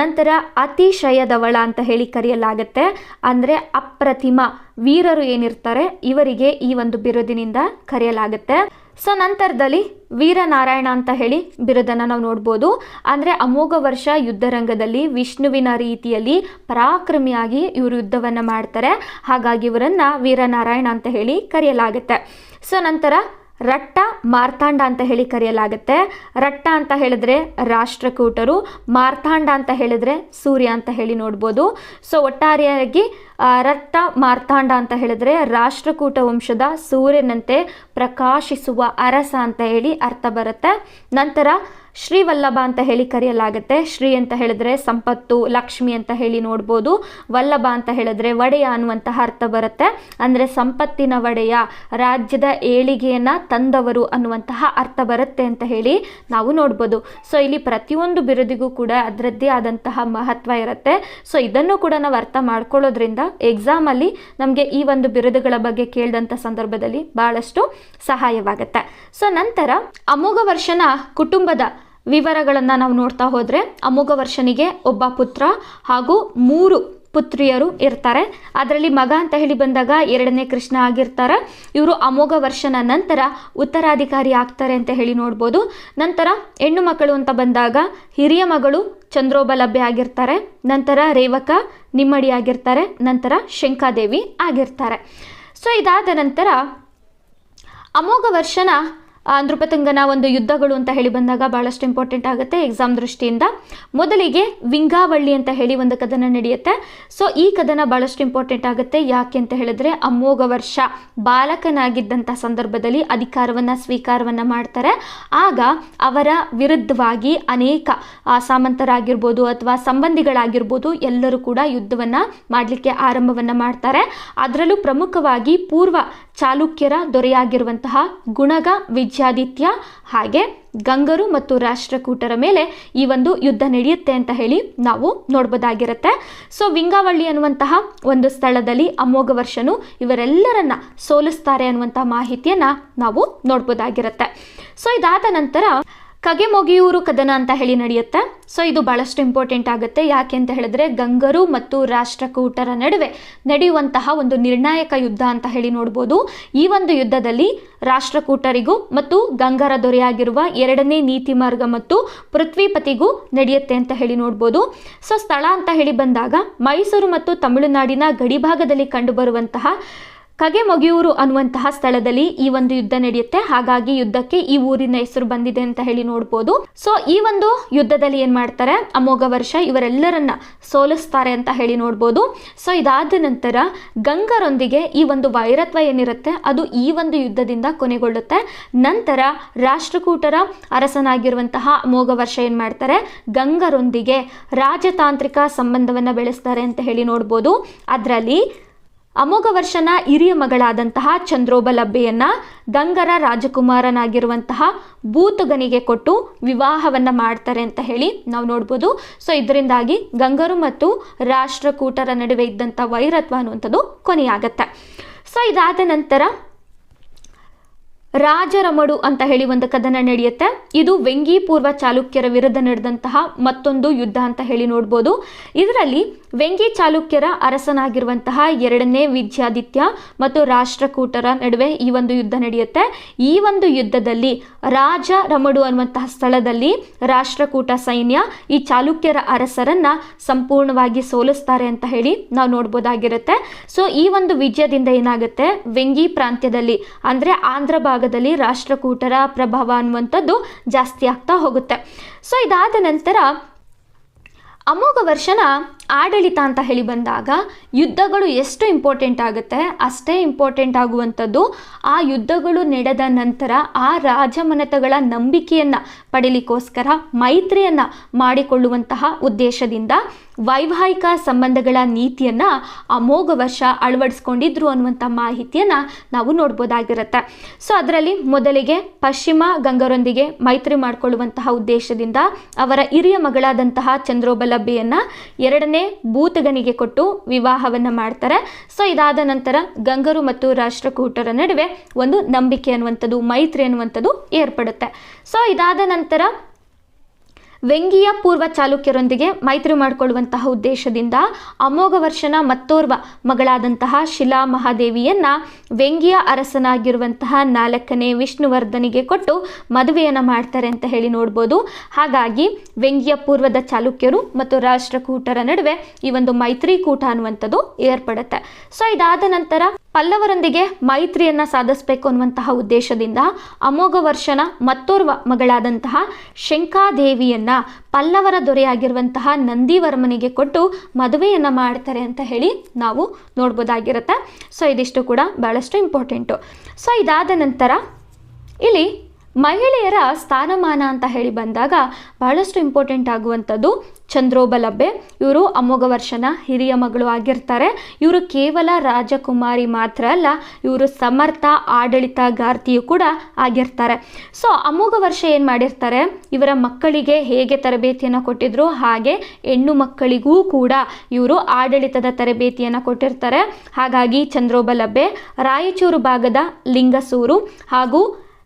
ನಂತರ ಅತಿಶಯದವಳ ಅಂತ ಹೇಳಿ ಕರೆಯಲಾಗುತ್ತೆ. ಅಂದರೆ ಅಪ್ರತಿಮ ವೀರರು ಏನಿರ್ತಾರೆ ಇವರಿಗೆ ಈ ಒಂದು ಬಿರುದಿನಿಂದ ಕರೆಯಲಾಗುತ್ತೆ. ಸೊ ನಂತರದಲ್ಲಿ ವೀರನಾರಾಯಣ ಅಂತ ಹೇಳಿ ಬಿರುದನ್ನು ನಾವು ನೋಡ್ಬೋದು. ಅಂದರೆ ಅಮೋಘ ವರ್ಷ ಯುದ್ಧರಂಗದಲ್ಲಿ ವಿಷ್ಣುವಿನ ರೀತಿಯಲ್ಲಿ ಪರಾಕ್ರಮಿಯಾಗಿ ಇವರು ಯುದ್ಧವನ್ನು ಮಾಡ್ತಾರೆ. ಹಾಗಾಗಿ ಇವರನ್ನು ವೀರನಾರಾಯಣ ಅಂತ ಹೇಳಿ ಕರೆಯಲಾಗುತ್ತೆ. ಸೊ ನಂತರ ರಟ್ಟ ಮಾರ್ತಾಂಡ ಅಂತ ಹೇಳಿ ಕರೆಯಲಾಗುತ್ತೆ. ರಟ್ಟ ಅಂತ ಹೇಳಿದ್ರೆ ರಾಷ್ಟ್ರಕೂಟರು, ಮಾರ್ತಾಂಡ ಅಂತ ಹೇಳಿದ್ರೆ ಸೂರ್ಯ ಅಂತ ಹೇಳಿ ನೋಡ್ಬೋದು. ಸೊ ಒಟ್ಟಾರೆಯಾಗಿ ರಟ್ಟ ಮಾರ್ತಾಂಡ ಅಂತ ಹೇಳಿದ್ರೆ ರಾಷ್ಟ್ರಕೂಟ ವಂಶದ ಸೂರ್ಯನಂತೆ ಪ್ರಕಾಶಿಸುವ ಅರಸ ಅಂತ ಹೇಳಿ ಅರ್ಥ ಬರುತ್ತೆ. ನಂತರ ಶ್ರೀವಲ್ಲಭ ಅಂತ ಹೇಳಿ ಕರೆಯಲಾಗುತ್ತೆ. ಶ್ರೀ ಅಂತ ಹೇಳಿದ್ರೆ ಸಂಪತ್ತು, ಲಕ್ಷ್ಮಿ ಅಂತ ಹೇಳಿ ನೋಡ್ಬೋದು. ವಲ್ಲಭ ಅಂತ ಹೇಳಿದ್ರೆ ಒಡೆಯ ಅನ್ನುವಂತಹ ಅರ್ಥ ಬರುತ್ತೆ. ಅಂದರೆ ಸಂಪತ್ತಿನ ಒಡೆಯ, ರಾಜ್ಯದ ಏಳಿಗೆಯನ್ನು ತಂದವರು ಅನ್ನುವಂತಹ ಅರ್ಥ ಬರುತ್ತೆ ಅಂತ ಹೇಳಿ ನಾವು ನೋಡ್ಬೋದು. ಸೊ ಇಲ್ಲಿ ಪ್ರತಿಯೊಂದು ಬಿರುದಿಗೂ ಕೂಡ ಅದರದ್ದೇ ಆದಂತಹ ಮಹತ್ವ ಇರುತ್ತೆ. ಸೊ ಇದನ್ನು ಕೂಡ ನಾವು ಅರ್ಥ ಮಾಡ್ಕೊಳ್ಳೋದ್ರಿಂದ ಎಕ್ಸಾಮಲ್ಲಿ ನಮಗೆ ಈ ಒಂದು ಬಿರುದುಗಳ ಬಗ್ಗೆ ಕೇಳಿದಂಥ ಸಂದರ್ಭದಲ್ಲಿ ಬಹಳಷ್ಟು ಸಹಾಯವಾಗುತ್ತೆ. ಸೊ ನಂತರ ಅಮೋಘ ವರ್ಷನ ಕುಟುಂಬದ ವಿವರಗಳನ್ನು ನಾವು ನೋಡ್ತಾ ಹೋದರೆ ಅಮೋಘ ವರ್ಷನಿಗೆ ಒಬ್ಬ ಪುತ್ರ ಹಾಗೂ 3 ಪುತ್ರಿಯರು ಇರ್ತಾರೆ. ಅದರಲ್ಲಿ ಮಗ ಅಂತ ಹೇಳಿ ಬಂದಾಗ 2ನೇ ಕೃಷ್ಣ ಆಗಿರ್ತಾರೆ. ಇವರು ಅಮೋಘ ವರ್ಷನ ನಂತರ ಉತ್ತರಾಧಿಕಾರಿ ಆಗ್ತಾರೆ ಅಂತ ಹೇಳಿ ನೋಡ್ಬೋದು. ನಂತರ ಹೆಣ್ಣು ಮಕ್ಕಳು ಅಂತ ಬಂದಾಗ ಹಿರಿಯ ಮಗಳು ಚಂದ್ರೋಬಲಭ್ಯ ಆಗಿರ್ತಾರೆ. ನಂತರ ರೇವಕ ನಿಮ್ಮಡಿ ಆಗಿರ್ತಾರೆ. ನಂತರ ಶಂಕಾದೇವಿ ಆಗಿರ್ತಾರೆ. ಸೊ ಇದಾದ ನಂತರ ಅಮೋಘ ವರ್ಷನ ನೃಪತುಂಗನ ಒಂದು ಯುದ್ಧಗಳು ಅಂತ ಹೇಳಿ ಬಂದಾಗ ಭಾಳಷ್ಟು ಇಂಪಾರ್ಟೆಂಟ್ ಆಗುತ್ತೆ ಎಕ್ಸಾಮ್ ದೃಷ್ಟಿಯಿಂದ. ಮೊದಲಿಗೆ ವಿಂಗಾವಳ್ಳಿ ಅಂತ ಹೇಳಿ ಒಂದು ಕದನ ನಡೆಯುತ್ತೆ. ಸೊ ಈ ಕದನ ಭಾಳಷ್ಟು ಇಂಪಾರ್ಟೆಂಟ್ ಆಗುತ್ತೆ. ಯಾಕೆ ಅಂತ ಹೇಳಿದ್ರೆ ಅಮೋಘ ವರ್ಷ ಬಾಲಕನಾಗಿದ್ದಂಥ ಸಂದರ್ಭದಲ್ಲಿ ಅಧಿಕಾರವನ್ನು ಸ್ವೀಕಾರವನ್ನು ಮಾಡ್ತಾರೆ. ಆಗ ಅವರ ವಿರುದ್ಧವಾಗಿ ಅನೇಕ ಸಾಮಂತರಾಗಿರ್ಬೋದು ಅಥವಾ ಸಂಬಂಧಿಗಳಾಗಿರ್ಬೋದು ಎಲ್ಲರೂ ಕೂಡ ಯುದ್ಧವನ್ನು ಮಾಡಲಿಕ್ಕೆ ಆರಂಭವನ್ನು ಮಾಡ್ತಾರೆ. ಅದರಲ್ಲೂ ಪ್ರಮುಖವಾಗಿ ಪೂರ್ವ ಚಾಲುಕ್ಯರ ದೊರೆಯಾಗಿರುವಂತಹ ಗುಣಗ ವಿಜಯಾದಿತ್ಯ ಹಾಗೆ ಗಂಗರು ಮತ್ತು ರಾಷ್ಟ್ರಕೂಟರ ಮೇಲೆ ಈ ಒಂದು ಯುದ್ಧ ನಡೆಯುತ್ತೆ ಅಂತ ಹೇಳಿ ನಾವು ನೋಡ್ಬೋದಾಗಿರುತ್ತೆ. ಸೊ ವಿಂಗಾವಳ್ಳಿ ಅನ್ನುವಂತಹ ಒಂದು ಸ್ಥಳದಲ್ಲಿ ಅಮೋಘ ವರ್ಷನು ಇವರೆಲ್ಲರನ್ನ ಸೋಲಿಸ್ತಾರೆ ಅನ್ನುವಂತಹ ಮಾಹಿತಿಯನ್ನು ನಾವು ನೋಡ್ಬೋದಾಗಿರುತ್ತೆ. ಸೊ ಇದಾದ ನಂತರ ಕಗೆಮೊಗೆಯೂರು ಕದನ ಅಂತ ಹೇಳಿ ನಡೆಯುತ್ತೆ. ಸೊ ಇದು ಭಾಳಷ್ಟು ಇಂಪಾರ್ಟೆಂಟ್ ಆಗುತ್ತೆ. ಯಾಕೆ ಅಂತ ಹೇಳಿದ್ರೆ ಗಂಗರು ಮತ್ತು ರಾಷ್ಟ್ರಕೂಟರ ನಡುವೆ ನಡೆಯುವಂತಹ ಒಂದು ನಿರ್ಣಾಯಕ ಯುದ್ಧ ಅಂತ ಹೇಳಿ ನೋಡ್ಬೋದು. ಈ ಒಂದು ಯುದ್ಧದಲ್ಲಿ ರಾಷ್ಟ್ರಕೂಟರಿಗೂ ಮತ್ತು ಗಂಗರ ದೊರೆಯಾಗಿರುವ 2ನೇ ನೀತಿ ಮಾರ್ಗ ಮತ್ತು ಪೃಥ್ವಿಪತಿಗೂ ನಡೆಯುತ್ತೆ ಅಂತ ಹೇಳಿ ನೋಡ್ಬೋದು. ಸೊ ಸ್ಥಳ ಅಂತ ಹೇಳಿ ಬಂದಾಗ ಮೈಸೂರು ಮತ್ತು ತಮಿಳುನಾಡಿನ ಗಡಿಭಾಗದಲ್ಲಿ ಕಂಡುಬರುವಂತಹ ಕಗೆಮೊಗೆಯೂರು ಅನ್ನುವಂತಹ ಸ್ಥಳದಲ್ಲಿ ಈ ಒಂದು ಯುದ್ಧ ನಡೆಯುತ್ತೆ. ಹಾಗಾಗಿ ಯುದ್ಧಕ್ಕೆ ಈ ಊರಿನ ಹೆಸರು ಬಂದಿದೆ ಅಂತ ಹೇಳಿ ನೋಡ್ಬೋದು. ಸೊ ಈ ಒಂದು ಯುದ್ಧದಲ್ಲಿ ಏನ್ ಮಾಡ್ತಾರೆ, ಅಮೋಘ ವರ್ಷ ಇವರೆಲ್ಲರನ್ನ ಸೋಲಿಸ್ತಾರೆ ಅಂತ ಹೇಳಿ ನೋಡ್ಬೋದು. ಸೊ ಇದಾದ ನಂತರ ಗಂಗರೊಂದಿಗೆ ಈ ಒಂದು ವೈರತ್ವ ಏನಿರುತ್ತೆ ಅದು ಈ ಒಂದು ಯುದ್ಧದಿಂದ ಕೊನೆಗೊಳ್ಳುತ್ತೆ. ನಂತರ ರಾಷ್ಟ್ರಕೂಟರ ಅರಸನಾಗಿರುವಂತಹ ಅಮೋಘ ವರ್ಷ ಏನ್ ಮಾಡ್ತಾರೆ, ಗಂಗರೊಂದಿಗೆ ರಾಜತಾಂತ್ರಿಕ ಸಂಬಂಧವನ್ನ ಬೆಳೆಸ್ತಾರೆ ಅಂತ ಹೇಳಿ ನೋಡ್ಬೋದು. ಅದರಲ್ಲಿ ಅಮೋಘ ವರ್ಷನ ಹಿರಿಯ ಮಗಳಾದಂತಹ ಚಂದ್ರೋಬಲಭ್ಯೆಯನ್ನ ಗಂಗರ ರಾಜಕುಮಾರನಾಗಿರುವಂತಹ ಬೂತುಗನಿಗೆ ಕೊಟ್ಟು ವಿವಾಹವನ್ನ ಮಾಡ್ತಾರೆ ಅಂತ ಹೇಳಿ ನಾವು ನೋಡ್ಬೋದು. ಸೊ ಇದರಿಂದಾಗಿ ಗಂಗರು ಮತ್ತು ರಾಷ್ಟ್ರಕೂಟರ ನಡುವೆ ಇದ್ದಂಥ ವೈರತ್ವ ಅನ್ನುವಂಥದ್ದು ಕೊನೆಯಾಗತ್ತೆ. ಸೊ ಇದಾದ ನಂತರ ರಾಜರಮಡು ಅಂತ ಹೇಳಿ ಒಂದು ಕದನ ನಡೆಯುತ್ತೆ. ಇದು ವೆಂಗಿ ಪೂರ್ವ ಚಾಲುಕ್ಯರ ವಿರುದ್ಧ ನಡೆದಂತಹ ಮತ್ತೊಂದು ಯುದ್ಧ ಅಂತ ಹೇಳಿ ನೋಡ್ಬೋದು. ಇದರಲ್ಲಿ ವೆಂಗಿ ಚಾಲುಕ್ಯರ ಅರಸನಾಗಿರುವಂತಹ 2ನೇ ವಿಜಯಾದಿತ್ಯ ಮತ್ತು ರಾಷ್ಟ್ರಕೂಟರ ನಡುವೆ ಈ ಒಂದು ಯುದ್ಧ ನಡೆಯುತ್ತೆ. ಈ ಒಂದು ಯುದ್ಧದಲ್ಲಿ ರಾಜರಮಡು ಅನ್ನುವಂತಹ ಸ್ಥಳದಲ್ಲಿ ರಾಷ್ಟ್ರಕೂಟ ಸೈನ್ಯ ಈ ಚಾಲುಕ್ಯರ ಅರಸರನ್ನ ಸಂಪೂರ್ಣವಾಗಿ ಸೋಲಿಸ್ತಾರೆ ಅಂತ ಹೇಳಿ ನಾವು ನೋಡ್ಬೋದಾಗಿರುತ್ತೆ. ಸೊ ಈ ಒಂದು ವಿಜಯದಿಂದ ಏನಾಗುತ್ತೆ, ವೆಂಗಿ ಪ್ರಾಂತ್ಯದಲ್ಲಿ ಅಂದ್ರೆ ಆಂಧ್ರ ಭಾಗದಲ್ಲಿ ರಾಷ್ಟ್ರಕೂಟರ ಪ್ರಭಾವ ಅನ್ನುವಂಥದ್ದು ಜಾಸ್ತಿ ಆಗ್ತಾ ಹೋಗುತ್ತೆ. ಸೊ ಇದಾದ ನಂತರ ಅಮೋಘ ವರ್ಷನ ಆಡಳಿತ ಅಂತ ಹೇಳಿ ಬಂದಾಗ ಯುದ್ಧಗಳು ಎಷ್ಟು ಇಂಪಾರ್ಟೆಂಟ್ ಆಗುತ್ತೆ ಅಷ್ಟೇ ಇಂಪಾರ್ಟೆಂಟ್ ಆಗುವಂಥದ್ದು ಆ ಯುದ್ಧಗಳು ನಡೆದ ನಂತರ ಆ ರಾಜಮನೆತಗಳ ನಂಬಿಕೆಯನ್ನು ಪಡೀಲಿಕ್ಕೋಸ್ಕರ ಮೈತ್ರಿಯನ್ನು ಮಾಡಿಕೊಳ್ಳುವಂತಹ ಉದ್ದೇಶದಿಂದ ವೈವಾಹಿಕ ಸಂಬಂಧಗಳ ನೀತಿಯನ್ನು ಅಮೋಘ ವರ್ಷ ಅಳವಡಿಸ್ಕೊಂಡಿದ್ರು ಅನ್ನುವಂಥ ಮಾಹಿತಿಯನ್ನು ನಾವು ನೋಡ್ಬೋದಾಗಿರುತ್ತೆ. ಸೊ ಅದರಲ್ಲಿ ಮೊದಲಿಗೆ ಪಶ್ಚಿಮ ಗಂಗರೊಂದಿಗೆ ಮೈತ್ರಿ ಮಾಡಿಕೊಳ್ಳುವಂತಹ ಉದ್ದೇಶದಿಂದ ಅವರ ಹಿರಿಯ ಮಗಳಾದಂತಹ ಚಂದ್ರೋಬಲಭ್ಯೆಯನ್ನು 2ನೇ ಬೂತಗನಿಗೆ ಕೊಟ್ಟು ವಿವಾಹವನ್ನು ಮಾಡ್ತಾರೆ. ಸೊ ಇದಾದ ನಂತರ ಗಂಗರು ಮತ್ತು ರಾಷ್ಟ್ರಕೂಟರ ನಡುವೆ ಒಂದು ನಂಬಿಕೆ ಅನ್ನುವಂಥದ್ದು, ಮೈತ್ರಿ ಅನ್ನುವಂಥದ್ದು ಏರ್ಪಡುತ್ತೆ. ಸೊ ಇದಾದ ನಂತರ ವೆಂಗಿಯ ಪೂರ್ವ ಚಾಲುಕ್ಯರೊಂದಿಗೆ ಮೈತ್ರಿ ಮಾಡಿಕೊಳ್ಳುವಂತಹ ಉದ್ದೇಶದಿಂದ ಅಮೋಘವರ್ಷನ ಮತ್ತೋರ್ವ ಮಗಳಾದಂತಹ ಶಿಲಾ ಮಹಾದೇವಿಯನ್ನ ವೆಂಗಿಯ ಅರಸನಾಗಿರುವಂತಹ 4ನೇ ವಿಷ್ಣುವರ್ಧನಿಗೆ ಕೊಟ್ಟು ಮದುವೆಯನ್ನು ಮಾಡ್ತಾರೆ ಅಂತ ಹೇಳಿ ನೋಡ್ಬೋದು. ಹಾಗಾಗಿ ವೆಂಗಿಯ ಪೂರ್ವದ ಚಾಲುಕ್ಯರು ಮತ್ತು ರಾಷ್ಟ್ರಕೂಟರ ನಡುವೆ ಈ ಒಂದು ಮೈತ್ರಿಕೂಟ ಅನ್ನುವಂಥದ್ದು ಏರ್ಪಡುತ್ತೆ. ಸೊ ಇದಾದ ನಂತರ ಪಲ್ಲವರೊಂದಿಗೆ ಮೈತ್ರಿಯನ್ನ ಸಾಧಿಸಬೇಕು ಅನ್ನುವಂತಹ ಉದ್ದೇಶದಿಂದ ಅಮೋಘವರ್ಷನ ಮತ್ತೋರ್ವ ಮಗಳಾದಂತಹ ಶಂಕಾದೇವಿಯನ್ನ ಪಲ್ಲವರ ದೊರೆಯಾಗಿರುವಂತಹ ನಂದಿವರ್ಮನಿಗೆ ಕೊಟ್ಟು ಮದುವೆಯನ್ನ ಮಾಡ್ತಾರೆ ಅಂತ ಹೇಳಿ ನಾವು ನೋಡ್ಬೋದಾಗಿರುತ್ತೆ. ಸೊ ಇದಿಷ್ಟು ಕೂಡ ಬಹಳಷ್ಟು ಇಂಪಾರ್ಟೆಂಟು. ಸೊ ಇದಾದ ನಂತರ ಇಲ್ಲಿ ಮಹಿಳೆಯರ ಸ್ಥಾನಮಾನ ಅಂತ ಹೇಳಿ ಬಂದಾಗ ಬಹಳಷ್ಟು ಇಂಪಾರ್ಟೆಂಟ್ ಆಗುವಂಥದ್ದು ಚಂದ್ರೋಬಲಬ್ಬೆ. ಇವರು ಅಮೋಘವರ್ಷನ ಹಿರಿಯ ಮಗಳು ಆಗಿರ್ತಾರೆ. ಇವರು ಕೇವಲ ರಾಜಕುಮಾರಿ ಮಾತ್ರ ಅಲ್ಲ, ಇವರು ಸಮರ್ಥ ಆಡಳಿತಗಾರ್ತಿಯು ಕೂಡ ಆಗಿರ್ತಾರೆ. ಸೊ ಅಮೋಘವರ್ಷ ಏನು ಮಾಡಿರ್ತಾರೆ, ಇವರ ಮಕ್ಕಳಿಗೆ ಹೇಗೆ ತರಬೇತಿಯನ್ನು ಕೊಟ್ಟಿದ್ರು ಹಾಗೆ ಹೆಣ್ಣು ಮಕ್ಕಳಿಗೂ ಕೂಡ ಇವರು ಆಡಳಿತದ ತರಬೇತಿಯನ್ನು ಕೊಟ್ಟಿರ್ತಾರೆ. ಹಾಗಾಗಿ ಚಂದ್ರೋಬಲಬ್ಬೆ ರಾಯಚೂರು ಭಾಗದ ಲಿಂಗಸೂರು ಹಾಗೂ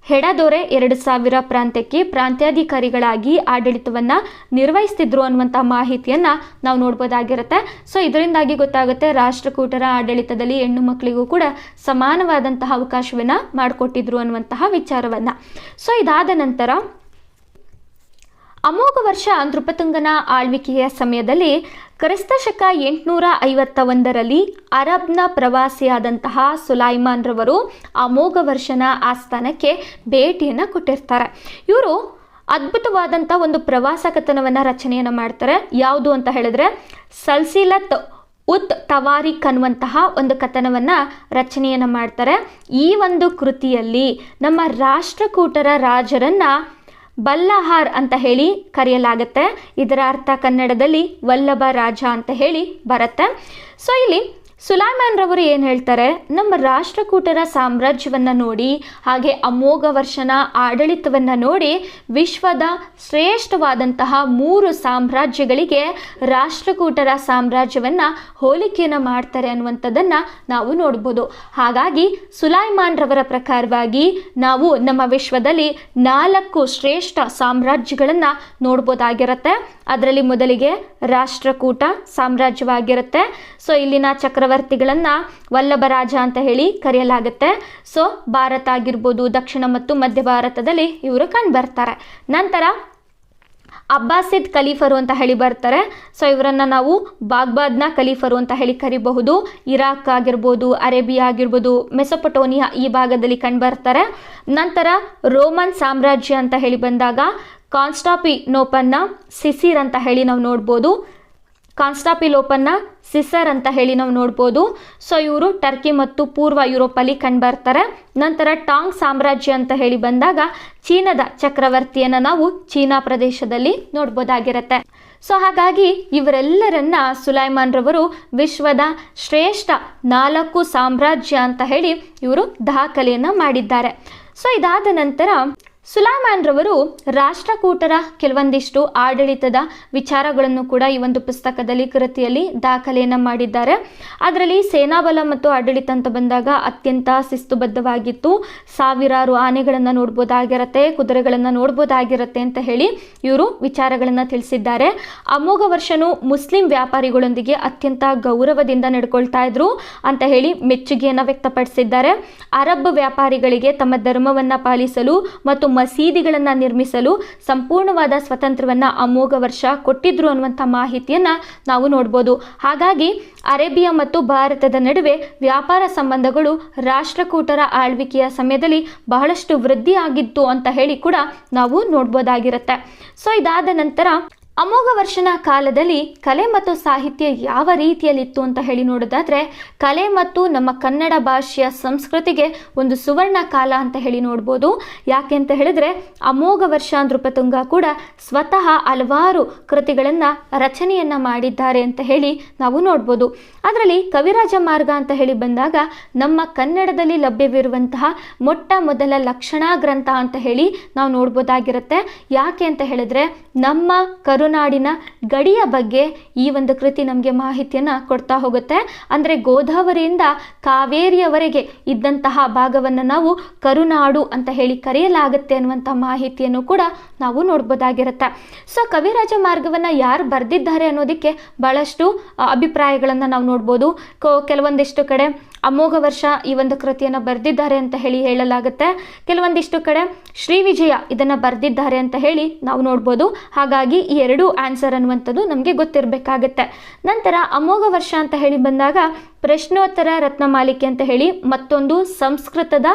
ಹೆಡದೊರೆ 2000 ಪ್ರಾಂತ್ಯಕ್ಕೆ ಪ್ರಾಂತ್ಯಾಧಿಕಾರಿಗಳಾಗಿ ಆಡಳಿತವನ್ನು ನಿರ್ವಹಿಸ್ತಿದ್ರು ಅನ್ನುವಂಥ ಮಾಹಿತಿಯನ್ನು ನಾವು ನೋಡ್ಬೋದಾಗಿರುತ್ತೆ. ಸೊ ಇದರಿಂದಾಗಿ ಗೊತ್ತಾಗುತ್ತೆ ರಾಷ್ಟ್ರಕೂಟರ ಆಡಳಿತದಲ್ಲಿ ಹೆಣ್ಣು ಮಕ್ಕಳಿಗೂ ಕೂಡ ಸಮಾನವಾದಂತಹ ಅವಕಾಶವನ್ನು ಮಾಡಿಕೊಟ್ಟಿದ್ರು ಅನ್ನುವಂತಹ ವಿಚಾರವನ್ನು. ಸೊ ಇದಾದ ನಂತರ ಅಮೋಘವರ್ಷ ನೃಪತುಂಗನ ಆಳ್ವಿಕೆಯ ಸಮಯದಲ್ಲಿ ಕ್ರಿಸ್ತಶಕ 851ರಲ್ಲಿ ಅರಬ್ನ ಪ್ರವಾಸಿಯಾದಂತಹ ಸುಲೈಮಾನ್ ರವರು ಅಮೋಘವರ್ಷನ ಆಸ್ಥಾನಕ್ಕೆ ಭೇಟಿಯನ್ನು ಕೊಟ್ಟಿರ್ತಾರೆ. ಇವರು ಅದ್ಭುತವಾದಂಥ ಒಂದು ಪ್ರವಾಸ ಕಥನವನ್ನು ರಚನೆಯನ್ನು ಮಾಡ್ತಾರೆ. ಯಾವುದು ಅಂತ ಹೇಳಿದ್ರೆ ಸಲ್ಸಿಲತ್ ಉತ್ ತವಾರಿಕ್ ಅನ್ನುವಂತಹ ಒಂದು ಕಥನವನ್ನು ರಚನೆಯನ್ನು ಮಾಡ್ತಾರೆ. ಈ ಒಂದು ಕೃತಿಯಲ್ಲಿ ನಮ್ಮ ರಾಷ್ಟ್ರಕೂಟರ ರಾಜರನ್ನು ಬಲ್ಲಹಾರ್ ಅಂತ ಹೇಳಿ ಕರೆಯಲಾಗುತ್ತೆ. ಇದರ ಅರ್ಥ ಕನ್ನಡದಲ್ಲಿ ವಲ್ಲಭ ರಾಜ ಅಂತ ಹೇಳಿ ಬರುತ್ತೆ. ಸೊ ಇಲ್ಲಿ ಸುಲೈಮಾನ್ ರವರು ಏನು ಹೇಳ್ತಾರೆ, ನಮ್ಮ ರಾಷ್ಟ್ರಕೂಟರ ಸಾಮ್ರಾಜ್ಯವನ್ನು ನೋಡಿ ಹಾಗೆ ಅಮೋಘವರ್ಷನ ಆಡಳಿತವನ್ನು ನೋಡಿ ವಿಶ್ವದ ಶ್ರೇಷ್ಠವಾದಂತಹ 3 ಸಾಮ್ರಾಜ್ಯಗಳಿಗೆ ರಾಷ್ಟ್ರಕೂಟರ ಸಾಮ್ರಾಜ್ಯವನ್ನು ಹೋಲಿಕೆಯನ್ನು ಮಾಡ್ತಾರೆ ಅನ್ನುವಂಥದ್ದನ್ನು ನಾವು ನೋಡ್ಬೋದು. ಹಾಗಾಗಿ ಸುಲೈಮಾನ್ ರವರ ಪ್ರಕಾರವಾಗಿ ನಾವು ನಮ್ಮ ವಿಶ್ವದಲ್ಲಿ 4 ಶ್ರೇಷ್ಠ ಸಾಮ್ರಾಜ್ಯಗಳನ್ನು ನೋಡ್ಬೋದಾಗಿರುತ್ತೆ. ಅದರಲ್ಲಿ ಮೊದಲಿಗೆ ರಾಷ್ಟ್ರಕೂಟ ಸಾಮ್ರಾಜ್ಯವಾಗಿರುತ್ತೆ. ಸೊ ಇಲ್ಲಿನ ಚಕ್ರವರ್ತಿಗಳನ್ನು ವಲ್ಲಭ ರಾಜ ಅಂತ ಹೇಳಿ ಕರೆಯಲಾಗುತ್ತೆ. ಸೊ ಭಾರತ ಆಗಿರ್ಬೋದು, ದಕ್ಷಿಣ ಮತ್ತು ಮಧ್ಯ ಭಾರತದಲ್ಲಿ ಇವರು ಕಂಡು ಬರ್ತಾರೆ. ನಂತರ ಅಬ್ಬಾಸಿದ್ ಖಲೀಫರು ಅಂತ ಹೇಳಿ ಬರ್ತಾರೆ. ಸೊ ಇವರನ್ನು ನಾವು ಬಾಗ್ದಾದ್ನ ಖಲೀಫರು ಅಂತ ಹೇಳಿ ಕರಿಬಹುದು. ಇರಾಕ್ ಆಗಿರ್ಬೋದು, ಅರೇಬಿಯಾ ಆಗಿರ್ಬೋದು, ಮೆಸೊಪೊಟೋಮಿಯಾ ಈ ಭಾಗದಲ್ಲಿ ಕಂಡು ಬರ್ತಾರೆ. ನಂತರ ರೋಮನ್ ಸಾಮ್ರಾಜ್ಯ ಅಂತ ಹೇಳಿ ಬಂದಾಗ ಕಾನ್ಸ್ಟಾಂಟಿನೋಪಲ್ನ ಸಿಸಿರ್ ಅಂತ ಹೇಳಿ ನಾವು ನೋಡ್ಬೋದು. ಕಾನ್ಸ್ಟಾಂಟಿನೋಪಲ್ನ ಸಿಸರ್ ಅಂತ ಹೇಳಿ ನಾವು ನೋಡ್ಬೋದು. ಸೊ ಇವರು ಟರ್ಕಿ ಮತ್ತು ಪೂರ್ವ ಯುರೋಪಲ್ಲಿ ಕಂಡುಬರ್ತಾರೆ. ನಂತರ ಟಾಂಗ್ ಸಾಮ್ರಾಜ್ಯ ಅಂತ ಹೇಳಿ ಬಂದಾಗ ಚೀನಾದ ಚಕ್ರವರ್ತಿಯನ್ನು ನಾವು ಚೀನಾ ಪ್ರದೇಶದಲ್ಲಿ ನೋಡ್ಬೋದಾಗಿರುತ್ತೆ. ಸೊ ಹಾಗಾಗಿ ಇವರೆಲ್ಲರನ್ನ ಸುಲೈಮಾನ್ ರವರು ವಿಶ್ವದ ಶ್ರೇಷ್ಠ 4 ಸಾಮ್ರಾಜ್ಯ ಅಂತ ಹೇಳಿ ಇವರು ದಾಖಲೆಯನ್ನು ಮಾಡಿದ್ದಾರೆ. ಸೊ ಇದಾದ ನಂತರ ಸುಲೈಮಾನ್ ರವರು ರಾಷ್ಟ್ರಕೂಟರ ಕೆಲವೊಂದಿಷ್ಟು ಆಡಳಿತದ ವಿಚಾರಗಳನ್ನು ಕೂಡ ಈ ಒಂದು ಪುಸ್ತಕದಲ್ಲಿ ಕೃತಿಯಲ್ಲಿ ದಾಖಲೆಯನ್ನು ಮಾಡಿದ್ದಾರೆ. ಅದರಲ್ಲಿ ಸೇನಾಬಲ ಮತ್ತು ಆಡಳಿತ ಅಂತ ಬಂದಾಗ ಅತ್ಯಂತ ಶಿಸ್ತುಬದ್ಧವಾಗಿತ್ತು. ಸಾವಿರಾರು ಆನೆಗಳನ್ನು ನೋಡ್ಬೋದಾಗಿರುತ್ತೆ, ಕುದುರೆಗಳನ್ನು ನೋಡ್ಬೋದಾಗಿರುತ್ತೆ ಅಂತ ಹೇಳಿ ಇವರು ವಿಚಾರಗಳನ್ನು ತಿಳಿಸಿದ್ದಾರೆ. ಅಮೋಘವರ್ಷನು ಮುಸ್ಲಿಂ ವ್ಯಾಪಾರಿಗಳೊಂದಿಗೆ ಅತ್ಯಂತ ಗೌರವದಿಂದ ನಡ್ಕೊಳ್ತಾ ಇದ್ರು ಅಂತ ಹೇಳಿ ಮೆಚ್ಚುಗೆಯನ್ನು ವ್ಯಕ್ತಪಡಿಸಿದ್ದಾರೆ. ಅರಬ್ ವ್ಯಾಪಾರಿಗಳಿಗೆ ತಮ್ಮ ಧರ್ಮವನ್ನು ಪಾಲಿಸಲು ಮತ್ತು ಮಸೀದಿಗಳನ್ನು ನಿರ್ಮಿಸಲು ಸಂಪೂರ್ಣವಾದ ಸ್ವಾತಂತ್ರ್ಯವನ್ನು ಅಮೋಘವರ್ಷ ಕೊಟ್ಟಿದ್ರು ಅನ್ನುವಂಥ ಮಾಹಿತಿಯನ್ನು ನಾವು ನೋಡ್ಬೋದು. ಹಾಗಾಗಿ ಅರೇಬಿಯಾ ಮತ್ತು ಭಾರತದ ನಡುವೆ ವ್ಯಾಪಾರ ಸಂಬಂಧಗಳು ರಾಷ್ಟ್ರಕೂಟರ ಆಳ್ವಿಕೆಯ ಸಮಯದಲ್ಲಿ ಬಹಳಷ್ಟು ವೃದ್ಧಿಯಾಗಿತ್ತು ಅಂತ ಹೇಳಿ ಕೂಡ ನಾವು ನೋಡ್ಬೋದಾಗಿರುತ್ತೆ. ಸೊ ಇದಾದ ನಂತರ ಅಮೋಘವರ್ಷನ ಕಾಲದಲ್ಲಿ ಕಲೆ ಮತ್ತು ಸಾಹಿತ್ಯ ಯಾವ ರೀತಿಯಲ್ಲಿತ್ತು ಅಂತ ಹೇಳಿ ನೋಡೋದಾದರೆ ಕಲೆ ಮತ್ತು ನಮ್ಮ ಕನ್ನಡ ಭಾಷೆಯ ಸಂಸ್ಕೃತಿಗೆ ಒಂದು ಸುವರ್ಣ ಕಾಲ ಅಂತ ಹೇಳಿ ನೋಡ್ಬೋದು. ಯಾಕೆ ಅಂತ ಹೇಳಿದ್ರೆ ಅಮೋಘವರ್ಷ ನೃಪತುಂಗ ಕೂಡ ಸ್ವತಃ ಹಲವಾರು ಕೃತಿಗಳನ್ನು ರಚನೆಯನ್ನು ಮಾಡಿದ್ದಾರೆ ಅಂತ ಹೇಳಿ ನಾವು ನೋಡ್ಬೋದು. ಅದರಲ್ಲಿ ಕವಿರಾಜ ಮಾರ್ಗ ಅಂತ ಹೇಳಿ ಬಂದಾಗ ನಮ್ಮ ಕನ್ನಡದಲ್ಲಿ ಲಭ್ಯವಿರುವಂತಹ ಮೊಟ್ಟ ಮೊದಲ ಲಕ್ಷಣಾ ಗ್ರಂಥ ಅಂತ ಹೇಳಿ ನಾವು ನೋಡ್ಬೋದಾಗಿರುತ್ತೆ. ಯಾಕೆ ಅಂತ ಹೇಳಿದ್ರೆ ನಮ್ಮ ತುಳುನಾಡಿನ ಗಡಿಯ ಬಗ್ಗೆ ಈ ಒಂದು ಕೃತಿ ನಮಗೆ ಮಾಹಿತಿಯನ್ನು ಕೊಡ್ತಾ ಹೋಗುತ್ತೆ. ಅಂದರೆ ಗೋದಾವರಿಯಿಂದ ಕಾವೇರಿಯವರೆಗೆ ಇದ್ದಂತಹ ಭಾಗವನ್ನು ನಾವು ಕರುನಾಡು ಅಂತ ಹೇಳಿ ಕರೆಯಲಾಗುತ್ತೆ ಅನ್ನುವಂಥ ಮಾಹಿತಿಯನ್ನು ಕೂಡ ನಾವು ನೋಡ್ಬೋದಾಗಿರುತ್ತೆ. ಸೊ ಕವಿರಾಜ ಮಾರ್ಗವನ್ನು ಯಾರು ಬರೆದಿದ್ದಾರೆ ಅನ್ನೋದಕ್ಕೆ ಬಹಳಷ್ಟು ಅಭಿಪ್ರಾಯಗಳನ್ನು ನಾವು ನೋಡ್ಬೋದು. ಕೆಲವೊಂದಿಷ್ಟು ಕಡೆ ಅಮೋಘ ವರ್ಷ ಈ ಒಂದು ಕೃತಿಯನ್ನು ಬರೆದಿದ್ದಾರೆ ಅಂತ ಹೇಳಲಾಗುತ್ತೆ. ಕೆಲವೊಂದಿಷ್ಟು ಕಡೆ ಶ್ರೀ ವಿಜಯ ಇದನ್ನು ಬರೆದಿದ್ದಾರೆ ಅಂತ ಹೇಳಿ ನಾವು ನೋಡ್ಬೋದು. ಹಾಗಾಗಿ ಈ ಎರಡು ಆನ್ಸರ್ ಅನ್ನುವಂಥದ್ದು ನಮಗೆ ಗೊತ್ತಿರಬೇಕಾಗತ್ತೆ. ನಂತರ ಅಮೋಘ ವರ್ಷ ಅಂತ ಹೇಳಿ ಬಂದಾಗ ಪ್ರಶ್ನೋತ್ತರ ರತ್ನಮಾಲಿಕೆ ಅಂತ ಹೇಳಿ ಮತ್ತೊಂದು ಸಂಸ್ಕೃತದ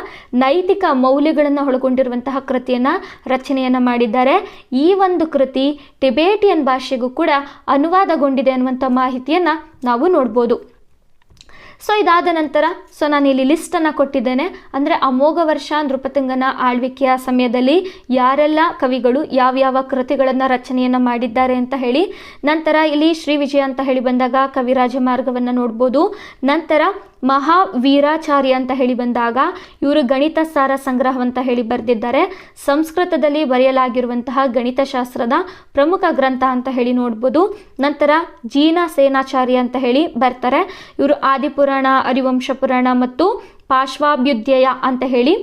ನೈತಿಕ ಮೌಲ್ಯಗಳನ್ನು ಒಳಗೊಂಡಿರುವಂತಹ ಕೃತಿಯನ್ನು ರಚನೆಯನ್ನು ಮಾಡಿದ್ದಾರೆ. ಈ ಒಂದು ಕೃತಿ ಟಿಬೇಟಿಯನ್ ಭಾಷೆಗೂ ಕೂಡ ಅನುವಾದಗೊಂಡಿದೆ ಅನ್ನುವಂಥ ಮಾಹಿತಿಯನ್ನು ನಾವು ನೋಡ್ಬೋದು. ಸೊ ಇದಾದ ನಂತರ ನಾನು ಇಲ್ಲಿ ಲಿಸ್ಟನ್ನು ಕೊಟ್ಟಿದ್ದೇನೆ. ಅಂದರೆ ಅಮೋಘ ವರ್ಷ ನೃಪತುಂಗನ ಆಳ್ವಿಕೆಯ ಸಮಯದಲ್ಲಿ ಯಾರೆಲ್ಲ ಕವಿಗಳು ಯಾವ್ಯಾವ ಕೃತಿಗಳನ್ನು ರಚನೆಯನ್ನು ಮಾಡಿದ್ದಾರೆ ಅಂತ ಹೇಳಿ. ನಂತರ ಇಲ್ಲಿ ಶ್ರೀ ವಿಜಯ ಅಂತ ಹೇಳಿ ಬಂದಾಗ ಕವಿರಾಜ ಮಾರ್ಗವನ್ನು ನೋಡ್ಬೋದು. ನಂತರ ಮಹಾವೀರಾಚಾರ್ಯ ಅಂತ ಹೇಳಿ ಬಂದಾಗ ಇವರು ಗಣಿತ ಸಾರ ಸಂಗ್ರಹ ಅಂತ ಹೇಳಿ ಬರೆದಿದ್ದಾರೆ. ಸಂಸ್ಕೃತದಲ್ಲಿ ಬರೆಯಲಾಗಿರುವಂತಹ ಗಣಿತಶಾಸ್ತ್ರದ ಪ್ರಮುಖ ಗ್ರಂಥ ಅಂತ ಹೇಳಿ ನೋಡ್ಬೋದು. ನಂತರ ಜೀನ ಸೇನಾಚಾರ್ಯ ಅಂತ ಹೇಳಿ ಬರ್ತಾರೆ. ಇವರು ಆದಿಪುರಾಣ, ಹರಿವಂಶ ಪುರಾಣ ಮತ್ತು ಪಾಶ್ವಾಭ್ಯುದಯ ಅಂತ ಹೇಳಿ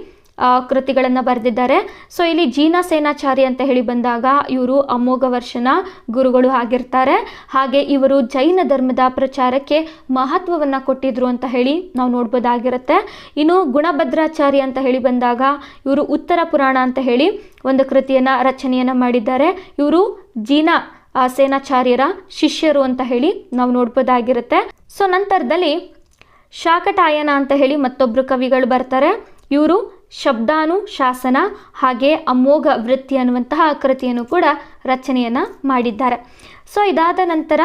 ಕೃತಿಗಳನ್ನು ಬರೆದಿದ್ದಾರೆ. ಸೊ ಇಲ್ಲಿ ಜೀನ ಸೇನಾಚಾರ್ಯ ಅಂತ ಹೇಳಿ ಬಂದಾಗ ಇವರು ಅಮೋಘ ವರ್ಷನ ಗುರುಗಳು ಆಗಿರ್ತಾರೆ. ಹಾಗೆ ಇವರು ಜೈನ ಧರ್ಮದ ಪ್ರಚಾರಕ್ಕೆ ಮಹತ್ವವನ್ನು ಕೊಟ್ಟಿದ್ರು ಅಂತ ಹೇಳಿ ನಾವು ನೋಡ್ಬೋದಾಗಿರುತ್ತೆ. ಇನ್ನು ಗುಣಭದ್ರಾಚಾರ್ಯ ಅಂತ ಹೇಳಿ ಬಂದಾಗ ಇವರು ಉತ್ತರ ಪುರಾಣ ಅಂತ ಹೇಳಿ ಒಂದು ಕೃತಿಯನ್ನು ರಚನೆಯನ್ನು ಮಾಡಿದ್ದಾರೆ. ಇವರು ಜೀನ ಸೇನಾಚಾರ್ಯರ ಶಿಷ್ಯರು ಅಂತ ಹೇಳಿ ನಾವು ನೋಡ್ಬೋದಾಗಿರುತ್ತೆ. ಸೊ ನಂತರದಲ್ಲಿ ಶಾಕಟಾಯನ ಅಂತ ಹೇಳಿ ಮತ್ತೊಬ್ಬರು ಕವಿಗಳು ಬರ್ತಾರೆ. ಇವರು ಶಬ್ದಾನು ಶಾಸನ ಹಾಗೆ ಅಮೋಘ ವೃತ್ತಿ ಅನ್ನುವಂತಹ ಕೃತಿಯನ್ನು ಕೂಡ ರಚನೆಯನ್ನು ಮಾಡಿದ್ದಾರೆ. ಸೊ ಇದಾದ ನಂತರ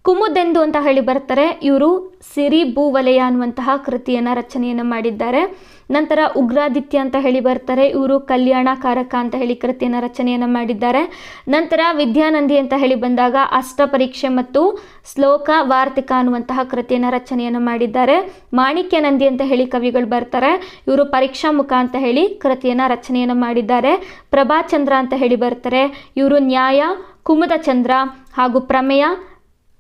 ಕುಮುದೆಂದು ಅಂತ ಹೇಳಿ ಬರ್ತಾರೆ. ಇವರು ಸಿರಿ ಭೂವಲಯ ಅನ್ನುವಂತಹ ಕೃತಿಯನ್ನು ರಚನೆಯನ್ನು ಮಾಡಿದ್ದಾರೆ. ನಂತರ ಉಗ್ರಾದಿತ್ಯ ಅಂತ ಹೇಳಿ ಬರ್ತಾರೆ. ಇವರು ಕಲ್ಯಾಣಕಾರಕ ಅಂತ ಹೇಳಿ ಕೃತಿಯನ್ನು ರಚನೆಯನ್ನು ಮಾಡಿದ್ದಾರೆ. ನಂತರ ವಿದ್ಯಾನಂದಿ ಅಂತ ಹೇಳಿ ಬಂದಾಗ ಅಷ್ಟಪರೀಕ್ಷೆ ಮತ್ತು ಶ್ಲೋಕ ವಾರ್ತಿಕ ಅನ್ನುವಂತಹ ಕೃತಿಯನ್ನು ರಚನೆಯನ್ನು ಮಾಡಿದ್ದಾರೆ. ಮಾಣಿಕ್ಯನಂದಿ ಅಂತ ಹೇಳಿ ಕವಿಗಳು ಬರ್ತಾರೆ. ಇವರು ಪರೀಕ್ಷಾಮುಖ ಅಂತ ಹೇಳಿ ಕೃತಿಯನ್ನು ರಚನೆಯನ್ನು ಮಾಡಿದ್ದಾರೆ. ಪ್ರಭಾಚಂದ್ರ ಅಂತ ಹೇಳಿ ಬರ್ತಾರೆ. ಇವರು ನ್ಯಾಯ, ಕುಮುದಚಂದ್ರ ಹಾಗೂ ಪ್ರಮೇಯ,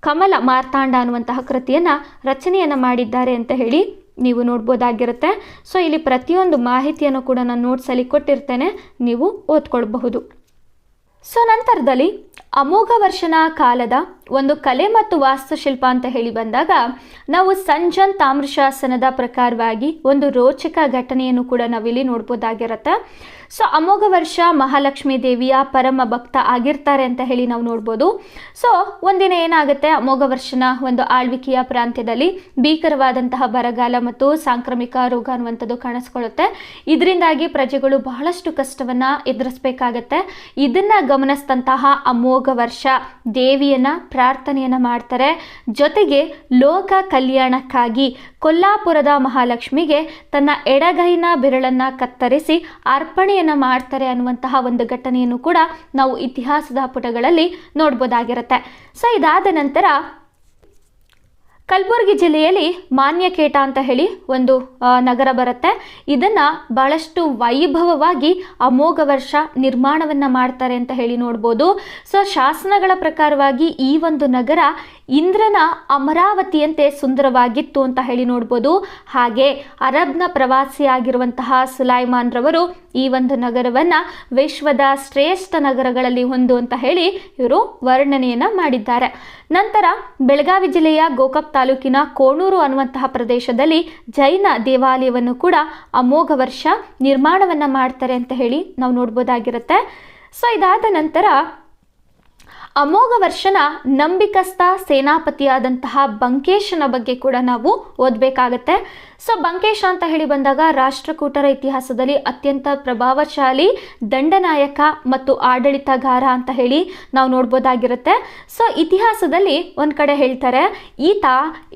ಕಮಲ ಮಾರ್ತಾಂಡ ಅನ್ನುವಂತಹ ಕೃತಿಯನ್ನು ರಚನೆಯನ್ನು ಮಾಡಿದ್ದಾರೆ ಅಂತ ಹೇಳಿ ನೀವು ನೋಡ್ಬೋದಾಗಿರುತ್ತೆ. ಸೊ ಇಲ್ಲಿ ಪ್ರತಿಯೊಂದು ಮಾಹಿತಿಯನ್ನು ಕೂಡ ನಾನು ನೋಟ್ಸಲ್ಲಿ ಕೊಟ್ಟಿರ್ತೇನೆ, ನೀವು ಓದ್ಕೊಳ್ಬಹುದು. ಸೊ ನಂತರದಲ್ಲಿ ಅಮೋಘ ವರ್ಷನ ಕಾಲದ ಒಂದು ಕಲೆ ಮತ್ತು ವಾಸ್ತುಶಿಲ್ಪ ಅಂತ ಹೇಳಿ ಬಂದಾಗ ನಾವು ಸಂಜನ್ ತಾಮ್ರಶಾಸನದ ಪ್ರಕಾರವಾಗಿ ಒಂದು ರೋಚಕ ಘಟನೆಯನ್ನು ಕೂಡ ನಾವಿಲ್ಲಿ ನೋಡ್ಬೋದಾಗಿರುತ್ತೆ. ಸೊ ಅಮೋಘ ವರ್ಷ ಮಹಾಲಕ್ಷ್ಮೀ ದೇವಿಯ ಪರಮ ಭಕ್ತ ಆಗಿರ್ತಾರೆ ಅಂತ ಹೇಳಿ ನಾವು ನೋಡ್ಬೋದು. ಸೊ ಒಂದಿನ ಏನಾಗುತ್ತೆ, ಅಮೋಘ ವರ್ಷನ ಒಂದು ಆಳ್ವಿಕೆಯ ಪ್ರಾಂತ್ಯದಲ್ಲಿ ಭೀಕರವಾದಂತಹ ಬರಗಾಲ ಮತ್ತು ಸಾಂಕ್ರಾಮಿಕ ರೋಗ ಅನ್ನುವಂಥದ್ದು ಕಾಣಿಸ್ಕೊಳ್ಳುತ್ತೆ. ಇದರಿಂದಾಗಿ ಪ್ರಜೆಗಳು ಬಹಳಷ್ಟು ಕಷ್ಟವನ್ನು ಎದುರಿಸಬೇಕಾಗತ್ತೆ. ಇದನ್ನು ಗಮನಿಸಿದಂತಹ ಅಮೋಘ ವರ್ಷ ದೇವಿಯನ್ನ ಪ್ರಾರ್ಥನೆಯನ್ನು ಮಾಡ್ತಾರೆ. ಜೊತೆಗೆ ಲೋಕ ಕಲ್ಯಾಣಕ್ಕಾಗಿ ಕೊಲ್ಲಾಪುರದ ಮಹಾಲಕ್ಷ್ಮಿಗೆ ತನ್ನ ಎಡಗೈನ ಬೆರಳನ್ನು ಕತ್ತರಿಸಿ ಅರ್ಪಣೆಯನ್ನು ಮಾಡ್ತಾರೆ ಅನ್ನುವಂತಹ ಒಂದು ಘಟನೆಯನ್ನು ಕೂಡ ನಾವು ಇತಿಹಾಸದ ಪುಟಗಳಲ್ಲಿ ನೋಡ್ಬೋದಾಗಿರುತ್ತೆ. ಸೊ ಇದಾದ ನಂತರ ಕಲಬುರಗಿ ಜಿಲ್ಲೆಯಲ್ಲಿ ಮಾನ್ಯಕೇಟ ಅಂತ ಹೇಳಿ ಒಂದು ನಗರ ಬರುತ್ತೆ. ಇದನ್ನು ಬಹಳಷ್ಟು ವೈಭವವಾಗಿ ಅಮೋಘ ವರ್ಷ ನಿರ್ಮಾಣವನ್ನು ಮಾಡ್ತಾರೆ ಅಂತ ಹೇಳಿ ನೋಡ್ಬೋದು. ಸೊ ಶಾಸನಗಳ ಪ್ರಕಾರವಾಗಿ ಈ ಒಂದು ನಗರ ಇಂದ್ರನ ಅಮರಾವತಿಯಂತೆ ಸುಂದರವಾಗಿತ್ತು ಅಂತ ಹೇಳಿ ನೋಡ್ಬೋದು. ಹಾಗೆ ಅರಬ್ನ ಪ್ರವಾಸಿಯಾಗಿರುವಂತಹ ಸುಲೈಮಾನ್ ರವರು ಈ ಒಂದು ನಗರವನ್ನು ವಿಶ್ವದ ಶ್ರೇಷ್ಠ ನಗರಗಳಲ್ಲಿ ಒಂದು ಅಂತ ಹೇಳಿ ಇವರು ವರ್ಣನೆಯನ್ನು ಮಾಡಿದ್ದಾರೆ. ನಂತರ ಬೆಳಗಾವಿ ಜಿಲ್ಲೆಯ ಗೋಕಾಕ್ ತಾಲೂಕಿನ ಕೋಣೂರು ಅನ್ನುವಂತಹ ಪ್ರದೇಶದಲ್ಲಿ ಜೈನ ದೇವಾಲಯವನ್ನು ಕೂಡ ಅಮೋಘ ವರ್ಷ ನಿರ್ಮಾಣವನ್ನು ಮಾಡ್ತಾರೆ ಅಂತ ಹೇಳಿ ನಾವು ನೋಡ್ಬೋದಾಗಿರುತ್ತೆ. ಸೊ ಇದಾದ ನಂತರ ಅಮೋಘ ವರ್ಷನ ನಂಬಿಕಸ್ಥ ಸೇನಾಪತಿಯಾದಂತಹ ಬಂಕೇಶನ ಬಗ್ಗೆ ಕೂಡ ನಾವು ಓದಬೇಕಾಗತ್ತೆ. ಸೊ ಬಂಕೇಶ ಅಂತ ಹೇಳಿ ಬಂದಾಗ ರಾಷ್ಟ್ರಕೂಟರ ಇತಿಹಾಸದಲ್ಲಿ ಅತ್ಯಂತ ಪ್ರಭಾವಶಾಲಿ ದಂಡನಾಯಕ ಮತ್ತು ಆಡಳಿತಗಾರ ಅಂತ ಹೇಳಿ ನಾವು ನೋಡ್ಬೋದಾಗಿರುತ್ತೆ. ಸೊ ಇತಿಹಾಸದಲ್ಲಿ ಒಂದು ಕಡೆ ಹೇಳ್ತಾರೆ, ಈತ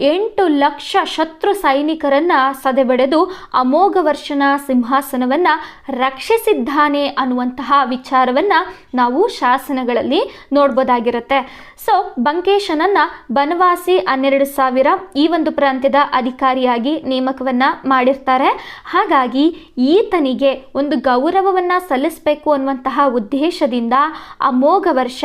8 ಲಕ್ಷ ಶತ್ರು ಸೈನಿಕರನ್ನು ಸದೆಬಡೆದು ಅಮೋಘ ವರ್ಷನ ಸಿಂಹಾಸನವನ್ನು ರಕ್ಷಿಸಿದ್ದಾನೆ ಅನ್ನುವಂತಹ ವಿಚಾರವನ್ನು ನಾವು ಶಾಸನಗಳಲ್ಲಿ ನೋಡ್ಬೋದು. ನೋಡ್ಬೋದಾಗಿರುತ್ತೆ. ಸೊ ಬಂಕೇಶನನ್ನ ಬನವಾಸಿ 12,000 ಈ ಒಂದು ಪ್ರಾಂತ್ಯದ ಅಧಿಕಾರಿಯಾಗಿ ನೇಮಕವನ್ನ ಮಾಡಿರ್ತಾರೆ. ಹಾಗಾಗಿ ಈತನಿಗೆ ಒಂದು ಗೌರವವನ್ನ ಸಲ್ಲಿಸಬೇಕು ಅನ್ನುವಂತಹ ಉದ್ದೇಶದಿಂದ ಅಮೋಘ ವರ್ಷ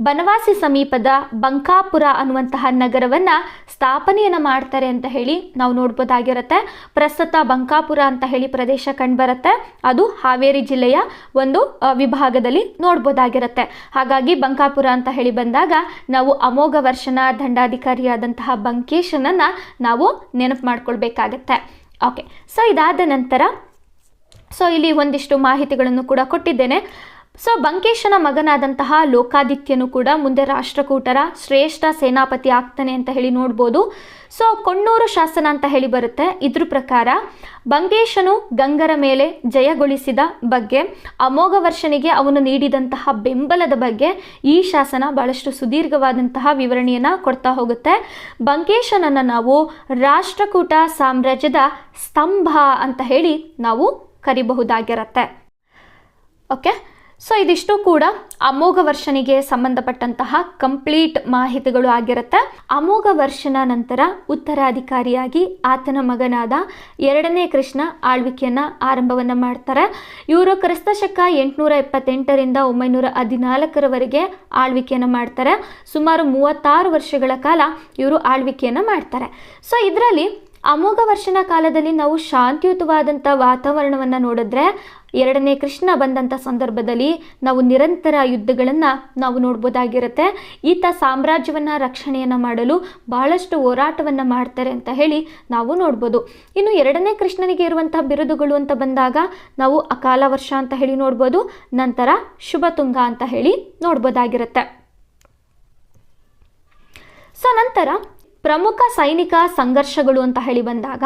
ಬನವಾಸಿ ಸಮೀಪದ ಬಂಕಾಪುರ ಅನ್ನುವಂತಹ ನಗರವನ್ನು ಸ್ಥಾಪನೆಯನ್ನು ಮಾಡ್ತಾರೆ ಅಂತ ಹೇಳಿ ನಾವು ನೋಡ್ಬೋದಾಗಿರುತ್ತೆ. ಪ್ರಸ್ತುತ ಬಂಕಾಪುರ ಅಂತ ಹೇಳಿ ಪ್ರದೇಶ ಕಂಡುಬರುತ್ತೆ. ಅದು ಹಾವೇರಿ ಜಿಲ್ಲೆಯ ಒಂದು ವಿಭಾಗದಲ್ಲಿ ನೋಡ್ಬೋದಾಗಿರುತ್ತೆ. ಹಾಗಾಗಿ ಬಂಕಾಪುರ ಅಂತ ಹೇಳಿ ಬಂದಾಗ ನಾವು ಅಮೋಘ ವರ್ಷನ ದಂಡಾಧಿಕಾರಿಯಾದಂತಹ ಬಂಕೇಶನನ್ನು ನಾವು ನೆನಪು ಮಾಡ್ಕೊಳ್ಬೇಕಾಗತ್ತೆ. ಓಕೆ, ಸೊ ಇದಾದ ನಂತರ ಇಲ್ಲಿ ಒಂದಿಷ್ಟು ಮಾಹಿತಿಗಳನ್ನು ಕೂಡ ಕೊಟ್ಟಿದ್ದೇನೆ. ಸೊ ಬಂಕೇಶನ ಮಗನಾದಂತಹ ಲೋಕಾದಿತ್ಯನು ಕೂಡ ಮುಂದೆ ರಾಷ್ಟ್ರಕೂಟರ ಶ್ರೇಷ್ಠ ಸೇನಾಪತಿ ಆಗ್ತಾನೆ ಅಂತ ಹೇಳಿ ನೋಡ್ಬೋದು. ಸೊ ಕೊಣ್ಣೂರು ಶಾಸನ ಅಂತ ಹೇಳಿ ಬರುತ್ತೆ. ಇದ್ರ ಪ್ರಕಾರ ಬಂಕೇಶನು ಗಂಗರ ಮೇಲೆ ಜಯಗೊಳಿಸಿದ ಬಗ್ಗೆ, ಅಮೋಘ ವರ್ಷನಿಗೆ ಅವನು ನೀಡಿದಂತಹ ಬೆಂಬಲದ ಬಗ್ಗೆ ಈ ಶಾಸನ ಬಹಳಷ್ಟು ಸುದೀರ್ಘವಾದಂತಹ ವಿವರಣೆಯನ್ನು ಕೊಡ್ತಾ ಹೋಗುತ್ತೆ. ಬಂಕೇಶನನ್ನು ನಾವು ರಾಷ್ಟ್ರಕೂಟ ಸಾಮ್ರಾಜ್ಯದ ಸ್ತಂಭ ಅಂತ ಹೇಳಿ ನಾವು ಕರಿಬಹುದಾಗಿರುತ್ತೆ. ಓಕೆ, ಸೊ ಇದಿಷ್ಟು ಕೂಡ ಅಮೋಘ ವರ್ಷನಿಗೆ ಸಂಬಂಧಪಟ್ಟಂತಹ ಕಂಪ್ಲೀಟ್ ಮಾಹಿತಿಗಳು ಆಗಿರುತ್ತೆ. ಅಮೋಘ ವರ್ಷನ ನಂತರ ಉತ್ತರಾಧಿಕಾರಿಯಾಗಿ ಆತನ ಮಗನಾದ 2ನೇ ಕೃಷ್ಣ ಆಳ್ವಿಕೆಯನ್ನು ಆರಂಭವನ್ನು ಮಾಡ್ತಾರೆ. ಇವರು ಕ್ರಿಸ್ತಶಕ 878ರಿಂದ 914ರವರೆಗೆ ಆಳ್ವಿಕೆಯನ್ನು ಮಾಡ್ತಾರೆ. ಸುಮಾರು 36 ವರ್ಷಗಳ ಕಾಲ ಇವರು ಆಳ್ವಿಕೆಯನ್ನು ಮಾಡ್ತಾರೆ. ಸೊ ಇದರಲ್ಲಿ ಅಮೋಘ ವರ್ಷನ ಕಾಲದಲ್ಲಿ ನಾವು ಶಾಂತಿಯುತವಾದಂಥ ವಾತಾವರಣವನ್ನು ನೋಡಿದ್ರೆ, 2ನೇ ಕೃಷ್ಣ ಬಂದಂಥ ಸಂದರ್ಭದಲ್ಲಿ ನಾವು ನಿರಂತರ ಯುದ್ಧಗಳನ್ನು ನಾವು ನೋಡ್ಬೋದಾಗಿರುತ್ತೆ. ಈತ ಸಾಮ್ರಾಜ್ಯವನ್ನು ರಕ್ಷಣೆಯನ್ನು ಮಾಡಲು ಬಹಳಷ್ಟು ಹೋರಾಟವನ್ನು ಮಾಡ್ತಾರೆ ಅಂತ ಹೇಳಿ ನಾವು ನೋಡ್ಬೋದು. ಇನ್ನು 2ನೇ ಕೃಷ್ಣನಿಗೆ ಇರುವಂತಹ ಬಿರುದುಗಳು ಅಂತ ಬಂದಾಗ ನಾವು ಅಕಾಲ ವರ್ಷ ಅಂತ ಹೇಳಿ ನೋಡ್ಬೋದು, ನಂತರ ಶುಭತುಂಗ ಅಂತ ಹೇಳಿ ನೋಡ್ಬೋದಾಗಿರುತ್ತೆ. ಸೊ ನಂತರ ಪ್ರಮುಖ ಸೈನಿಕ ಸಂಘರ್ಷಗಳು ಅಂತ ಹೇಳಿ ಬಂದಾಗ,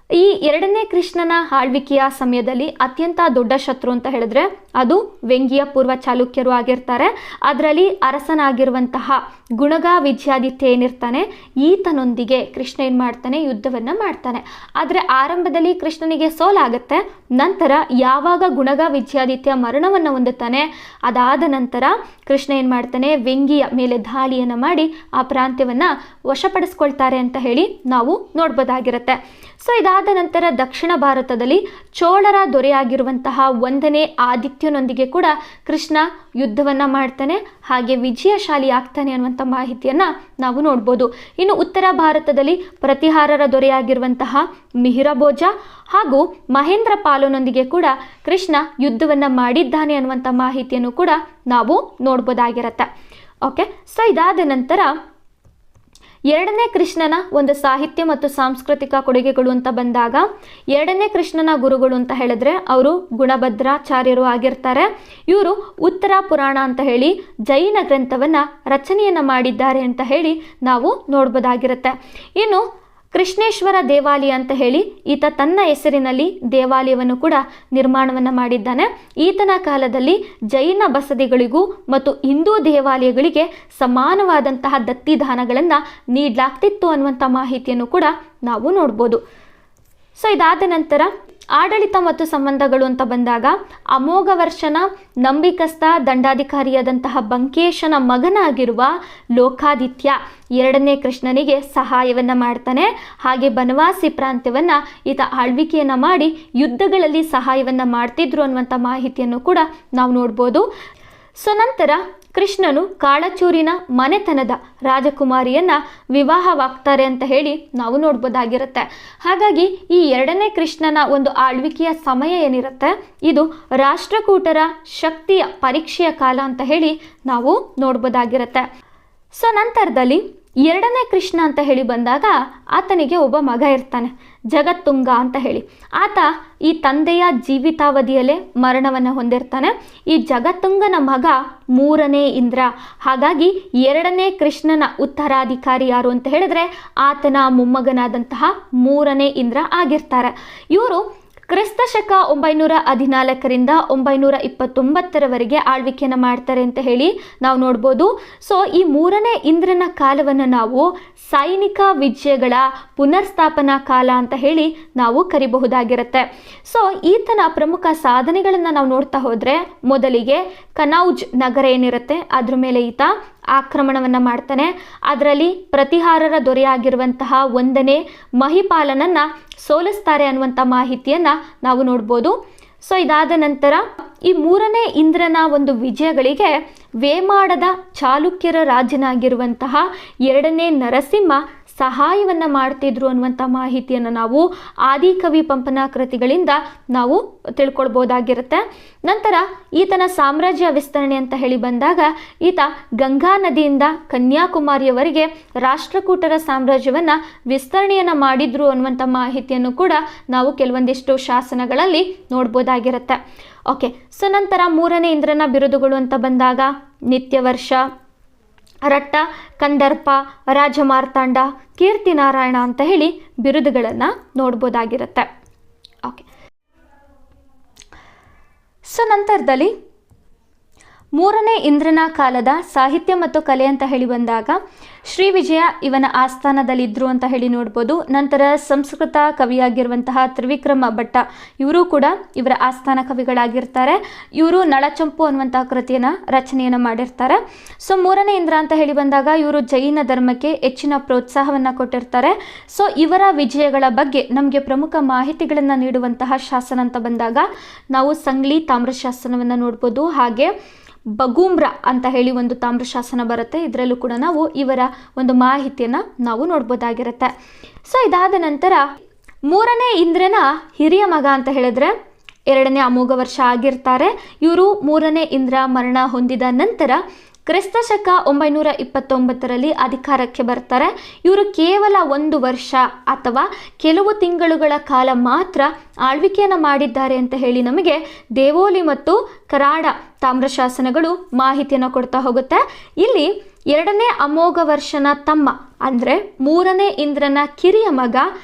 ಈ 2ನೇ ಕೃಷ್ಣನ ಆಳ್ವಿಕೆಯ ಸಮಯದಲ್ಲಿ ಅತ್ಯಂತ ದೊಡ್ಡ ಶತ್ರು ಅಂತ ಹೇಳಿದ್ರೆ ಅದು ವೆಂಗಿಯ ಪೂರ್ವ ಚಾಲುಕ್ಯರು ಆಗಿರ್ತಾರೆ. ಅದರಲ್ಲಿ ಅರಸನಾಗಿರುವಂತಹ ಗುಣಗ ವಿಜಯಾದಿತ್ಯ ಏನಿರ್ತಾನೆ, ಈತನೊಂದಿಗೆ ಕೃಷ್ಣ ಏನು ಮಾಡ್ತಾನೆ, ಯುದ್ಧವನ್ನು ಮಾಡ್ತಾನೆ. ಆದರೆ ಆರಂಭದಲ್ಲಿ ಕೃಷ್ಣನಿಗೆ ಸೋಲಾಗುತ್ತೆ. ನಂತರ ಯಾವಾಗ ಗುಣಗ ವಿಜಯಾದಿತ್ಯ ಮರಣವನ್ನು ಹೊಂದುತ್ತಾನೆ, ಅದಾದ ನಂತರ ಕೃಷ್ಣ ಏನು ಮಾಡ್ತಾನೆ, ವೆಂಗಿಯ ಮೇಲೆ ದಾಳಿಯನ್ನು ಮಾಡಿ ಆ ಪ್ರಾಂತ್ಯವನ್ನು ವಶಪಡಿಸ್ಕೊಳ್ತಾರೆ ಅಂತ ಹೇಳಿ ನಾವು ನೋಡ್ಬೋದಾಗಿರುತ್ತೆ. ಸೊ ಇದಾದ ನಂತರ ದಕ್ಷಿಣ ಭಾರತದಲ್ಲಿ ಚೋಳರ ದೊರೆಯಾಗಿರುವಂತಹ 1ನೇ ಆದಿತ್ಯನೊಂದಿಗೆ ಕೂಡ ಕೃಷ್ಣ ಯುದ್ಧವನ್ನು ಮಾಡ್ತಾನೆ, ಹಾಗೆ ವಿಜಯಶಾಲಿ ಆಗ್ತಾನೆ ಅನ್ನುವಂಥ ಮಾಹಿತಿಯನ್ನು ನಾವು ನೋಡ್ಬೋದು. ಇನ್ನು ಉತ್ತರ ಭಾರತದಲ್ಲಿ ಪ್ರತಿಹಾರರ ದೊರೆಯಾಗಿರುವಂತಹ ಮಿಹಿರಭೋಜ ಹಾಗೂ ಮಹೇಂದ್ರ ಪಾಲನೊಂದಿಗೆ ಕೂಡ ಕೃಷ್ಣ ಯುದ್ಧವನ್ನು ಮಾಡಿದ್ದಾನೆ ಅನ್ನುವಂಥ ಮಾಹಿತಿಯನ್ನು ಕೂಡ ನಾವು ನೋಡ್ಬೋದಾಗಿರುತ್ತೆ. ಓಕೆ, ಸೊ ಇದಾದ ನಂತರ 2ನೇ ಕೃಷ್ಣನ ಒಂದು ಸಾಹಿತ್ಯ ಮತ್ತು ಸಾಂಸ್ಕೃತಿಕ ಕೊಡುಗೆಗಳು ಅಂತ ಬಂದಾಗ, 2ನೇ ಕೃಷ್ಣನ ಗುರುಗಳು ಅಂತ ಹೇಳಿದ್ರೆ ಅವರು ಗುಣಭದ್ರಾಚಾರ್ಯರು ಆಗಿರ್ತಾರೆ. ಇವರು ಉತ್ತರ ಪುರಾಣ ಅಂತ ಹೇಳಿ ಜೈನ ಗ್ರಂಥವನ್ನು ರಚನೆಯನ್ನು ಮಾಡಿದ್ದಾರೆ ಅಂತ ಹೇಳಿ ನಾವು ನೋಡ್ಬೋದಾಗಿರುತ್ತೆ. ಇನ್ನು ಕೃಷ್ಣೇಶ್ವರ ದೇವಾಲಯ ಅಂತ ಹೇಳಿ ಈತ ತನ್ನ ಹೆಸರಿನಲ್ಲಿ ದೇವಾಲಯವನ್ನು ಕೂಡ ನಿರ್ಮಾಣವನ್ನು ಮಾಡಿದ್ದಾನೆ. ಈತನ ಕಾಲದಲ್ಲಿ ಜೈನ ಬಸದಿಗಳಿಗೂ ಮತ್ತು ಹಿಂದೂ ದೇವಾಲಯಗಳಿಗೆ ಸಮಾನವಾದಂತಹ ದತ್ತಿದಾನಗಳನ್ನು ನೀಡಲಾಗ್ತಿತ್ತು ಅನ್ನುವಂಥ ಮಾಹಿತಿಯನ್ನು ಕೂಡ ನಾವು ನೋಡ್ಬೋದು. ಸೊ ಇದಾದ ನಂತರ ಆಡಳಿತ ಮತ್ತು ಸಂಬಂಧಗಳು ಅಂತ ಬಂದಾಗ, ಅಮೋಘ ವರ್ಷನ ನಂಬಿಕಸ್ಥ ದಂಡಾಧಿಕಾರಿಯಾದಂತಹ ಬಂಕೇಶನ ಮಗನಾಗಿರುವ ಲೋಕಾದಿತ್ಯ 2ನೇ ಕೃಷ್ಣನಿಗೆ ಸಹಾಯವನ್ನು ಮಾಡ್ತಾನೆ. ಹಾಗೆ ಬನವಾಸಿ ಪ್ರಾಂತ್ಯವನ್ನು ಈತ ಆಳ್ವಿಕೆಯನ್ನು ಮಾಡಿ ಯುದ್ಧಗಳಲ್ಲಿ ಸಹಾಯವನ್ನು ಮಾಡ್ತಿದ್ರು ಅನ್ನುವಂಥ ಮಾಹಿತಿಯನ್ನು ಕೂಡ ನಾವು ನೋಡ್ಬೋದು. ಸೊ ನಂತರ ಕೃಷ್ಣನು ಕಾಳಚೂರಿನ ಮನೆತನದ ರಾಜಕುಮಾರಿಯನ್ನು ವಿವಾಹವಾಗ್ತಾರೆ ಅಂತ ಹೇಳಿ ನಾವು ನೋಡ್ಬೋದಾಗಿರುತ್ತೆ. ಹಾಗಾಗಿ ಈ 2ನೇ ಕೃಷ್ಣನ ಒಂದು ಆಳ್ವಿಕೆಯ ಸಮಯ ಏನಿರುತ್ತೆ, ಇದು ರಾಷ್ಟ್ರಕೂಟರ ಶಕ್ತಿಯ ಪರೀಕ್ಷೆಯ ಕಾಲ ಅಂತ ಹೇಳಿ ನಾವು ನೋಡ್ಬೋದಾಗಿರುತ್ತೆ. ಸೊ ನಂತರದಲ್ಲಿ 2ನೇ ಕೃಷ್ಣ ಅಂತ ಹೇಳಿ ಬಂದಾಗ ಆತನಿಗೆ ಒಬ್ಬ ಮಗ ಇರ್ತಾನೆ, ಜಗತ್ತುಂಗ ಅಂತ ಹೇಳಿ. ಆತ ಈ ತಂದೆಯ ಜೀವಿತಾವಧಿಯಲ್ಲೇ ಮರಣವನ್ನು ಹೊಂದಿರ್ತಾನೆ. ಈ ಜಗತ್ತುಂಗನ ಮಗ 3ನೇ ಇಂದ್ರ. ಹಾಗಾಗಿ 2ನೇ ಕೃಷ್ಣನ ಉತ್ತರಾಧಿಕಾರಿ ಯಾರು ಅಂತ ಹೇಳಿದ್ರೆ ಆತನ ಮೊಮ್ಮಗನಾದಂತಹ 3ನೇ ಇಂದ್ರ ಆಗಿರ್ತಾರೆ. ಇವರು ಕ್ರಿಸ್ತ ಶಕ 914ರಿಂದ 929ರವರೆಗೆ ಆಳ್ವಿಕೆಯನ್ನು ಮಾಡ್ತಾರೆ ಅಂತ ಹೇಳಿ ನಾವು ನೋಡ್ಬೋದು. ಸೊ ಈ ಮೂರನೇ ಇಂದ್ರನ ಕಾಲವನ್ನು ನಾವು ಸೈನಿಕ ವಿಜಯಗಳ ಪುನರ್ಸ್ಥಾಪನಾ ಕಾಲ ಅಂತ ಹೇಳಿ ನಾವು ಕರಿಬಹುದಾಗಿರುತ್ತೆ. ಸೊ ಈತನ ಪ್ರಮುಖ ಸಾಧನೆಗಳನ್ನು ನಾವು ನೋಡ್ತಾ ಹೋದರೆ, ಮೊದಲಿಗೆ ಕನೌಜ್ ನಗರ ಏನಿರುತ್ತೆ ಅದ್ರ ಮೇಲೆ ಈತ ಆಕ್ರಮಣವನ್ನು ಮಾಡ್ತಾನೆ. ಅದರಲ್ಲಿ ಪ್ರತಿಹಾರರ ದೊರೆಯಾಗಿರುವಂತಹ 1ನೇ ಮಹಿಪಾಲನನ್ನು ಸೋಲಿಸ್ತಾರೆ ಅನ್ನುವಂಥ ಮಾಹಿತಿಯನ್ನು ನಾವು ನೋಡ್ಬೋದು. ಸೊ ಇದಾದ ನಂತರ ಈ 3ನೇ ಇಂದ್ರನ ಒಂದು ವಿಜಯಗಳಿಗೆ ವೇಮಾಡದ ಚಾಲುಕ್ಯರ ರಾಜನಾಗಿರುವಂತಹ 2ನೇ ನರಸಿಂಹ ಸಹಾಯವನ್ನು ಮಾಡ್ತಿದ್ರು ಅನ್ನುವಂಥ ಮಾಹಿತಿಯನ್ನು ನಾವು ಆದಿಕವಿ ಪಂಪನ ಕೃತಿಗಳಿಂದ ನಾವು ತಿಳ್ಕೊಳ್ಬೋದಾಗಿರುತ್ತೆ. ನಂತರ ಈತನ ಸಾಮ್ರಾಜ್ಯ ವಿಸ್ತರಣೆ ಅಂತ ಹೇಳಿ ಬಂದಾಗ, ಈತ ಗಂಗಾ ನದಿಯಿಂದ ಕನ್ಯಾಕುಮಾರಿಯವರೆಗೆ ರಾಷ್ಟ್ರಕೂಟರ ಸಾಮ್ರಾಜ್ಯವನ್ನು ವಿಸ್ತರಣೆಯನ್ನು ಮಾಡಿದ್ರು ಅನ್ನುವಂಥ ಮಾಹಿತಿಯನ್ನು ಕೂಡ ನಾವು ಕೆಲವೊಂದಿಷ್ಟು ಶಾಸನಗಳಲ್ಲಿ ನೋಡ್ಬೋದಾಗಿರುತ್ತೆ. ಓಕೆ, ಸೊ ನಂತರ 3ನೇ ಇಂದ್ರನ ಬಿರುದುಗಳು ಅಂತ ಬಂದಾಗ ನಿತ್ಯವರ್ಷ, ರಟ್ಟ, ಕಂದರ್ಪ, ರಾಜಮಾರ್ತಾಂಡ, ಕೀರ್ತಿನಾರಾಯಣ ಅಂತ ಹೇಳಿ ಬಿರುದುಗಳನ್ನು ನೋಡ್ಬೋದಾಗಿರುತ್ತೆ. ಓಕೆ, ಸೊ ನಂತರದಲ್ಲಿ 3ನೇ ಇಂದ್ರನ ಕಾಲದ ಸಾಹಿತ್ಯ ಮತ್ತು ಕಲೆ ಅಂತ ಹೇಳಿ ಬಂದಾಗ ಶ್ರೀ ವಿಜಯ ಇವನ ಆಸ್ಥಾನದಲ್ಲಿದ್ದರು ಅಂತ ಹೇಳಿ ನೋಡ್ಬೋದು. ನಂತರ ಸಂಸ್ಕೃತ ಕವಿಯಾಗಿರುವಂತಹ ತ್ರಿವಿಕ್ರಮ ಭಟ್ಟ ಇವರು ಕೂಡ ಇವರ ಆಸ್ಥಾನ ಕವಿಗಳಾಗಿರ್ತಾರೆ. ಇವರು ನಳಚಂಪು ಅನ್ನುವಂಥ ಕೃತಿಯನ್ನು ರಚನೆಯನ್ನು ಮಾಡಿರ್ತಾರೆ. ಸೊ 3ನೇ ಇಂದ್ರ ಅಂತ ಹೇಳಿ ಬಂದಾಗ ಇವರು ಜೈನ ಧರ್ಮಕ್ಕೆ ಹೆಚ್ಚಿನ ಪ್ರೋತ್ಸಾಹವನ್ನು ಕೊಟ್ಟಿರ್ತಾರೆ. ಸೊ ಇವರ ವಿಜಯಗಳ ಬಗ್ಗೆ ನಮಗೆ ಪ್ರಮುಖ ಮಾಹಿತಿಗಳನ್ನು ನೀಡುವಂತಹ ಶಾಸನ ಅಂತ ಬಂದಾಗ ನಾವು ಸಂಗ್ಲಿ ತಾಮ್ರಶಾಸನವನ್ನು ನೋಡ್ಬೋದು. ಹಾಗೆ ಬಗೂಮ್ರ ಅಂತ ಹೇಳಿ ಒಂದು ತಾಮ್ರಶಾಸನ ಬರುತ್ತೆ, ಇದರಲ್ಲೂ ಕೂಡ ನಾವು ಇವರ ಒಂದು ಮಾಹಿತಿಯನ್ನು ನಾವು ನೋಡ್ಬೋದಾಗಿರುತ್ತೆ. ಸೊ ಇದಾದ ನಂತರ 3ನೇ ಇಂದ್ರನ ಹಿರಿಯ ಮಗ ಅಂತ ಹೇಳಿದ್ರೆ 2ನೇ ಅಮೋಘ ವರ್ಷ ಆಗಿರ್ತಾರೆ. ಇವರು 3ನೇ ಇಂದ್ರ ಮರಣ ಹೊಂದಿದ ನಂತರ ಕ್ರಿಸ್ತ ಶಕ 929ರಲ್ಲಿ ಅಧಿಕಾರಕ್ಕೆ ಬರ್ತಾರೆ. ಇವರು ಕೇವಲ 1 ವರ್ಷ ಅಥವಾ ಕೆಲವು ತಿಂಗಳುಗಳ ಕಾಲ ಮಾತ್ರ ಆಳ್ವಿಕೆಯನ್ನು ಮಾಡಿದ್ದಾರೆ ಅಂತ ಹೇಳಿ ನಮಗೆ ದೇವೋಲಿ ಮತ್ತು ಕರಾಡ ತಾಮ್ರಶಾಸನಗಳು ಮಾಹಿತಿಯನ್ನು ಕೊಡ್ತಾ ಹೋಗುತ್ತೆ. ಇಲ್ಲಿ 2ನೇ ಅಮೋಘ ವರ್ಷನ ತಮ್ಮ ಅಂದರೆ 3ನೇ ಇಂದ್ರನ ಕಿರಿಯ ಮಗ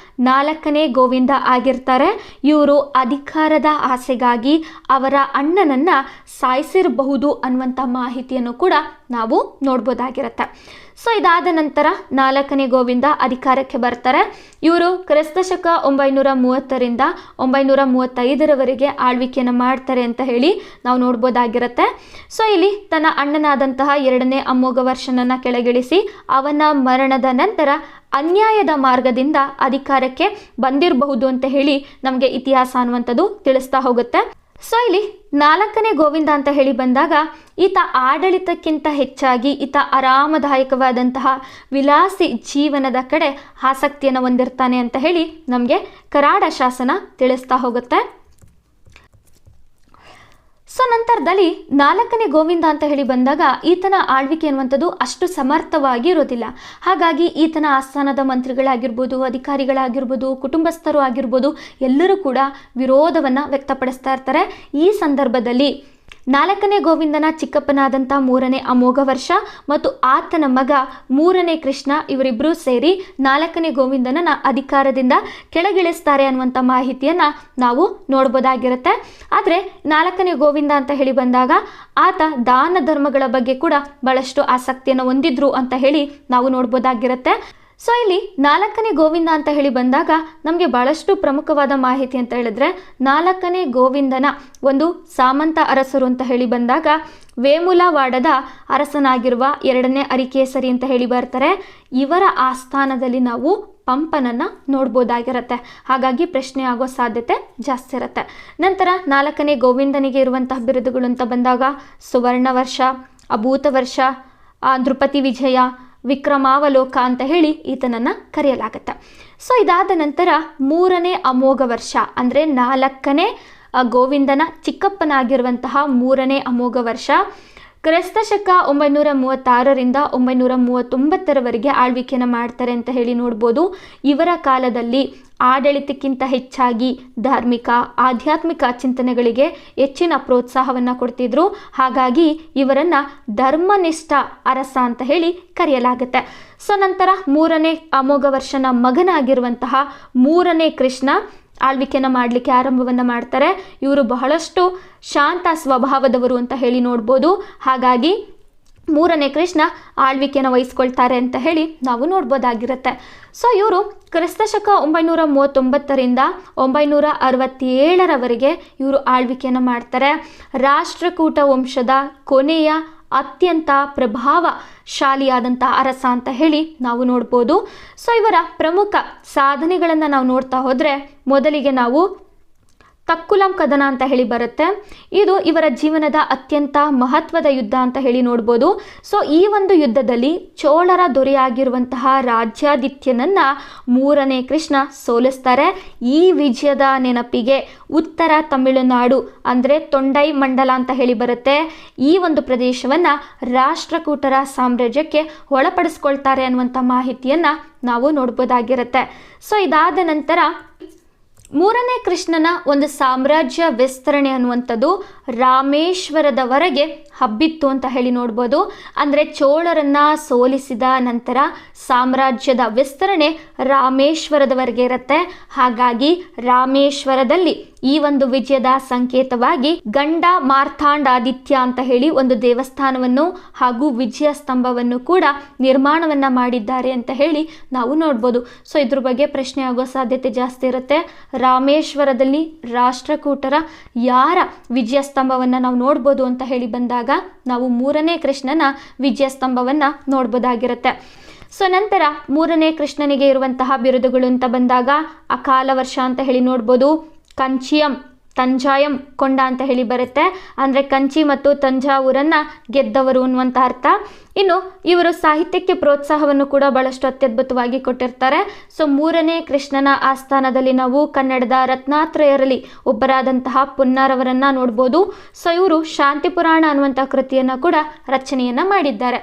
4ನೇ ಗೋವಿಂದ ಆಗಿರ್ತಾರೆ. ಇವರು ಅಧಿಕಾರದ ಆಸೆಗಾಗಿ ಅವರ ಅಣ್ಣನನ್ನು ಸಾಯಿಸಿರಬಹುದು ಅನ್ನುವಂಥ ಮಾಹಿತಿಯನ್ನು ಕೂಡ ನಾವು ನೋಡ್ಬೋದಾಗಿರುತ್ತೆ. ಸೊ ಇದಾದ ನಂತರ 4ನೇ ಗೋವಿಂದ ಅಧಿಕಾರಕ್ಕೆ ಬರ್ತಾರೆ. ಇವರು ಕ್ರಿಸ್ತ ಶಕ 930ರಿಂದ 935ರವರೆಗೆ ಆಳ್ವಿಕೆಯನ್ನು ಮಾಡ್ತಾರೆ ಅಂತ ಹೇಳಿ ನಾವು ನೋಡ್ಬೋದಾಗಿರುತ್ತೆ. ಸೊ ಇಲ್ಲಿ ತನ್ನ ಅಣ್ಣನಾದಂತಹ 2ನೇ ಅಮೋಘ ವರ್ಷನನ್ನು ಕೆಳಗಿಳಿಸಿ ಅವನ ಮರಣದ ನಂತರ ಅನ್ಯಾಯದ ಮಾರ್ಗದಿಂದ ಅಧಿಕಾರಕ್ಕೆ ಬಂದಿರಬಹುದು ಅಂತ ಹೇಳಿ ನಮಗೆ ಇತಿಹಾಸ ಅನ್ನುವಂಥದ್ದು ತಿಳಿಸ್ತಾ ಹೋಗುತ್ತೆ. ಸೊ ಇಲ್ಲಿ 4ನೇ ಗೋವಿಂದ ಅಂತ ಹೇಳಿ ಬಂದಾಗ ಈತ ಆಡಳಿತಕ್ಕಿಂತ ಹೆಚ್ಚಾಗಿ ಈತ ಆರಾಮದಾಯಕವಾದಂತಹ ವಿಲಾಸಿ ಜೀವನದ ಕಡೆ ಆಸಕ್ತಿಯನ್ನು ಹೊಂದಿರ್ತಾನೆ ಅಂತ ಹೇಳಿ ನಮಗೆ ಕರಾಡ ಶಾಸನ ತಿಳಿಸ್ತಾ ಹೋಗುತ್ತೆ. ಸೊ ನಂತರದಲ್ಲಿ 4ನೇ ಗೋವಿಂದ ಅಂತ ಹೇಳಿ ಬಂದಾಗ ಈತನ ಆಳ್ವಿಕೆ ಅನ್ನುವಂಥದ್ದು ಅಷ್ಟು ಸಮರ್ಥವಾಗಿ ಇರೋದಿಲ್ಲ. ಹಾಗಾಗಿ ಈತನ ಆಸ್ಥಾನದ ಮಂತ್ರಿಗಳಾಗಿರ್ಬೋದು, ಅಧಿಕಾರಿಗಳಾಗಿರ್ಬೋದು, ಕುಟುಂಬಸ್ಥರು ಆಗಿರ್ಬೋದು ಎಲ್ಲರೂ ಕೂಡ ವಿರೋಧವನ್ನು ವ್ಯಕ್ತಪಡಿಸ್ತಾ ಇರ್ತಾರೆ. ಈ ಸಂದರ್ಭದಲ್ಲಿ 4ನೇ ಗೋವಿಂದನ ಚಿಕ್ಕಪ್ಪನಾದಂಥ 3ನೇ ಅಮೋಘ ವರ್ಷ ಮತ್ತು ಆತನ ಮಗ 3ನೇ ಕೃಷ್ಣ ಇವರಿಬ್ಬರೂ ಸೇರಿ 4ನೇ ಗೋವಿಂದನ ಅಧಿಕಾರದಿಂದ ಕೆಳಗಿಳಿಸ್ತಾರೆ ಅನ್ನುವಂಥ ಮಾಹಿತಿಯನ್ನು ನಾವು ನೋಡ್ಬೋದಾಗಿರುತ್ತೆ. ಆದರೆ 4ನೇ ಗೋವಿಂದ ಅಂತ ಹೇಳಿ ಬಂದಾಗ ಆತ ದಾನ ಧರ್ಮಗಳ ಬಗ್ಗೆ ಕೂಡ ಬಹಳಷ್ಟು ಆಸಕ್ತಿಯನ್ನು ಹೊಂದಿದ್ರು ಅಂತ ಹೇಳಿ ನಾವು ನೋಡ್ಬೋದಾಗಿರುತ್ತೆ. ಸೊ ಇಲ್ಲಿ 4ನೇ ಗೋವಿಂದ ಅಂತ ಹೇಳಿ ಬಂದಾಗ ನಮಗೆ ಬಹಳಷ್ಟು ಪ್ರಮುಖವಾದ ಮಾಹಿತಿ ಅಂತ ಹೇಳಿದ್ರೆ 4ನೇ ಗೋವಿಂದನ ಒಂದು ಸಾಮಂತ ಅರಸರು ಅಂತ ಹೇಳಿ ಬಂದಾಗ ವೇಮುಲವಾಡದ ಅರಸನಾಗಿರುವ 2ನೇ ಅರಿಕೇಸರಿ ಅಂತ ಹೇಳಿ ಬರ್ತಾರೆ. ಇವರ ಆಸ್ಥಾನದಲ್ಲಿ ನಾವು ಪಂಪನನ್ನು ನೋಡ್ಬೋದಾಗಿರುತ್ತೆ. ಹಾಗಾಗಿ ಪ್ರಶ್ನೆ ಆಗೋ ಸಾಧ್ಯತೆ ಜಾಸ್ತಿ ಇರುತ್ತೆ. ನಂತರ 4ನೇ ಗೋವಿಂದನಿಗೆ ಇರುವಂತಹ ಬಿರುದುಗಳು ಅಂತ ಬಂದಾಗ ಸುವರ್ಣ ವರ್ಷ, ಅಭೂತ ವರ್ಷ, ನೃಪತಿ ವಿಜಯ, ವಿಕ್ರಮಾವಲೋಕ ಅಂತ ಹೇಳಿ ಈತನನ್ನು ಕರೆಯಲಾಗುತ್ತೆ. ಸೊ ಇದಾದ ನಂತರ 3ನೇ ಅಮೋಘ ವರ್ಷ ಅಂದರೆ 4ನೇ ಗೋವಿಂದನ ಚಿಕ್ಕಪ್ಪನಾಗಿರುವಂತಹ 3ನೇ ಅಮೋಘ ವರ್ಷ ಕ್ರಿಸ್ತ ಶಕ 936ರಿಂದ 939ರವರೆಗೆ ಆಳ್ವಿಕೆಯನ್ನು ಮಾಡ್ತಾರೆ ಅಂತ ಹೇಳಿ ನೋಡ್ಬೋದು. ಇವರ ಕಾಲದಲ್ಲಿ ಆಡಳಿತಕ್ಕಿಂತ ಹೆಚ್ಚಾಗಿ ಧಾರ್ಮಿಕ ಆಧ್ಯಾತ್ಮಿಕ ಚಿಂತನೆಗಳಿಗೆ ಹೆಚ್ಚಿನ ಪ್ರೋತ್ಸಾಹವನ್ನು ಕೊಡ್ತಿದ್ರು. ಹಾಗಾಗಿ ಇವರನ್ನು ಧರ್ಮನಿಷ್ಠ ಅರಸ ಅಂತ ಹೇಳಿ ಕರೆಯಲಾಗುತ್ತೆ. ಸೊ ನಂತರ 3ನೇ ಅಮೋಘ ವರ್ಷನ ಮಗನಾಗಿರುವಂತಹ 3ನೇ ಕೃಷ್ಣ ಆಳ್ವಿಕೆಯನ್ನು ಮಾಡಲಿಕ್ಕೆ ಆರಂಭವನ್ನು ಮಾಡ್ತಾರೆ. ಇವರು ಬಹಳಷ್ಟು ಶಾಂತ ಸ್ವಭಾವದವರು ಅಂತ ಹೇಳಿ ನೋಡ್ಬೋದು. ಹಾಗಾಗಿ ಮೂರನೇ ಕೃಷ್ಣ ಆಳ್ವಿಕೆಯನ್ನು ವಹಿಸ್ಕೊಳ್ತಾರೆ ಅಂತ ಹೇಳಿ ನಾವು ನೋಡ್ಬೋದಾಗಿರುತ್ತೆ. ಸೊ ಇವರು ಕ್ರಿಸ್ತಶಕ 939ರಿಂದ 967ರವರೆಗೆ ಇವರು ಆಳ್ವಿಕೆಯನ್ನು ಮಾಡ್ತಾರೆ. ರಾಷ್ಟ್ರಕೂಟ ವಂಶದ ಕೊನೆಯ ಅತ್ಯಂತ ಪ್ರಭಾವಶಾಲಿಯಾದಂಥ ಅರಸ ಅಂತ ಹೇಳಿ ನಾವು ನೋಡ್ಬೋದು. ಸೊ ಇವರ ಪ್ರಮುಖ ಸಾಧನೆಗಳನ್ನು ನಾವು ನೋಡ್ತಾ ಹೋದರೆ ಮೊದಲಿಗೆ ನಾವು ತಕ್ಕುಲಂ ಕದನ ಅಂತ ಹೇಳಿ ಬರುತ್ತೆ. ಇದು ಇವರ ಜೀವನದ ಅತ್ಯಂತ ಮಹತ್ವದ ಯುದ್ಧ ಅಂತ ಹೇಳಿ ನೋಡ್ಬೋದು. ಸೊ ಈ ಒಂದು ಯುದ್ಧದಲ್ಲಿ ಚೋಳರ ದೊರೆಯಾಗಿರುವಂತಹ ರಾಜ್ಯಾದಿತ್ಯನನ್ನ ಮೂರನೇ ಕೃಷ್ಣ ಸೋಲಿಸ್ತಾರೆ. ಈ ವಿಜಯದ ನೆನಪಿಗೆ ಉತ್ತರ ತಮಿಳುನಾಡು ಅಂದರೆ ತೊಂಡೈ ಮಂಡಲ ಅಂತ ಹೇಳಿ ಬರುತ್ತೆ, ಈ ಒಂದು ಪ್ರದೇಶವನ್ನು ರಾಷ್ಟ್ರಕೂಟರ ಸಾಮ್ರಾಜ್ಯಕ್ಕೆ ಒಳಪಡಿಸ್ಕೊಳ್ತಾರೆ ಅನ್ನುವಂಥ ಮಾಹಿತಿಯನ್ನು ನಾವು ನೋಡ್ಬೋದಾಗಿರುತ್ತೆ. ಸೊ ಇದಾದ ನಂತರ ಮೂರನೇ ಕೃಷ್ಣನ ಒಂದು ಸಾಮ್ರಾಜ್ಯ ವಿಸ್ತರಣೆ ಅನ್ನುವಂಥದ್ದು ರಾಮೇಶ್ವರದವರೆಗೆ ಹಬ್ಬಿತ್ತು ಅಂತ ಹೇಳಿ ನೋಡ್ಬೋದು. ಅಂದರೆ ಚೋಳರನ್ನ ಸೋಲಿಸಿದ ನಂತರ ಸಾಮ್ರಾಜ್ಯದ ವಿಸ್ತರಣೆ ರಾಮೇಶ್ವರದವರೆಗೆ ಇರುತ್ತೆ. ಹಾಗಾಗಿ ರಾಮೇಶ್ವರದಲ್ಲಿ ಈ ಒಂದು ವಿಜಯದ ಸಂಕೇತವಾಗಿ ಗಂಡ ಮಾರ್ಥಾಂಡಾದಿತ್ಯ ಅಂತ ಹೇಳಿ ಒಂದು ದೇವಸ್ಥಾನವನ್ನು ಹಾಗೂ ವಿಜಯ ಸ್ತಂಭವನ್ನು ಕೂಡ ನಿರ್ಮಾಣವನ್ನ ಮಾಡಿದ್ದಾರೆ ಅಂತ ಹೇಳಿ ನಾವು ನೋಡ್ಬೋದು. ಸೊ ಇದ್ರ ಬಗ್ಗೆ ಪ್ರಶ್ನೆ ಆಗೋ ಸಾಧ್ಯತೆ ಜಾಸ್ತಿ ಇರುತ್ತೆ. ರಾಮೇಶ್ವರದಲ್ಲಿ ರಾಷ್ಟ್ರಕೂಟರ ಯಾರ ವಿಜಯ ಸ್ತಂಭವನ್ನು ನಾವು ನೋಡ್ಬೋದು ಅಂತ ಹೇಳಿ ಬಂದಾಗ ನಾವು ಮೂರನೇ ಕೃಷ್ಣನ ವಿಜಯ ಸ್ತಂಭವನ್ನು ನೋಡ್ಬೋದಾಗಿರುತ್ತೆ. ಸೊ ನಂತರ ಮೂರನೇ ಕೃಷ್ಣನಿಗೆ ಇರುವಂತಹ ಬಿರುದುಗಳು ಅಂತ ಬಂದಾಗ ಅಕಾಲ ವರ್ಷ ಅಂತ ಹೇಳಿ ನೋಡ್ಬೋದು, ಕಂಚಿಯಂ ತಂಜಾಯಂ ಕೊಂಡ ಅಂತ ಹೇಳಿ ಬರುತ್ತೆ. ಅಂದರೆ ಕಂಚಿ ಮತ್ತು ತಂಜಾವೂರನ್ನು ಗೆದ್ದವರು ಅನ್ನುವಂಥ ಅರ್ಥ. ಇನ್ನು ಇವರು ಸಾಹಿತ್ಯಕ್ಕೆ ಪ್ರೋತ್ಸಾಹವನ್ನು ಕೂಡ ಬಹಳಷ್ಟು ಅತ್ಯದ್ಭುತವಾಗಿ ಕೊಟ್ಟಿರ್ತಾರೆ. ಸೊ ಮೂರನೇ ಕೃಷ್ಣನ ಆಸ್ಥಾನದಲ್ಲಿ ನಾವು ಕನ್ನಡದ ರತ್ನಾತ್ರಯರಲ್ಲಿ ಒಬ್ಬರಾದಂತಹ ಪುನ್ನಾರವರನ್ನು ನೋಡ್ಬೋದು. ಸೊ ಇವರು ಶಾಂತಿ ಪುರಾಣ ಅನ್ನುವಂಥ ಕೃತಿಯನ್ನು ಕೂಡ ರಚನೆಯನ್ನು ಮಾಡಿದ್ದಾರೆ.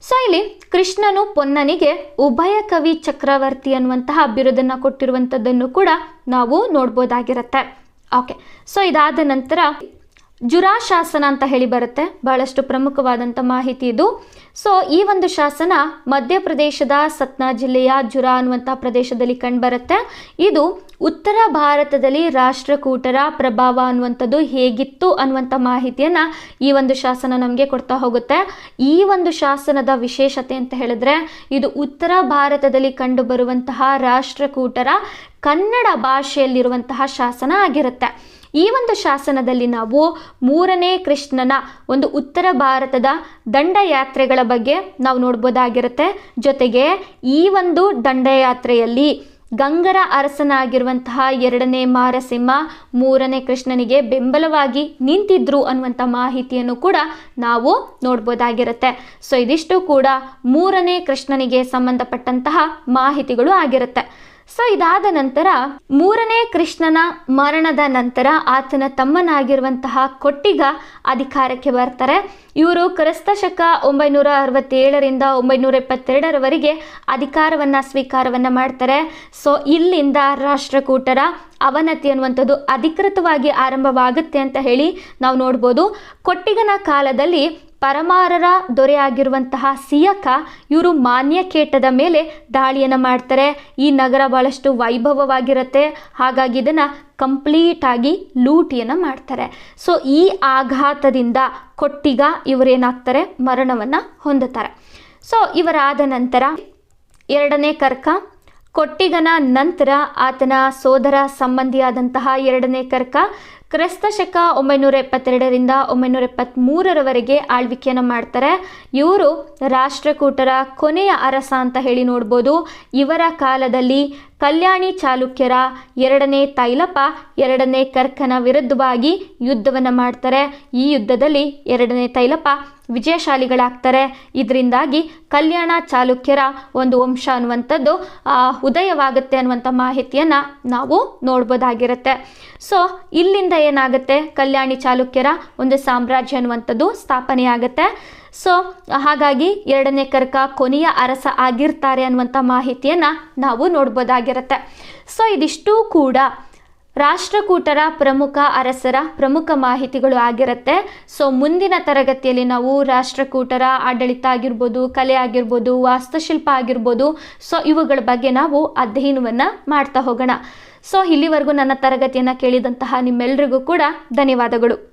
ಸೊ ಇಲ್ಲಿ ಕೃಷ್ಣನು ಪೊನ್ನನಿಗೆ ಉಭಯ ಕವಿ ಚಕ್ರವರ್ತಿ ಅನ್ನುವಂತಹ ಬಿರುದನ್ನು ಕೊಟ್ಟಿರುವಂಥದ್ದನ್ನು ಕೂಡ ನಾವು ನೋಡ್ಬೋದಾಗಿರುತ್ತೆ. ಓಕೆ, ಸೊ ಇದಾದ ನಂತರ ಜುರಾ ಶಾಸನ ಅಂತ ಹೇಳಿ ಬರುತ್ತೆ, ಬಹಳಷ್ಟು ಪ್ರಮುಖವಾದಂಥ ಮಾಹಿತಿ ಇದು. ಸೊ ಈ ಒಂದು ಶಾಸನ ಮಧ್ಯಪ್ರದೇಶದ ಸತ್ನಾ ಜಿಲ್ಲೆಯ ಜುರಾ ಅನ್ನುವಂಥ ಪ್ರದೇಶದಲ್ಲಿ ಕಂಡುಬರುತ್ತೆ. ಇದು ಉತ್ತರ ಭಾರತದಲ್ಲಿ ರಾಷ್ಟ್ರಕೂಟರ ಪ್ರಭಾವ ಅನ್ನುವಂಥದ್ದು ಹೇಗಿತ್ತು ಅನ್ನುವಂಥ ಮಾಹಿತಿಯನ್ನು ಈ ಒಂದು ಶಾಸನ ನಮಗೆ ಕೊಡ್ತಾ ಹೋಗುತ್ತೆ. ಈ ಒಂದು ಶಾಸನದ ವಿಶೇಷತೆ ಅಂತ ಹೇಳಿದ್ರೆ ಇದು ಉತ್ತರ ಭಾರತದಲ್ಲಿ ಕಂಡುಬರುವಂತಹ ರಾಷ್ಟ್ರಕೂಟರ ಕನ್ನಡ ಭಾಷೆಯಲ್ಲಿರುವಂತಹ ಶಾಸನ ಆಗಿರುತ್ತೆ. ಈ ಒಂದು ಶಾಸನದಲ್ಲಿ ನಾವು ಮೂರನೇ ಕೃಷ್ಣನ ಒಂದು ಉತ್ತರ ಭಾರತದ ದಂಡಯಾತ್ರೆಗಳ ಬಗ್ಗೆ ನಾವು ನೋಡ್ಬೋದಾಗಿರುತ್ತೆ. ಜೊತೆಗೆ ಈ ಒಂದು ದಂಡಯಾತ್ರೆಯಲ್ಲಿ ಗಂಗರ ಅರಸನಾಗಿರುವಂತಹ ಎರಡನೇ ಮಾರಸಿಂಹ ಮೂರನೇ ಕೃಷ್ಣನಿಗೆ ಬೆಂಬಲವಾಗಿ ನಿಂತಿದ್ರು ಅನ್ನುವಂಥ ಮಾಹಿತಿಯನ್ನು ಕೂಡ ನಾವು ನೋಡ್ಬೋದಾಗಿರುತ್ತೆ. ಸೊ ಇದಿಷ್ಟು ಕೂಡ ಮೂರನೇ ಕೃಷ್ಣನಿಗೆ ಸಂಬಂಧಪಟ್ಟಂತಹ ಮಾಹಿತಿಗಳು ಆಗಿರುತ್ತೆ. ಸೊ ಇದಾದ ನಂತರ ಮೂರನೇ ಕೃಷ್ಣನ ಮರಣದ ನಂತರ ಆತನ ತಮ್ಮನಾಗಿರುವಂತಹ ಕೊಟ್ಟಿಗ ಅಧಿಕಾರಕ್ಕೆ ಬರ್ತಾರೆ. ಇವರು ಕ್ರಿಸ್ತಶಕ 967ರಿಂದ 972ರವರೆಗೆ ಅಧಿಕಾರವನ್ನು ಸ್ವೀಕಾರವನ್ನು ಮಾಡ್ತಾರೆ. ಸೊ ಇಲ್ಲಿಂದ ರಾಷ್ಟ್ರಕೂಟರ ಅವನತಿ ಅನ್ನುವಂಥದ್ದು ಅಧಿಕೃತವಾಗಿ ಆರಂಭವಾಗುತ್ತೆ ಅಂತ ಹೇಳಿ ನಾವು ನೋಡ್ಬೋದು. ಕೊಟ್ಟಿಗನ ಕಾಲದಲ್ಲಿ ಪರಮಾರರ ದೊರೆಯಾಗಿರುವಂತಹ ಸಿಯಕ ಇವರು ಮಾನ್ಯಕೇಟದ ಮೇಲೆ ದಾಳಿಯನ್ನು ಮಾಡ್ತಾರೆ. ಈ ನಗರ ಬಹಳಷ್ಟು ವೈಭವವಾಗಿರುತ್ತೆ, ಹಾಗಾಗಿ ಇದನ್ನು ಕಂಪ್ಲೀಟ್ ಆಗಿ ಲೂಟಿಯನ್ನು ಮಾಡ್ತಾರೆ. ಸೊ ಈ ಆಘಾತದಿಂದ ಕೊಟ್ಟಿಗ ಇವರೇನಾಗ್ತಾರೆ, ಮರಣವನ್ನು ಹೊಂದುತ್ತಾರೆ. ಸೊ ಇವರಾದ ನಂತರ ಎರಡನೇ ಕರ್ಕ, ಕೊಟ್ಟಿಗನ ನಂತರ ಆತನ ಸೋದರ ಸಂಬಂಧಿಯಾದಂತಹ ಎರಡನೇ ಕರ್ಕ ಕ್ರಿಸ್ತಶಕ 972ರಿಂದ 973ರವರೆಗೆ ಆಳ್ವಿಕೆಯನ್ನು ಮಾಡ್ತಾರೆ. ಇವರು ರಾಷ್ಟ್ರಕೂಟರ ಕೊನೆಯ ಅರಸ ಅಂತ ಹೇಳಿ ನೋಡ್ಬೋದು. ಇವರ ಕಾಲದಲ್ಲಿ ಕಲ್ಯಾಣಿ ಚಾಲುಕ್ಯರ ಎರಡನೇ ತೈಲಪ ಎರಡನೇ ಕರ್ಕನ ವಿರುದ್ಧವಾಗಿ ಯುದ್ಧವನ್ನು ಮಾಡ್ತಾರೆ. ಈ ಯುದ್ಧದಲ್ಲಿ ಎರಡನೇ ತೈಲಪ ವಿಜಯಶಾಲಿಗಳಾಗ್ತಾರೆ. ಇದರಿಂದಾಗಿ ಕಲ್ಯಾಣ ಚಾಲುಕ್ಯರ ಒಂದು ವಂಶ ಅನ್ನುವಂಥದ್ದು ಉದಯವಾಗುತ್ತೆ ಅನ್ನುವಂಥ ಮಾಹಿತಿಯನ್ನು ನಾವು ನೋಡ್ಬೋದಾಗಿರುತ್ತೆ. ಸೊ ಇಲ್ಲಿಂದ ಏನಾಗುತ್ತೆ, ಕಲ್ಯಾಣಿ ಚಾಲುಕ್ಯರ ಒಂದು ಸಾಮ್ರಾಜ್ಯ ಅನ್ನುವಂಥದ್ದು ಸ್ಥಾಪನೆಯಾಗುತ್ತೆ. ಸೊ ಹಾಗಾಗಿ ಎರಡನೇ ಕರ್ಕ ಕೊನೆಯ ಅರಸ ಆಗಿರ್ತಾರೆ ಅನ್ನುವಂಥ ಮಾಹಿತಿಯನ್ನು ನಾವು ನೋಡ್ಬೋದಾಗಿರುತ್ತೆ. ಸೊ ಇದಿಷ್ಟೂ ಕೂಡ ರಾಷ್ಟ್ರಕೂಟರ ಪ್ರಮುಖ ಅರಸರ ಪ್ರಮುಖ ಮಾಹಿತಿಗಳು ಆಗಿರುತ್ತೆ. ಸೊ ಮುಂದಿನ ತರಗತಿಯಲ್ಲಿ ನಾವು ರಾಷ್ಟ್ರಕೂಟರ ಆಡಳಿತ ಆಗಿರ್ಬೋದು, ಕಲೆ ಆಗಿರ್ಬೋದು, ವಾಸ್ತುಶಿಲ್ಪ ಆಗಿರ್ಬೋದು, ಸೊ ಇವುಗಳ ಬಗ್ಗೆ ನಾವು ಅಧ್ಯಯನವನ್ನು ಮಾಡ್ತಾ ಹೋಗೋಣ. ಸೊ ಇಲ್ಲಿವರೆಗೂ ನನ್ನ ತರಗತಿಯನ್ನು ಕೇಳಿದಂತಹ ನಿಮ್ಮೆಲ್ಲರಿಗೂ ಕೂಡ ಧನ್ಯವಾದಗಳು.